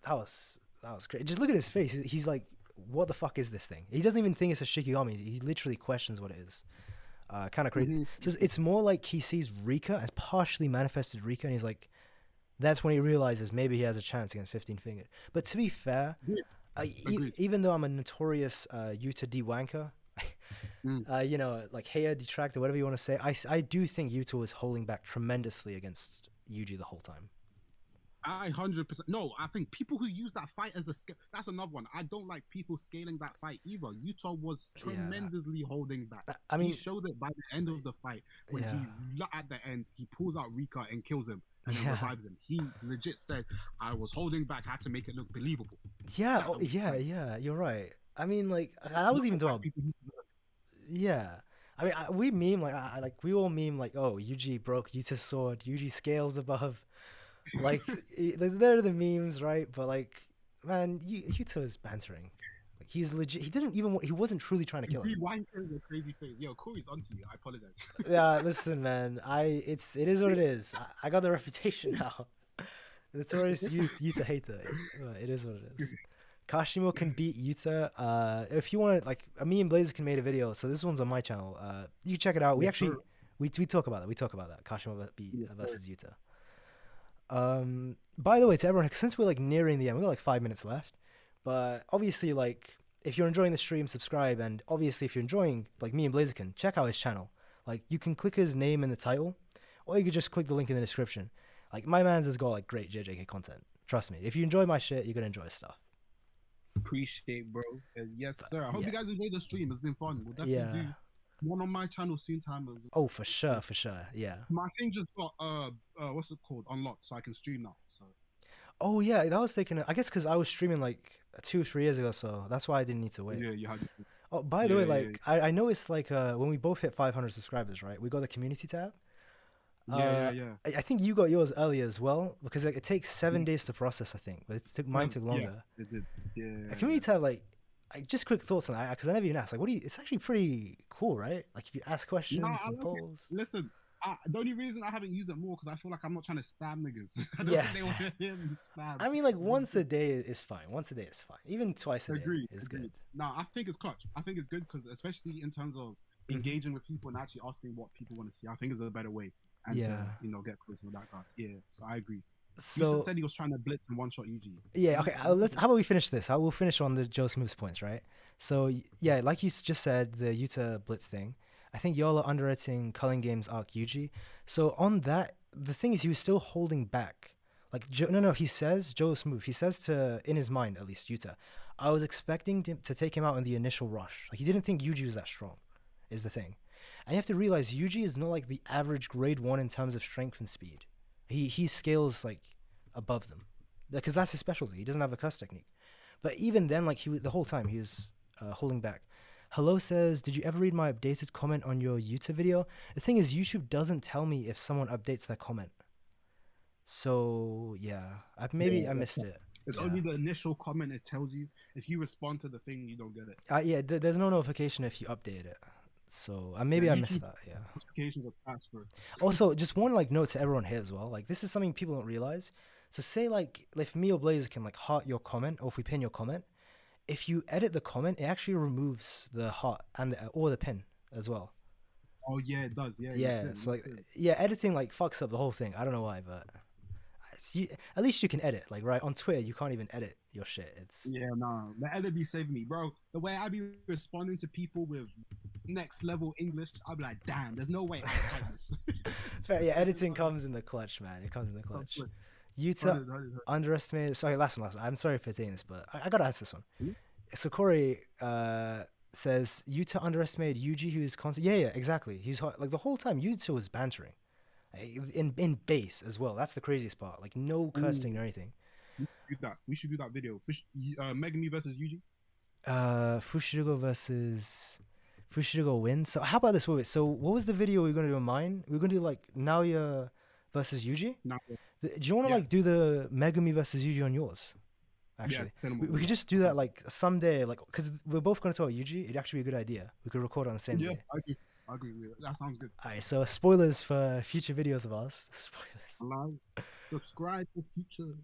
That was great. Just look at his face. He's like, "What the fuck is this thing?" He doesn't even think it's a Shikigami. He literally questions what it is. Kind of crazy. So it's more like he sees Rika as partially manifested Rika, and he's like, that's when he realizes maybe he has a chance against 15 Finger. But to be fair, even though I'm a notorious Yuta D-wanker, you know, like Heya detractor, whatever you want to say, I do think Yuta was holding back tremendously against Yuji the whole time. I 100%. No, I think people who use that fight as a scale. That's another one. I don't like people scaling that fight either. Yuta was Yeah. tremendously holding back. I He mean, showed it by the end of the fight when yeah. at the end, he pulls out Rika and kills him and then Yeah. revives him. He legit said, I was holding back, had to make it look believable. Yeah. That Oh, was yeah. like, Yeah. You're right. I mean, like, I was not even the talking fight about, people yeah. I mean, we meme like, like we all meme like, oh, Yuji broke Yuta's sword. Yuji scales above. Like, they're the memes, right? But like, man, Yuta is bantering. Like, he's legit. He didn't even. He wasn't truly trying to kill him. Wankers a crazy face. Yo, Corey's onto you. I apologize. Yeah, listen, man. It is what it is. I got the reputation now. Notorious Yuta hater. It is what it is. Kashimo can beat Yuta. If you want to, like, me and Blazer can made a video. So this one's on my channel. You check it out. We Yes, actually sir. we talk about that. We talk about that. Kashimo beat Yes, sir. versus Yuta. By the way, to everyone, since we're like nearing the end, we got like 5 minutes left. But obviously, like, if you're enjoying the stream, subscribe, and obviously, if you're enjoying, like, me and Blaziken, check out his channel. Like, you can click his name in the title, or you could just click the link in the description. Like, my man's has got like great JJK content. Trust me, if you enjoy my shit, you're gonna enjoy his stuff. Appreciate, bro. Yes, But sir. I hope yeah, you guys enjoyed the stream. It's been fun. We'll definitely yeah. do one on my channel soon. Time as Oh, for sure, for sure. Yeah. my thing just got what's it called, unlocked, so I can stream now. So Oh yeah, that was taking. I guess because I was streaming like 2 3 years ago, so that's why I didn't need to wait. yeah, you had Oh, by the way, like I noticed like when we both hit 500 subscribers, right? We got the community tab. yeah. I think you got yours earlier as well because like, it takes 7 days to process. I think, but mine took longer. Yes, it did. A Yeah. community tab, like, just quick thoughts on that because I never even asked. Like, what do you? It's actually pretty cool, right? Like, you can ask No, questions I and like it. polls. Listen, the only reason I haven't used it more because I feel like I'm not trying to spam niggas. I don't Yeah, think they want to hear me spam. I mean, like once a day is fine. Once a day is fine. Even twice a day Agreed. is Agreed. good. No, I think it's clutch. I think it's good because especially in terms of engaging with people and actually asking what people want to see, I think is a better way and Yeah. to get closer with that guy. Yeah, so I agree. So Houston said he was trying to blitz and one shot Yuji. yeah, okay. How about we finish this? We'll finish on the Joe Smooth's points, right? So yeah, like you just said, the Yuta Blitz thing. I think y'all are underrating Culling Games arc Yuji. So on that, the thing is, he was still holding back. Like no, he says Joe Smooth. He says to in his mind at least Yuta, I was expecting to take him out in the initial rush. Like he didn't think Yuji was that strong, is the thing. And you have to realize Yuji is not like the average grade 1 in terms of strength and speed. He scales like above them because that's his specialty. He doesn't have a cuss technique. But even then, like the whole time he was holding back. Hello says, did you ever read my updated comment on your YouTube video? The thing is, YouTube doesn't tell me if someone updates their comment. So yeah, I missed it. It's Yeah. only the initial comment it tells you. If you respond to the thing, you don't get it. Yeah, there's no notification if you update it. So maybe I missed YouTube that. Yeah. Notifications are transferred. Also, just one like note to everyone here as well. Like this is something people don't realize. So say like if me or Blazer can like heart your comment, or if we pin your comment, if you edit the comment, it actually removes the heart and or the pin as well. Oh yeah, it does. Yeah. Yeah, so like yeah, editing like fucks up the whole thing. I don't know why, but at least you can edit. Like right on Twitter, you can't even edit your shit. It's Yeah, no, the edit be saving me, bro. The way I be responding to people with next level English, I'll be like, damn, there's no way I can type this. fair. Yeah, editing comes in the clutch, man. It comes in the clutch. Yuta underestimated. Sorry, last one. I'm sorry for saying this, but I gotta ask this one. Hmm? So Corey says Yuta underestimated Yuji, who is constant. Yeah, exactly. He's like the whole time Yuta was bantering, in base as well. That's the craziest part. Like no cursing or anything. We should do that video. Megami versus Yuji. Fushiguro wins. So how about this? Wait. So what was the video we were gonna do in mine? We were gonna do like Naoya versus Yuji. No. Do you want to like do the Megami versus Yuji on yours? Actually, we could just do that like someday, like because we're both gonna talk about Yuji. It'd actually be a good idea. We could record on the same day. I agree with it. That sounds good. Alright, so spoilers for future videos of ours. Spoilers. Subscribe for future.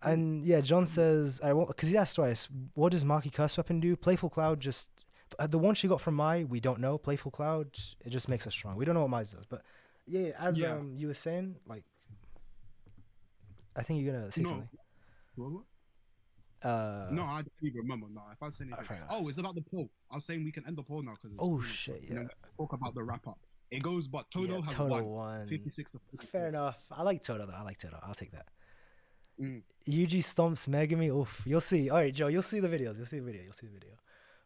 And yeah, John says I won't because he asked twice. What does Maki curse weapon do? Playful Cloud just the one she got from Mai. We don't know. Playful Cloud. It just makes us strong. We don't know what Mai's does, but yeah, as you were saying, like I think you're gonna say something. What? No, I don't even remember. No, if I say anything. Oh, it's about the poll. I was saying we can end the poll now because shit, yeah. Talk about the wrap up. It goes, but Toto has won. 56 to 40. Fair enough. I like Toto though. I'll take that. Mm. Yuji stomps Megami. Oof, you'll see. All right, Joe, you'll see the videos. You'll see the video. You'll see the video.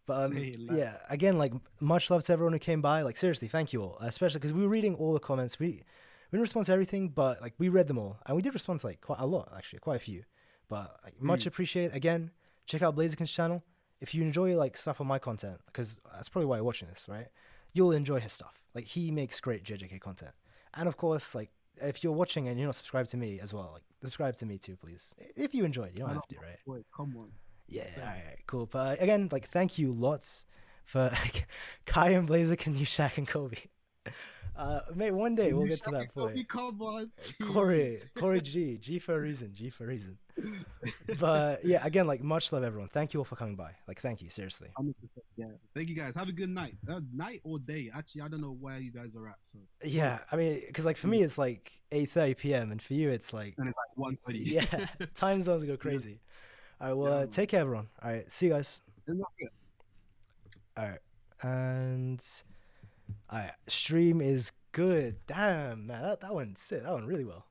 But Say less. yeah, again, like much love to everyone who came by. Like seriously, thank you all, especially because we were reading all the comments. We didn't respond to everything, but like we read them all, and we did respond to like quite a lot actually, quite a few. But like, much Mm. appreciate. Again, check out Blaziken's channel if you enjoy like stuff on my content, because that's probably why you're watching this, right? You'll enjoy his stuff. Like he makes great JJK content, and of course, like if you're watching and you're not subscribed to me as well, like subscribe to me too, please. If you enjoyed, you don't I have don't to, right? Wait, come on. Yeah, all Thanks. right, cool. But again, like, thank you lots for Kai and Blaziken, you Shaq and Kobe. Mate, one day we'll You get to shall that be point. come on. Corey G for a reason, G for a reason. But yeah, again, like, much love, everyone. Thank you all for coming by. Like, thank you, seriously. 100%. Yeah. Thank you guys. Have a good night. Night or day. Actually, I don't know where you guys are at. So Yeah, I mean, because like for me, it's like 8:30 p.m. and for you, it's like and it's like 1:30. yeah, time zones go crazy. All right, well, Yeah, man. take care, everyone. All right, see you guys. It's not good. All right, and all right, stream is good. Damn, man, that went sick. That went really well.